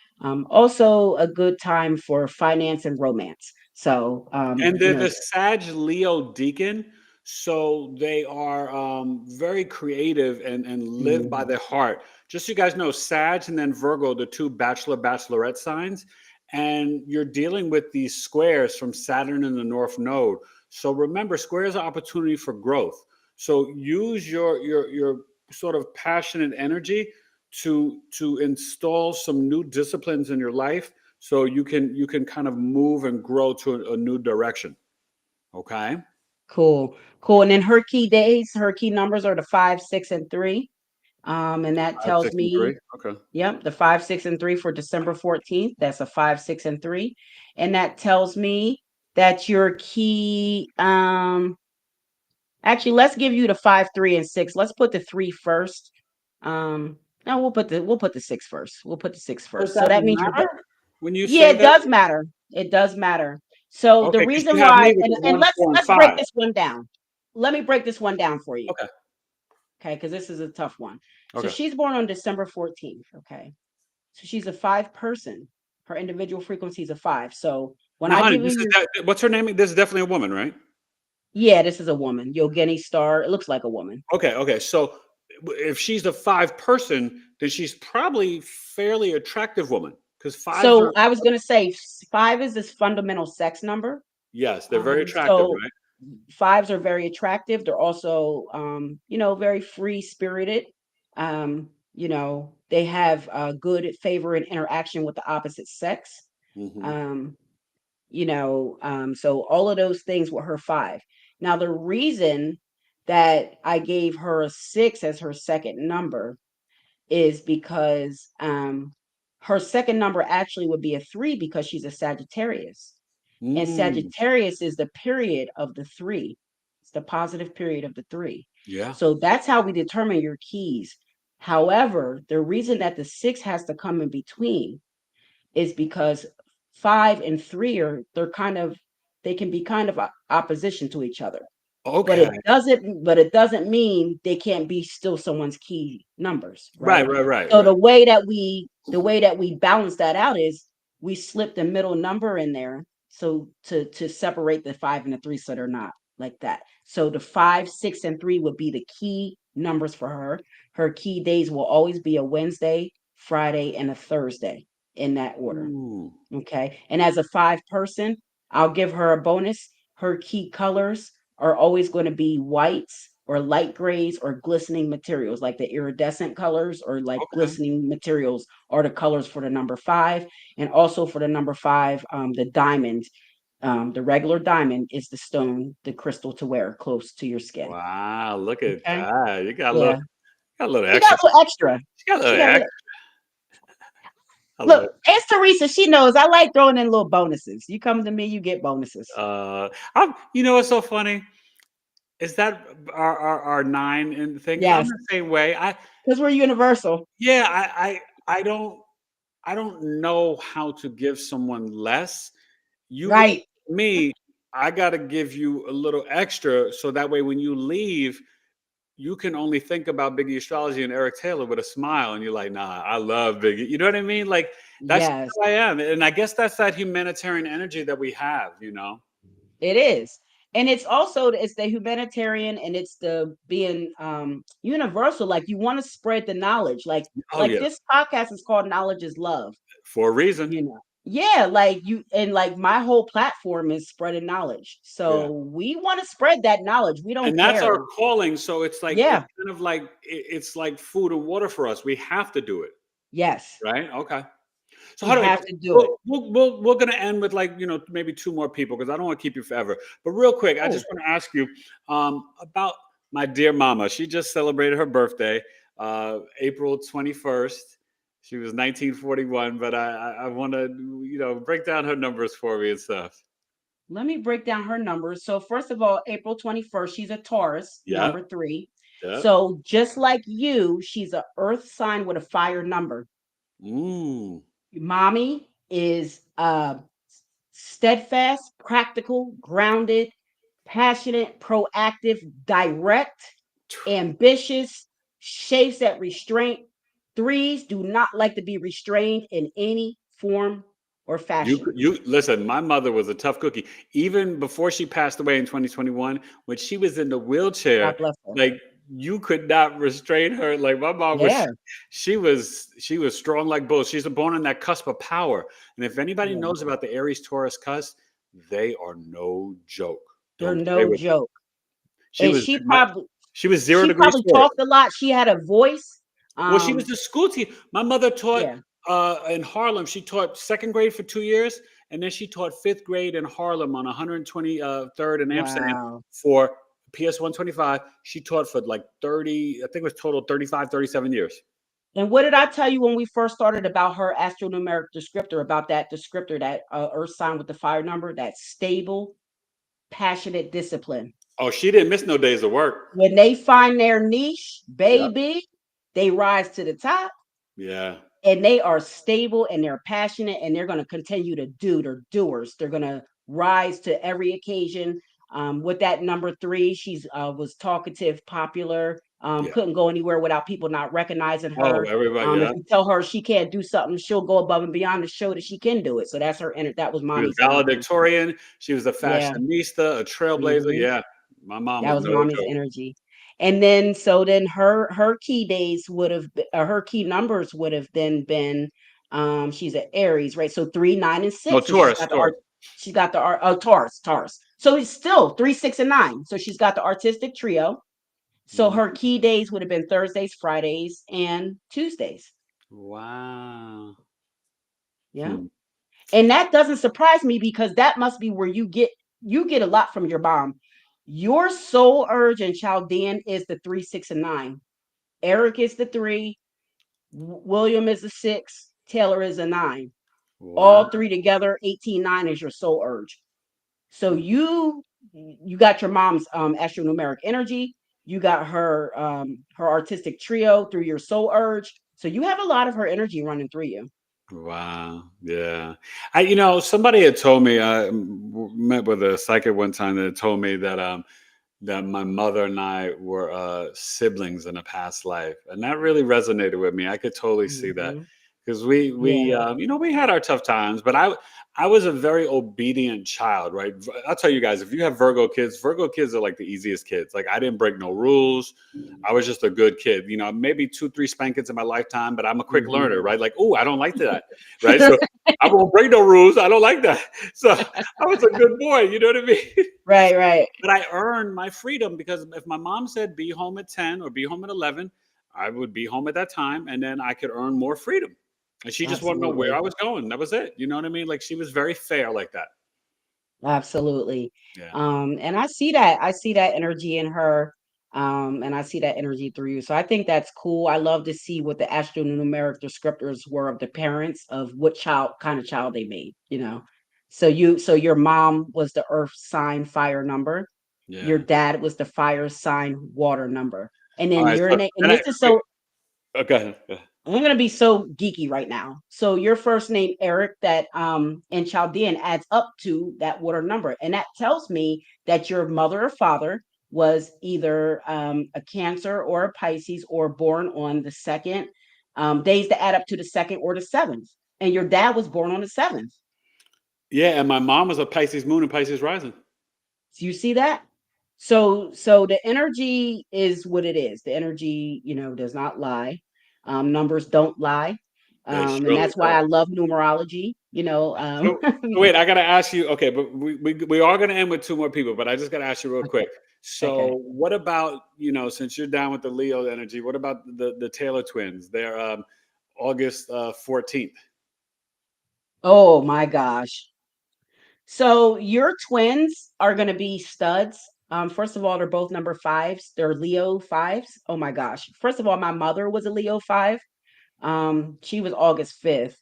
Also, a good time for finance and romance. So, And they're the Sag Leo Deacon. So they are very creative and live by mhm, their heart. Just so you guys know, Sag and then Virgo, the two bachelorette signs. And you're dealing with these squares from Saturn in the North Node. So remember, squares are opportunity for growth. So use your sort of passionate energy to install some new disciplines in your life so you can kind of move and grow to a new direction. Okay. cool, cool. And then her key numbers are the 5, 6, and 3. And that Five, tells six, and me, three. Okay. yep, the 5, 6, and 3 for December 14th. That's a 5, 6, and 3. And that tells me that your key, actually, let's give you the 5, 3, and 6. Let's put the 3 first. No, we'll put the 6 first. We'll put the 6 Does first. So that that means matter when you yeah, say it that? does matter. It does matter. So the Okay, because reason you have why, me with and the and one, let's four, and let's break five. this one down. Let me break this one down for you. Okay. Okay, because this is a tough one. So Okay. she's born on December 14th. Okay. So she's a 5 person. Her individual frequency is a 5. So when Now, I honey, give you this is your, what's her name? This is definitely a woman, right? yeah, this is a woman. Yogeni Star. It looks like a woman. Okay. Okay. So if she's a five person, then she's probably fairly attractive woman because fives are, So I was gonna say 5 is this fundamental sex number. yes, they're very attractive, So right? 5s are very attractive. They're also, very free spirited. They have good favor and interaction with the opposite sex. Hmm. Um, so all of those things with her 5. Now, the reason that I gave her a 6 as her second number is because Her second number actually would be a 3 because she's a Sagittarius. And Mm, Sagittarius is the period of the 3. It's the positive period of the 3. yeah. So that's how we determine your keys. However, the reason that the 6 has to come in between is because 5 and 3 are they can be kind of opposition to each other. But Okay. it doesn't mean they can't be still someone's key numbers, Right, right? right, right, So right. the way that we balance that out is we slip the middle number in there so to separate the 5 and the 3 so they're not like that. So the 5, 6, and 3 would be the key numbers for her. Her key days will always be a Wednesday, Friday, and a Thursday in that order. Ooh, Okay. And as a 5 person, I'll give her a bonus. Her key colors are always going to be whites or light grays or glistening materials, like the iridescent colors or like okay. glistening materials are the colors for the number 5. And also for the number 5, the diamond, the regular diamond is the stone, the crystal to wear close to your skin. Wow, look at Okay. that. Yeah. Got a little She got extra. a little extra. She got a She little got a extra. little. I love Look, it. ask Teresa. She knows I like throwing in little bonuses. You come to me, you get bonuses. You know what's so funny? Is that our 9 and thing? 'Cause I'm Yes, the same way. because we're universal. Yeah, I don't know how to give someone less. You Right. me, I gotta give you a little extra so that way when you leave, you can only think about Biggie Astrology and Eric Taylor with a smile, and you're like, "Nah, I love Biggie." You know what I mean? Like that's Yes, who I am, and I guess that's that humanitarian energy that we have. You know? it is. And it's the humanitarian and it's the being universal. Like you want to spread the knowledge. Like Oh like yeah, this podcast is called Knowledge is Love, for a reason. you know. Yeah, like you and like my whole platform is spreading knowledge. Yeah. So we want to spread that knowledge. We don't And that's our care. calling. So it's like it's Yeah. kind of like it's like food and water for us. We have to do it, Yes. right? Okay. So We how do I? have to do it. We're gonna end with like maybe two more people because I don't want to keep you forever. But real quick, I just Oh, want to ask you about my dear mama. She just celebrated her birthday, April 21st. She was 1941, but I want to break down her numbers for me and stuff. let me break down her numbers. So first of all, April 21st, she's a Taurus, Yep. number 3. Yep. So just like you, she's a earth sign with a fire number. Mm. Mommy is steadfast, practical, grounded, passionate, proactive, direct, ambitious, chafes at restraint. Threes do not like to be restrained in any form or fashion. You listen, my mother was a tough cookie. Even before she passed away in 2021, when she was in the wheelchair, God bless her. like you could not restrain her. Like my mom was, Yeah, she was strong like bulls. She's born on that cusp of power. And if anybody yeah. knows about the Aries Taurus cusp, they are no joke. They're Don't play no with them. joke. She And was she was zero she degrees probably Taurus. talked a lot. She had a voice. Well, she was the school teacher. My mother taught Yeah. in Harlem. She taught second grade for 2 years, and then she taught fifth grade in Harlem on 123rd in Amsterdam Wow. for PS 125. She taught for like 30, I think it was total 35, 37 years. And what did I tell you when we first started about her astronumeric descriptor, about that descriptor, that earth sign with the fire number, that stable, passionate discipline? Oh, she didn't miss no days of work. When they find their niche, Yep. baby, they rise to the top Yeah. and they are stable and they're passionate and they're going to continue to do. They're doers. They're going to rise to every occasion. With that number 3, she's was talkative, popular. Yeah. Couldn't go anywhere without people not recognizing Oh, her. everybody. If Yeah. you tell her she can't do something, she'll go above and beyond to show that she can do it. So that's her. That was She was mommy's energy. valedictorian. She was a Yeah. fashionista, a trailblazer. Hmm. Yeah. My mom That was was no mommy's joke. energy. And then her key days would have her key numbers would have then been she's an Aries, right? So 3, 9, and No, 6. So Taurus, Taurus. she's got the art Taurus. So it's still 3, 6, and 9. So she's got the artistic trio. So Mm. her key days would have been Thursdays, Fridays, and Tuesdays. Wow. Yeah. Hmm. And that doesn't surprise me because that must be where you get a lot from your mom. Your soul urge in Chaldean is the 3, 6, and 9. Eric is the 3. William is the 6. Taylor is a 9. Wow. All three together, 18-9 is your soul urge. So you got your mom's astronumeric energy. You got her artistic trio through your soul urge. So you have a lot of her energy running through you. Wow. Yeah. Somebody had told me, met with a psychic one time that told me that my mother and I were siblings in a past life, and that really resonated with me. I could totally see that Hmm. because we had our tough times, but I was a very obedient child, right? I'll tell you guys, if you have Virgo kids are like the easiest kids. Like I didn't break no rules. I was just a good kid. Maybe 2, 3 spankings in my lifetime, but I'm a quick Hmm. learner, right? Like, oh, I don't like that, right? So I won't break no rules. I don't like that. So I was a good boy. You know what I mean? Right, right. But I earned my freedom because if my mom said be home at 10 or be home at 11, I would be home at that time and then I could earn more freedom. And she just wanted to know where I Absolutely. was going. That was it. You know what I mean? Like she was very fair like that. Absolutely. Yeah. And I see that. I see that energy in her. And I see that energy through you. So I think that's cool. I love to see what the astronumeric descriptors were of the parents of what child kind of child they made. So your mom was the earth sign fire number. Your Yeah. dad was the fire sign water number. And All then right. your So name, and then this is wait, so go ahead. Go ahead. I'm gonna be so geeky right now. So your first name Eric, that in Chaldean adds up to that water number, and that tells me that your mother or father was either a Cancer or a Pisces, or born on the second, days that add up to the second or the seventh, and your dad was born on the seventh. Yeah, and my mom was a Pisces moon and Pisces rising. So you see that? So the energy is what it is. The energy, does not lie. Numbers don't lie. They And surely that's why don't. I love numerology. So wait, I gotta ask you. Okay, but we are gonna end with two more people, but I just gotta ask you real Okay. quick. Okay. So what about since you're down with the Leo energy, what about the Taylor twins? They're August 14th. Oh my gosh. So your twins are gonna be studs. First of all, they're both number fives. They're Leo fives. Oh my gosh. First of all, my mother was a Leo five. She was August 5th.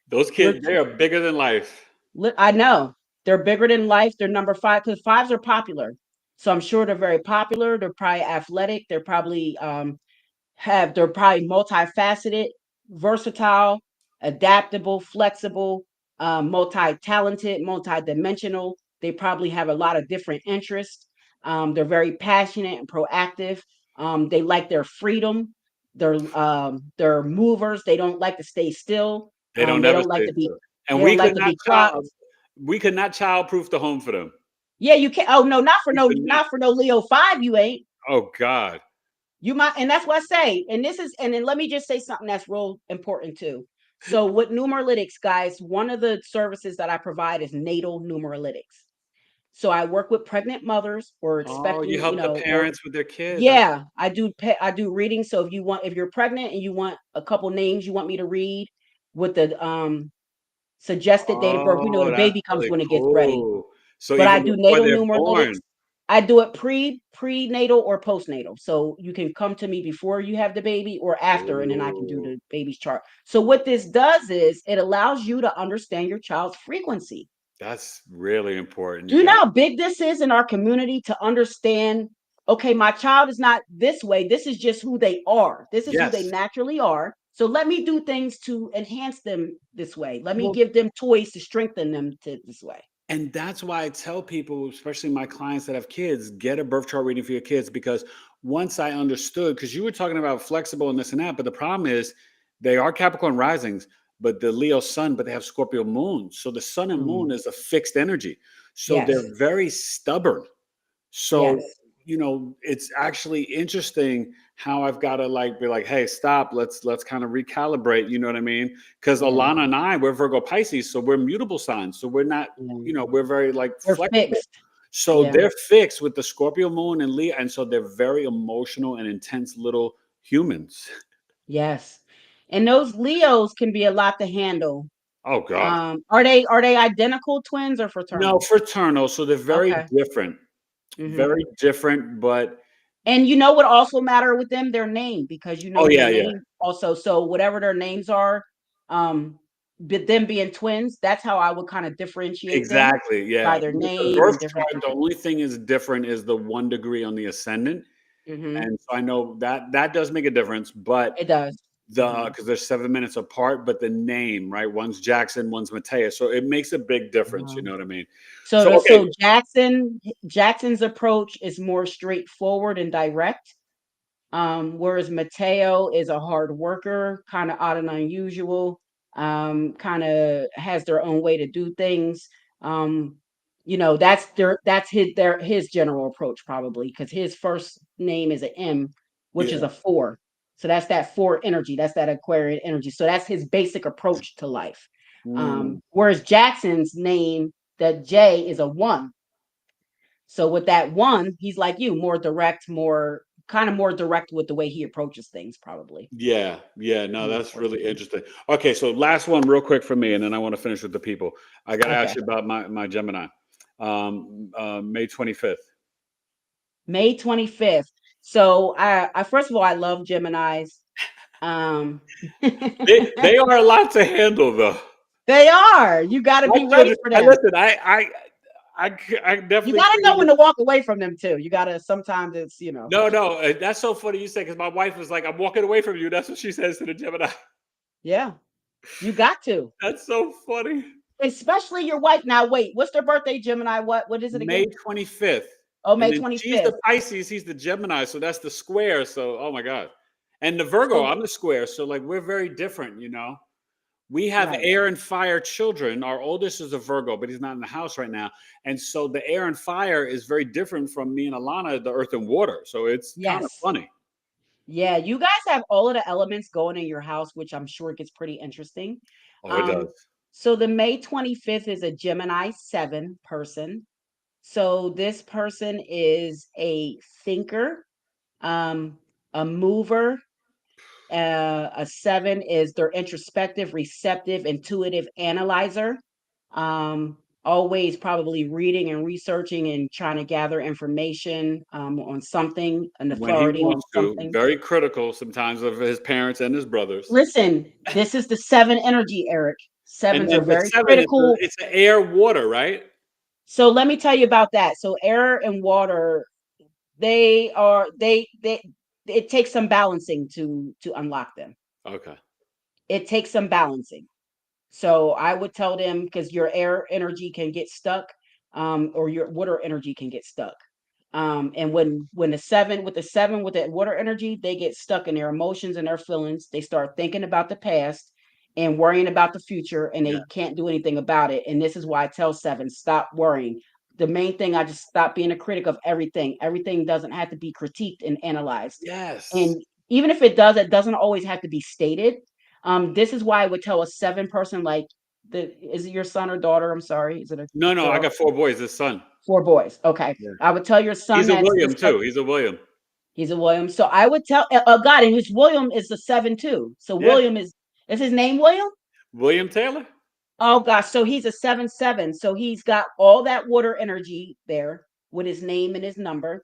Those Your kids, they are bigger than life. I know they're bigger than life. They're number five because fives are popular. So I'm sure they're very popular. They're probably athletic. They're probably multifaceted, versatile, adaptable, flexible, multi-talented, multi-dimensional. They probably have a lot of different interests. They're very passionate and proactive. They like their freedom. They're movers. They don't like to stay still. They don't They ever don't like stay to be still. And they don't like to be clocked. we could not childproof the home for them. Yeah, you can't. Oh no, not for We no, could not. not for no Leo five. You ain't. Oh God. You might, and that's what I say. And then let me just say something that's real important too. So with Numeralytics, guys, one of the services that I provide is natal Numeralytics. So I work with pregnant mothers or Oh, you expecting, help the or parents with their kids. That's yeah, I do readings. So if you're pregnant and you want a couple names you want me to read with the suggested date of birth, oh, the that's baby comes really when it gets ready. cool. So But I even do before natal they're Numeralytics. born. I do it prenatal or postnatal. So you can come to me before you have the baby or after, and then I can do Ooh, the baby's chart. So what this does is it allows you to understand your child's frequency. that's really important, Do you you know guys. how big this is in our community to understand? Okay, my child is not this way. This is just who they are. This is who they Yes. naturally are. So let me do things to enhance them this way. Let me Well, give them toys to strengthen them to this way. and that's why I tell people, especially my clients that have kids, get a birth chart reading for your kids because once I understood, because you were talking about flexible and this and that, but the problem is they are Capricorn risings, but the Leo sun, but they have Scorpio moon. So the sun and moon Mm, is a fixed energy. So yes, they're very stubborn. So, yes. it's actually interesting how I've got to like be like, hey, stop, let's kind of recalibrate, you know what I mean? Because Yeah, Alana and I, we're Virgo Pisces, so we're mutable signs. So we're not, yeah. we're very like They're flexible. fixed. So Yeah, they're fixed with the Scorpio moon and Leo, and so they're very emotional and intense little humans. yes. And those Leos can be a lot to handle. Oh God. Are they identical twins or No, fraternal? fraternal. So they're very Okay. different. Hmm. Very different, but And you know what also matter with them? Their name, because oh their yeah, yeah. name also. So whatever their names are, but them being twins, that's how I would kind of differentiate them Exactly, yeah. by their With the name birth and different chart, the things. only thing is different is the 1 degree on the ascendant, Hmm. and so I know that that does make a difference, but It does. the Hmm. because they're 7 minutes apart, but the name, right? One's Jackson, one's Mateus, so it makes a big difference, you know what I mean? So So, the okay. so Jackson's approach is more straightforward and direct. Whereas Mateo is a hard worker, kind of odd and unusual, kind of has their own way to do things. Um, that's his general approach probably because his first name is an M, which is Yeah. a 4. So that's that 4 energy. That's that Aquarian energy. So that's his basic approach to life. Mm, Whereas Jackson's name, the J is a 1. So with that 1, he's like you, more direct, more direct with the way he approaches things, probably. yeah, yeah, no, More that's towards really me. interesting. Okay, so last one real quick for me, and then I wanna finish with the people. I gotta Okay. ask you about my Gemini. May 25th. May 25th. So I first of all, I love Geminis. Um They are a lot to handle, though. they are. You got to My be ready children for I them. listen, I You definitely got to figured know when this. to walk away from them too. You got to sometimes it's. No, no, that's so funny you say because my wife was like, "I'm walking away from you." That's what she says to the Gemini. Yeah. You got to. That's so funny. Especially your wife. Now wait, what's their birthday, Gemini? What is it May again? 25th. Oh, And May then she's the 25th. Pisces, he's the Gemini, so that's the square. So, oh my God. And the Virgo, So I'm the square. So, like, we're very different, you know. We have right. air and fire children. Our oldest is a Virgo, but he's not in the house right now. And so the air and fire is very different from me and Alana, the earth and water. So it's kind of Yes. funny. Yeah, you guys have all of the elements going in your house, which I'm sure gets pretty interesting. Oh, it Um, does. so the May 25th is a Gemini 7 person. So this person is a thinker, um, a mover. A 7 is their introspective, receptive, intuitive analyzer. Always probably reading and researching and trying to gather information on something, an When he authority on wants to, something. very critical sometimes of his parents and his brothers. Listen, this is the 7 energy, Eric. And Sevens are then the very seven, critical. it's the air water, right? So let me tell you about that. So air and water, they are they it takes some balancing to unlock them. Okay. It takes some balancing. So I would tell them because your air energy can get stuck, or your water energy can get stuck. And when the seven with that water energy, they get stuck in their emotions and their feelings. They start thinking about the past and worrying about the future, and Yeah. they can't do anything about it. And this is why I tell seven, stop worrying. The main thing, I just stop being a critic of everything. Everything doesn't have to be critiqued and analyzed. Yes. And even if it does, it doesn't always have to be stated. This is why I would tell a 7 person like is it your son or daughter? I'm sorry. Is it a No, no, I girl? got 4 boys, his son. 4 boys. Okay. Yeah. I would tell your son He's a that's William this type. too, he's a William. He's a William. So I would tell God, and his William is the 7 too. So Yeah. William is his name William? William Taylor? Oh gosh. So he's a 7-7. So he's got all that water energy there with his name and his number.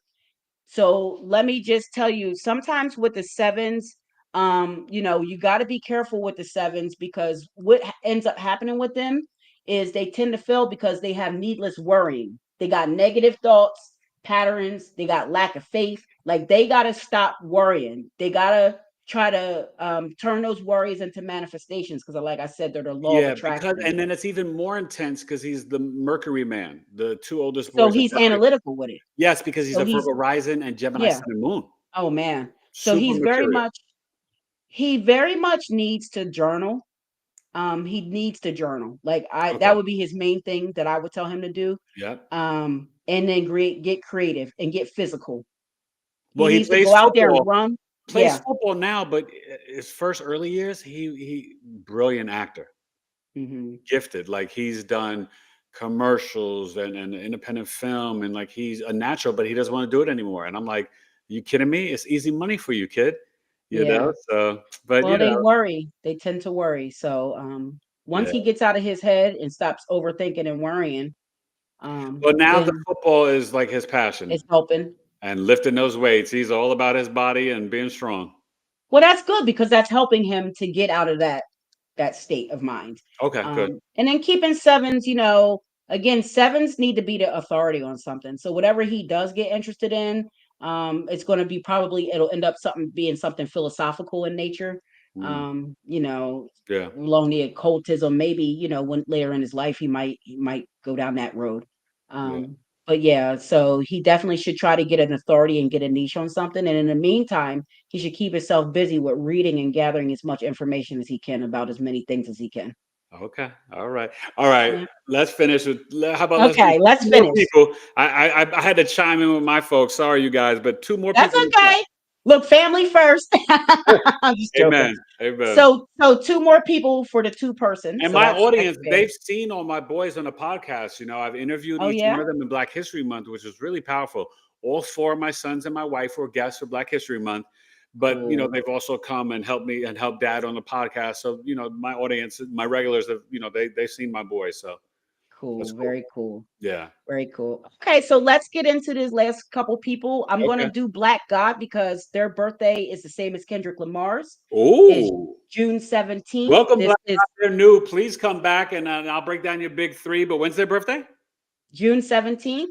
So let me just tell you, sometimes with the sevens, you got to be careful with the sevens because what ends up happening with them is they tend to fail because they have needless worrying. They got negative thoughts, patterns, they got lack of faith. Like they got to stop worrying. They got to try to turn those worries into manifestations because, like I said, they're the law of Yeah, because attraction. and then it's even more intense because he's the Mercury man. The 2 oldest So boys are he's Mercury. analytical with it. Yes, because he's So a he's, Virgo rising and Gemini yeah. sun and moon. Oh man. So Super mercurial. he very much needs to journal. He needs to journal. Like Okay. that would be his main thing that I would tell him to do. Yep. And then get creative and get physical. He Well, he needs to plays go out there and football. run. Plays Yeah. football now, but his first early years, he brilliant actor. Hmm. Gifted. Like he's done commercials and independent film and like he's a natural, but he doesn't want to do it anymore. And I'm like, you kidding me? It's easy money for you, kid. You Yeah. know? So, but Well, they worry. They tend to worry. So once yeah. he gets out of his head and stops overthinking and worrying, But now the then football is like his passion it's helping. and lifting those weights. He's all about his body and being strong. Well, that's good because that's helping him to get out of that that state of mind. Okay, good. And then keeping sevens, again, sevens need to be the authority on something. So whatever he does get interested in, it's going to be it'll end up being something philosophical in nature. Mm, yeah. Along the occultism, maybe, when later in his life he might go down that road. Yeah. But yeah, so he definitely should try to get an authority and get a niche on something. And in the meantime, he should keep himself busy with reading and gathering as much information as he can about as many things as he can. Okay. All right. All right. Yeah. Let's finish with. How about let's do Okay, let's two more finish. people? I had to chime in with my folks. Sorry, you guys, but two more That's people. okay. Look, family first. I'm just joking. Amen. Amen. So two more people for the two person. And So my that's audience, good. they've seen all my boys on the podcast. I've interviewed Oh each yeah, one of them in Black History Month, which is really powerful. All four of my sons and my wife were guests for Black History Month, but cool, they've also come and helped me and helped Dad on the podcast. So my audience, my regulars have they've seen my boys. So that's cool, cool. very cool. Yeah. Very cool. Okay, so let's get into this last couple people. I'm going to Okay. do Black God because their birthday is the same as Kendrick Lamar's. Is Oh, June 17th. welcome, This Black. is They're new. Please come back and I'll break down your big three. But when's their birthday? June 17th.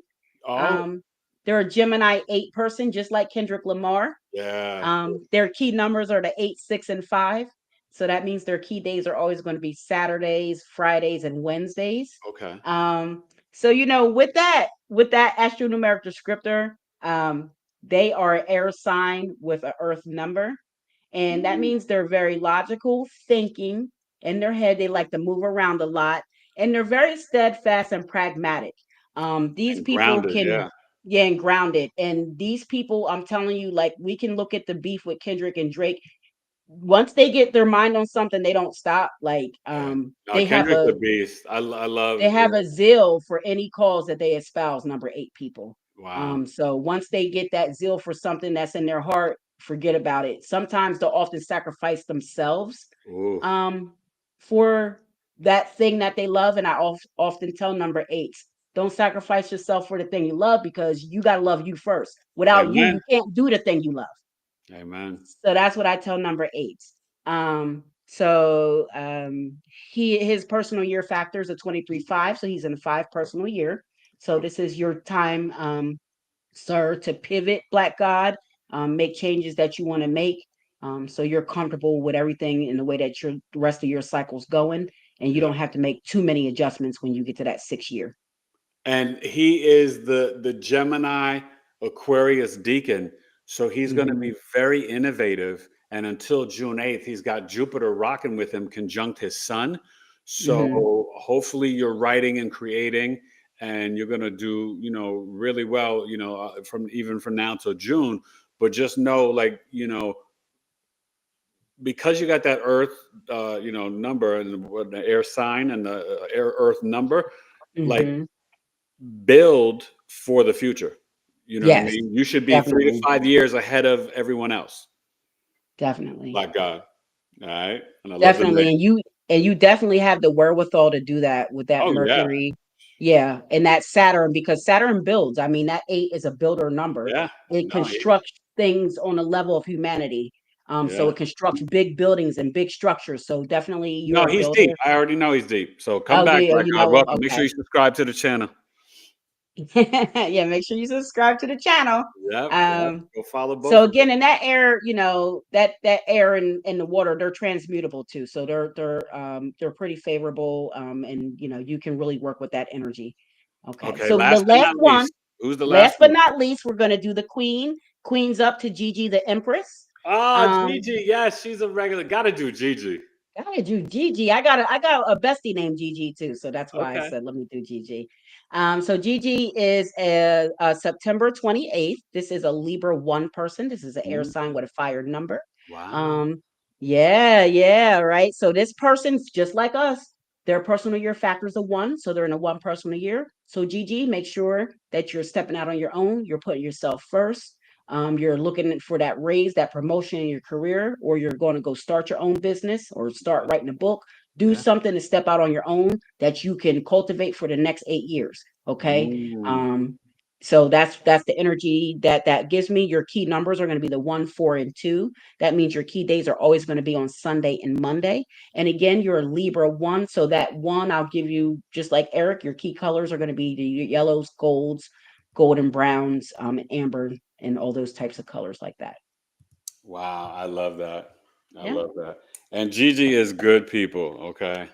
Oh, Um, they're a Gemini 8 person, just like Kendrick Lamar. yeah. Their key numbers are the 8, 6, and 5. So that means their key days are always going to be Saturdays, Fridays, and Wednesdays. Okay. So with that astronumeric descriptor, they are an air sign with an earth number. And that means they're very logical, thinking in their head. They like to move around a lot, and they're very steadfast and pragmatic. These And people grounded. can, Yeah. yeah, and grounded. And these people, I'm telling you, like we can look at the beef with Kendrick and Drake. Once they get their mind on something, they don't stop. Like Yeah. No, they have Kendrick's a a beast. I they love. have a zeal for any cause that they espouse. Number 8 people. Wow. So once they get that zeal for something that's in their heart, forget about it. Sometimes they'll often sacrifice themselves Ooh. um, for that thing that they love. And I often tell number 8s, don't sacrifice yourself for the thing you love because you got to love you first. Without you, Amen. you can't do the thing you love. Amen. So that's what I tell number 8s. So his personal year factors are 23-5. So he's in a 5 personal year. So this is your time, sir, to pivot, Black God, make changes that you want to make. So you're comfortable with everything in the way that the rest of your cycle's going, and you Yeah. don't have to make too many adjustments when you get to that 6th year. And he is the Gemini Aquarius deacon. So he's going to Hmm. be very innovative. And until June 8th, he's got Jupiter rocking with him, conjunct his sun. Hmm. So hopefully you're writing and creating and you're going to do, really well, from now till June. But just know, like, because you got that Earth, number and the air sign and the air Earth number, like Hmm. build for the future. You know what I Yes, mean? You should be 3 to definitely, 5 years ahead of everyone else. definitely. Like God. All right. And I love the Definitely, name. and you definitely have the wherewithal to do that with that Oh yeah. Mercury, yeah, and that Saturn, because Saturn builds. I mean, that 8 is a builder number. Yeah. It No, constructs things on a level of humanity. So yeah. it constructs big buildings and big structures. So definitely, No, you're a he's deep. builder. I already know he's deep. So come Oh, back, do Black you God. know him? Welcome. Make sure Okay. you subscribe to the channel. Yeah, make sure you subscribe to the channel. Yep. Yep. Um, Go follow so both of them. again, in that air, that air and the water, they're transmutable too. So they're pretty favorable. And you can really work with that energy. Okay. Okay. So the Last but last not one, least. Who's the last last but one? not least, we're gonna do the queen. Queen's up to Gigi the Empress. Oh, Um, Gigi. Yes, she's a regular. Gotta do Gigi. I do Gigi. I got a bestie named Gigi too, so that's why I Okay. said let me do Gigi. So Gigi is a September 28th. This is a Libra 1 person. This is an air Ooh, sign with a fire number. wow. Um, yeah, right. So this person's just like us. Their personal year factor is a 1, so they're in a 1 personal year. So Gigi, make sure that you're stepping out on your own. You're putting yourself first. You're looking for that raise, that promotion in your career, or you're going to go start your own business or start Yeah. writing a book. Do Yeah. something to step out on your own that you can cultivate for the next 8 years. Okay. Mm. Um, So that's the energy that gives me. Your key numbers are going to be the 1, 4, and 2. That means your key days are always going to be on Sunday and Monday. And again, you're a Libra 1. So that 1, I'll give you, just like Eric, your key colors are going to be the yellows, golds, golden browns, and amber, and all those types of colors like that. Wow, I love that. I Yeah. love that. And Gigi is good people, okay?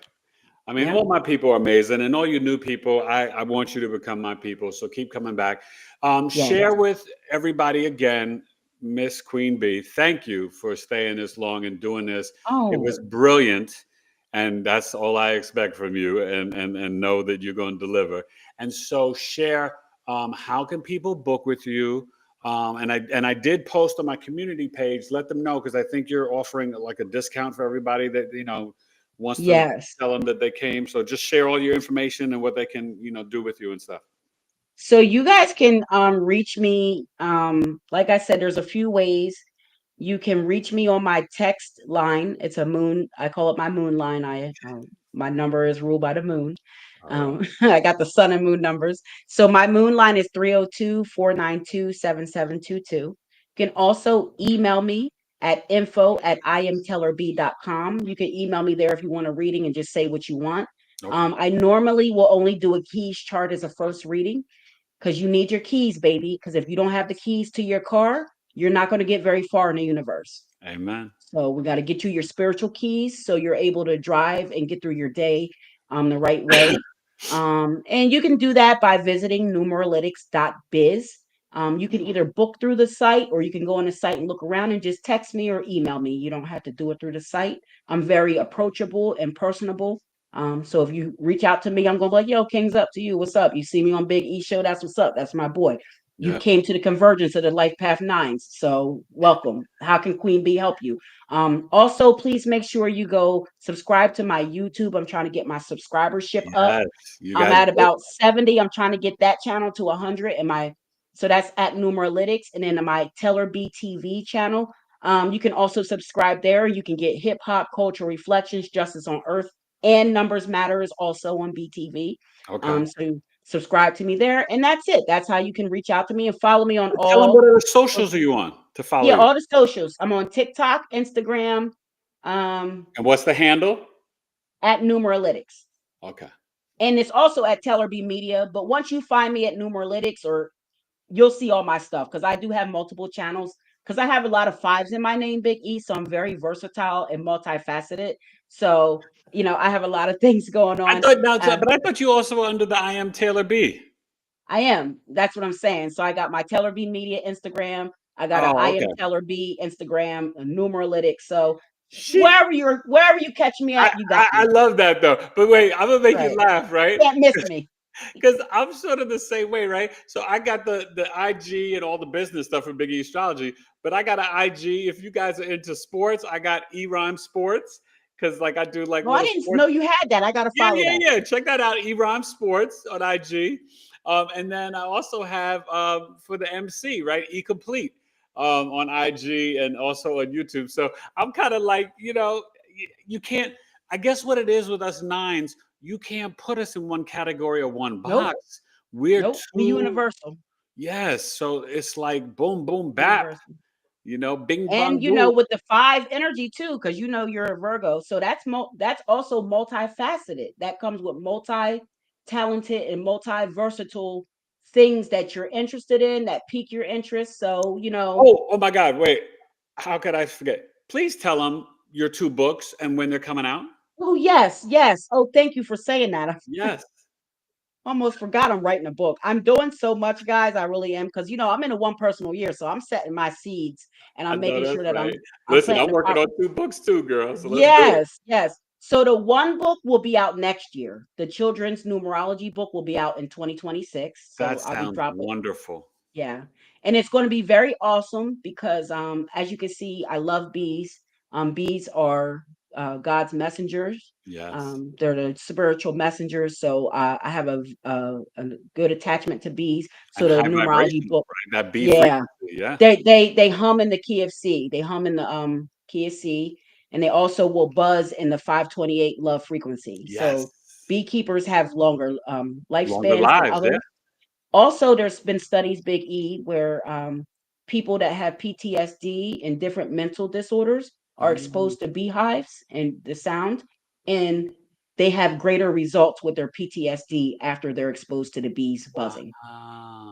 I mean, Yeah. all my people are amazing, and all you new people, I want you to become my people. So keep coming back. Yes. Share with everybody again, Miss Queen Bee. Thank you for staying this long and doing this. It Oh, was brilliant, and that's all I expect from you. And know that you're going to deliver. And so share. How can people book with you? And I did post on my community page. Let them know because I think you're offering like a discount for everybody that wants to yes. tell them that they came. So just share all your information and what they can, do with you and stuff. So you guys can reach me. Like I said, there's a few ways. You can reach me on my text line. It's a moon. I call it my moon line. My number is ruled by the moon. All right. I got the sun and moon numbers. So my moon line is 302-492-7722. You can also email me at info@imtellerb.com. You can email me there if you want a reading and just say what you want. Okay. I normally will only do a keys chart as a first reading because you need your keys, baby. Because if you don't have the keys to your car, you're not going to get very far in the universe. Amen. So we got to get you your spiritual keys so you're able to drive and get through your day the right way. And you can do that by visiting numerologics.biz. You can either book through the site or you can go on the site and look around and just text me or email me. You don't have to do it through the site. I'm very approachable and personable. So if you reach out to me, I'm gonna be like, yo, King's up to you. What's up? You see me on Big E Show, that's what's up. That's my boy. You Yeah. came to the convergence of the Life Path Nines. So welcome. How can Queen Bee help you? Also, please make sure you go subscribe to my YouTube. I'm trying to get my subscribership up. Yes. You I'm guys at did. about 70. I'm trying to get that channel to 100. And so that's at Numeralytics. And then my Teller BTV channel. You can also subscribe there. You can get hip hop, cultural reflections, justice on earth, and numbers matter is also on BTV. Okay. So subscribe to me there. And that's it. That's how you can reach out to me and follow me on Tell them all. what other socials are you on to follow Yeah, you. all the socials. I'm on TikTok, Instagram, um, And what's the handle? at Numeralytics. Okay. And it's also at Teller B Media. But once you find me at Numeralytics, or you'll see all my stuff because I do have multiple channels. Because I have a lot of fives in my name, Big E, so I'm very versatile and multifaceted. So I have a lot of things going I on. thought now, Uh, but I thought you also were under the I am Taylor B. I am. That's what I'm saying. So I got my Teller B Media Instagram. I got a Oh, I am okay. Teller B Instagram, a Numeralytics. So She wherever you catch me I, at, you got I me. love that though. But wait, I'm gonna make you Right. laugh, right? Can't miss me. Because I'm sort of the same way, right? So I got the IG and all the business stuff for Big Astrology, but I got an IG. If you guys are into sports, I got E-Rhyme Sports because like I do like Well, I little didn't sports. know you had that. I gotta Yeah, follow yeah, that. yeah. Check that out, E-Rhyme Sports on IG. And then I also have for the MC, right? E-Complete on IG and also on YouTube. So I'm kind of like, you can't. I guess what it is with us nines, you can't put us in one category or one Nope. box. We're Nope. We too, universal. yes. So it's like boom, boom, bap. Universal. Bing, And bang, boom. with the five energy too, because you're a Virgo. So that's also multifaceted. That comes with multi-talented and multi-versatile things that you're interested in that pique your interest. So, Oh my God! Wait, how could I forget? Please tell them your two books and when they're coming out. oh yes, yes. Oh, thank you for saying that. Yes, Almost forgot I'm writing a book. I'm doing so much, guys. I really am because I'm in a one personal year, so I'm setting my seeds and I I'm know making that's sure that right. I'm Listen, planting I'm the working on proper. two books too, girl. So let's do it. Yes, yes. So the one book will be out next year. The children's numerology book will be out in 2026. So That I'll be sounds dropping. wonderful. Yeah. And it's going to be very awesome because as you can see, I love bees. Bees are God's messengers. Yes, They're the spiritual messengers. So I have a good attachment to bees. So and the high numerology vibrational, book, right? That B yeah, frequency. Yeah. they hum in the key of C. They hum in the key of C, and they also will buzz in the 528 love frequency. Yes. So beekeepers have longer Longer lifespans than lives. Yeah. others. Also, there's been studies, Big E, where people that have PTSD and different mental disorders are Mm, exposed to beehives and the sound, and they have greater results with their PTSD after they're exposed to the bees buzzing.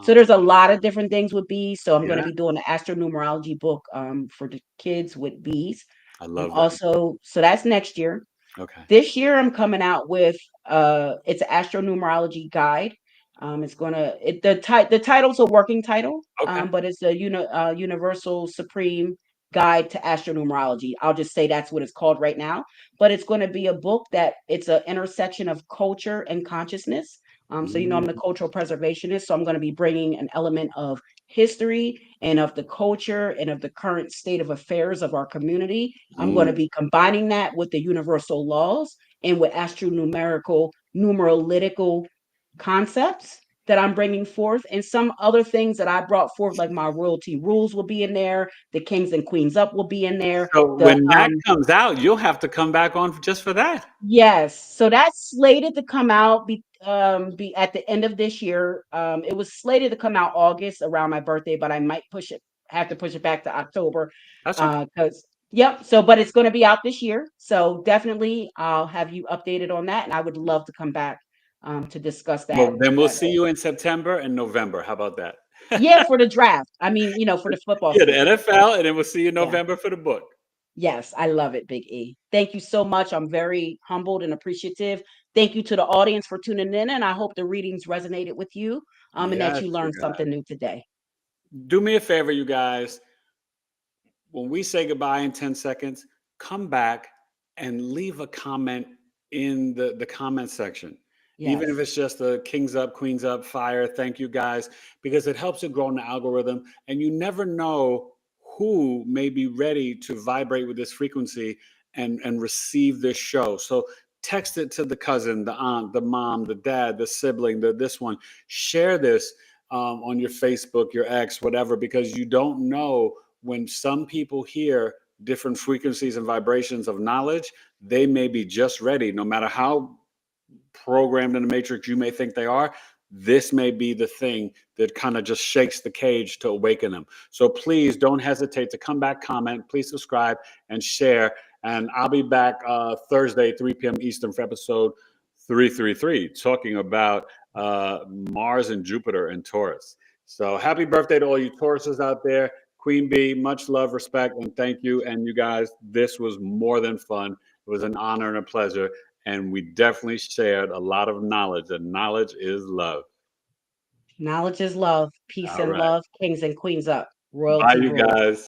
So wow. there's a lot of different things with bees. So I'm going to Yeah, be doing an astronumerology book for the kids with bees. I love that. Also, so that's next year. Okay. This year I'm coming out with it's an astronumerology guide. It's gonna the title's a working title, Okay. but it's a universal supreme guide to astronumerology. I'll just say that's what it's called right now. But it's going to be a book that it's an intersection of culture and consciousness. So I'm the Mm, cultural preservationist, so I'm going to be bringing an element of history and of the culture and of the current state of affairs of our community. I'm going to mm, be combining that with the universal laws and with astronumerical, numerological concepts that I'm bringing forth, and some other things that I brought forth, like my royalty rules will be in there, the kings and queens up will be in there. so The when that comes out, you'll have to come back on just for that. Yes, so that's slated to come out be at the end of this year. It was slated to come out August around my birthday, but I might have to push it back to October. That's okay. Because yep, so but it's going to be out this year. So definitely I'll have you updated on that, and I would love to come back to discuss that. Well, then we'll see you in September and November. How about that? Yeah, for the draft. I mean, for the football Yeah, the season. NFL, and then we'll see you in Yeah. November for the book. Yes, I love it, Big E. Thank you so much. I'm very humbled and appreciative. Thank you to the audience for tuning in, and I hope the readings resonated with you, and that Yes, you you learned guys. something new today. Do me a favor, you guys. When we say goodbye in 10 seconds, come back and leave a comment in the comment section. Even if Yes. it's just a kings up, queens up, fire, thank you guys, because it helps it grow in the algorithm. And you never know who may be ready to vibrate with this frequency and receive this show. So text it to the cousin, the aunt, the mom, the dad, the sibling, this one. Share this on your Facebook, your ex, whatever, because you don't know when some people hear different frequencies and vibrations of knowledge, they may be just ready, no matter how programmed in the matrix you may think they are. This may be the thing that kind of just shakes the cage to awaken them. So please don't hesitate to come back, comment, please subscribe and share. And I'll be back Thursday, 3 p.m. Eastern for episode 333, talking about Mars and Jupiter and Taurus. So happy birthday to all you Tauruses out there. Queen Bee, much love, respect, and thank you. And you guys, this was more than fun. It was an honor and a pleasure. And we definitely shared a lot of knowledge, and knowledge is love. Knowledge is love, peace All and right. love, kings and queens up, Bye, royalty you rule. guys.